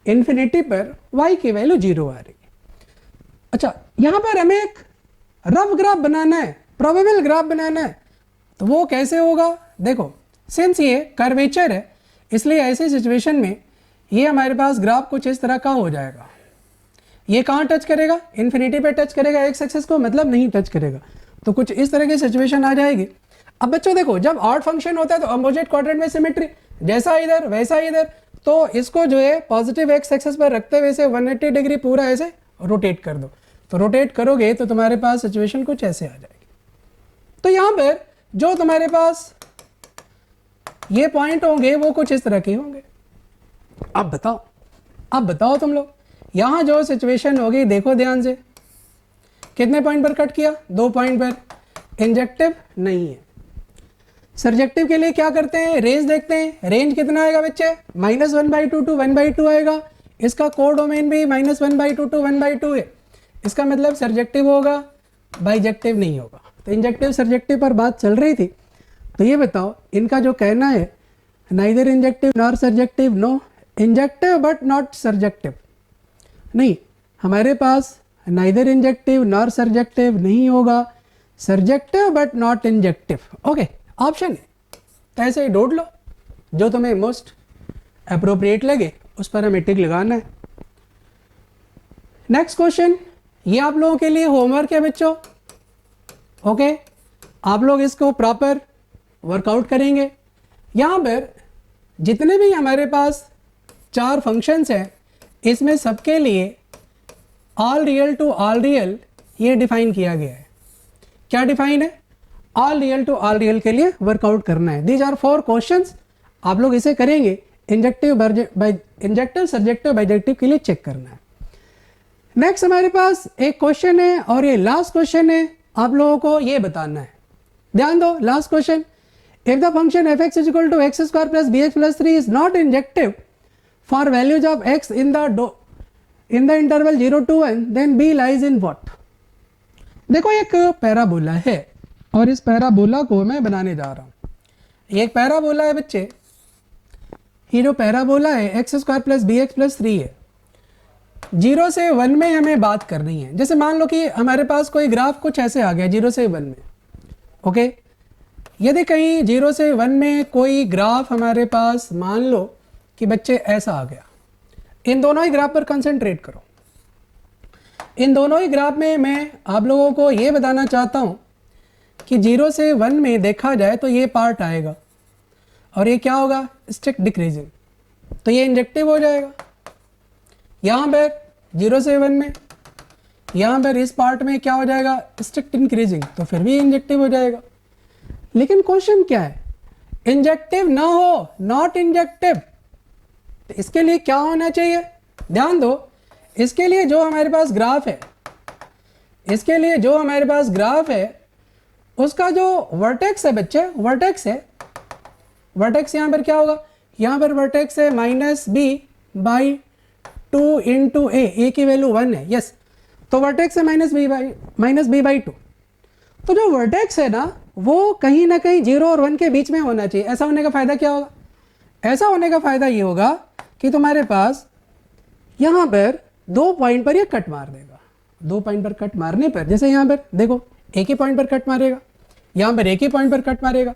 इन्फिनिटी पर y की वैल्यू 0 आ रही है। अच्छा यहाँ पर हमें एक रफ ग्राफ बनाना है, प्रोबेबल ग्राफ बनाना है, तो वो कैसे होगा? देखो, सिंस ये कर्वेचर है इसलिए ऐसी सिचुएशन में ये हमारे पास ग्राफ कुछ इस तरह का हो जाएगा। ये कहाँ टच करेगा? इन्फिनिटी पे टच करेगा एक्स एक्सिस को, मतलब नहीं टच करेगा, तो कुछ इस तरह की सिचुएशन आ जाएगी। अब बच्चों देखो, जब ऑड फंक्शन होता है तो अपोजिट क्वाड्रेंट में सिमेट्री, जैसा इधर वैसा इधर, तो इसको जो है पॉजिटिव एक्स एक्सिस पर रखते हुए से 180 डिग्री पूरा ऐसे रोटेट कर दो, तो रोटेट करोगे तो तुम्हारे पास सिचुएशन कुछ ऐसे आ जाएगी। तो यहाँ पर जो तुम्हारे पास ये पॉइंट होंगे वो कुछ इस तरह के होंगे। अब बताओ तुम लोग, यहाँ जो सिचुएशन होगी देखो ध्यान से, कितने पॉइंट पर कट किया? 2 पॉइंट पर। इंजेक्टिव नहीं है। सरजेक्टिव के लिए क्या करते हैं? रेंज देखते हैं। रेंज कितना आएगा बच्चे? -1/2 टू 1/2 आएगा। इसका कोडोमेन भी -1/2 टू 1/2 है। इसका मतलब सरजेक्टिव होगा, बाइजेक्टिव नहीं होगा। तो इंजेक्टिव सरजेक्टिव पर बात चल रही थी, तो ये बताओ इनका जो कहना है neither injective nor surjective, no injective but not surjective, नहीं, हमारे पास नाइदर इंजेक्टिव नॉर सरजेक्टिव नहीं होगा, surjective but not injective. Okay, option है, तो ऐसे ही ढूंढ लो जो तुम्हें मोस्ट अप्रोप्रिएट लगे, उस पर हमें टिक लगाना है। नेक्स्ट क्वेश्चन, ये आप लोगों के लिए होमवर्क है बच्चों। ओके, आप लोग इसको प्रॉपर वर्कआउट करेंगे। यहाँ पर जितने भी हमारे पास 4 फंक्शंस हैं, इसमें सबके लिए all real to all real ये डिफाइन किया गया है। क्या डिफाइन है? All real to all real के लिए वर्कआउट करना है। दीज आर 4 क्वेश्चंस, आप लोग इसे करेंगे। इंजेक्टिव सरजेक्टिव बाइजेक्टिव के लिए चेक करना है। नेक्स्ट हमारे पास एक क्वेश्चन है और ये लास्ट क्वेश्चन है, आप लोगों को ये बताना है। ध्यान दो, last question, if the function F x is equal to x square plus B X plus 3 is not injective for values of X in the interval 0 to 1, then B lies in what? देखो एक पैराबोला है और इस पैराबोला को मैं बनाने जा रहा हूँ। ये एक पैराबोला है बच्चे, ये जो पैराबोला है X square plus B X plus 3 है। 0 से 1 में हमें बात करनी है। जैसे मान लो कि हमारे पास कोई ग्राफ कुछ ऐसे आ गया 0 से 1 में। ओके, यदि कहीं 0 से 1 में कोई ग्राफ हमारे पास मान लो कि बच्चे ऐसा आ गया, इन दोनों ही ग्राफ पर कंसंट्रेट करो। इन दोनों ही ग्राफ में मैं आप लोगों को ये बताना चाहता हूँ कि 0 से 1 में देखा जाए तो ये पार्ट आएगा और ये क्या होगा? स्ट्रिक्ट डिक्रीजिंग, तो ये इंजेक्टिव हो जाएगा। यहाँ पर 0 से 1 में, यहाँ पर इस पार्ट में क्या हो जाएगा? स्ट्रिक्ट इंक्रीजिंग, तो फिर भी इंजेक्टिव हो जाएगा। लेकिन क्वेश्चन क्या है? इंजेक्टिव ना हो, नॉट इंजेक्टिव, तो इसके लिए क्या होना चाहिए? ध्यान दो, इसके लिए जो हमारे पास ग्राफ है, इसके लिए जो हमारे पास ग्राफ है उसका जो वर्टेक्स है बच्चे, वर्टेक्स है, वर्टेक्स यहाँ पर क्या होगा? यहाँ पर वर्टेक्स है -b/2 इंटू ए की वैल्यू 1 है। यस, तो वर्टेक्स है -b/2। तो जो वर्टेक्स है ना वो कहीं ना कहीं 0 और 1 के बीच में होना चाहिए। ऐसा होने का फ़ायदा क्या होगा? ऐसा होने का फ़ायदा ये होगा कि तुम्हारे पास यहाँ पर 2 पॉइंट पर ये कट मार देगा। 2 पॉइंट पर कट मारने पर, जैसे यहाँ पर देखो एक ही पॉइंट पर कट मारेगा, यहाँ पर एक ही पॉइंट पर कट मारेगा,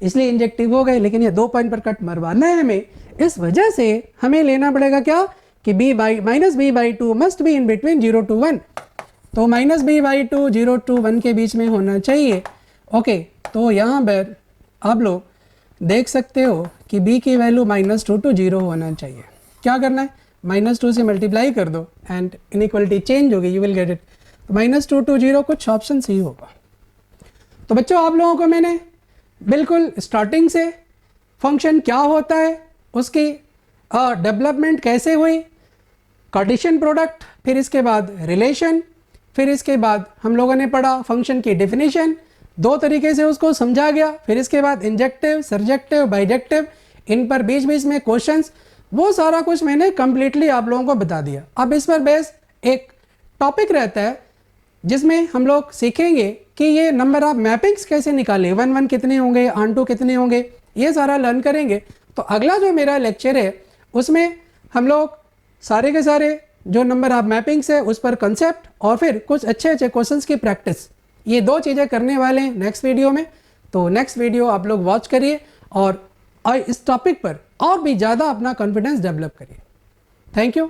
इसलिए इंजेक्टिव हो गए। लेकिन ये 2 पॉइंट पर कट मरवाना है हमें, इस वजह से हमें लेना पड़ेगा क्या कि b/2 must be in between 0 to 1। तो -b/2 0 to 1 के बीच में होना चाहिए। ओके, तो यहाँ पर आप लोग देख सकते हो कि b की वैल्यू -2 to 0 होना चाहिए। क्या करना है? -2 से मल्टीप्लाई कर दो एंड इनइक्वालिटी चेंज होगी, you will get it. -2 to 0 कुछ ऑप्शन सी होगा। तो बच्चों आप लोगों को मैंने बिल्कुल स्टार्टिंग से फंक्शन क्या होता है, उसकी डेवलपमेंट कैसे हुई, कार्टेशियन प्रोडक्ट, फिर इसके बाद रिलेशन, फिर इसके बाद हम लोगों ने पढ़ा फंक्शन की डेफिनेशन, 2 तरीके से उसको समझा गया। फिर इसके बाद इंजेक्टिव, सरजेक्टिव, बाइजेक्टिव, इन पर बीच बीच में क्वेश्चंस, वो सारा कुछ मैंने कंप्लीटली आप लोगों को बता दिया। अब इस पर बेस एक टॉपिक रहता है जिसमें हम लोग सीखेंगे कि ये नंबर ऑफ मैपिंग्स कैसे निकाले, 1 1 कितने होंगे, ऑन टू कितने होंगे, ये सारा लर्न करेंगे। तो अगला जो मेरा लेक्चर है उसमें हम लोग सारे के सारे जो नंबर ऑफ मैपिंग्स है उस पर कंसेप्ट और फिर कुछ अच्छे अच्छे क्वेश्चंस की प्रैक्टिस, ये 2 चीज़ें करने वाले हैं नेक्स्ट वीडियो में। तो नेक्स्ट वीडियो आप लोग वॉच करिए और इस टॉपिक पर और भी ज़्यादा अपना कॉन्फिडेंस डेवलप करिए। Thank you.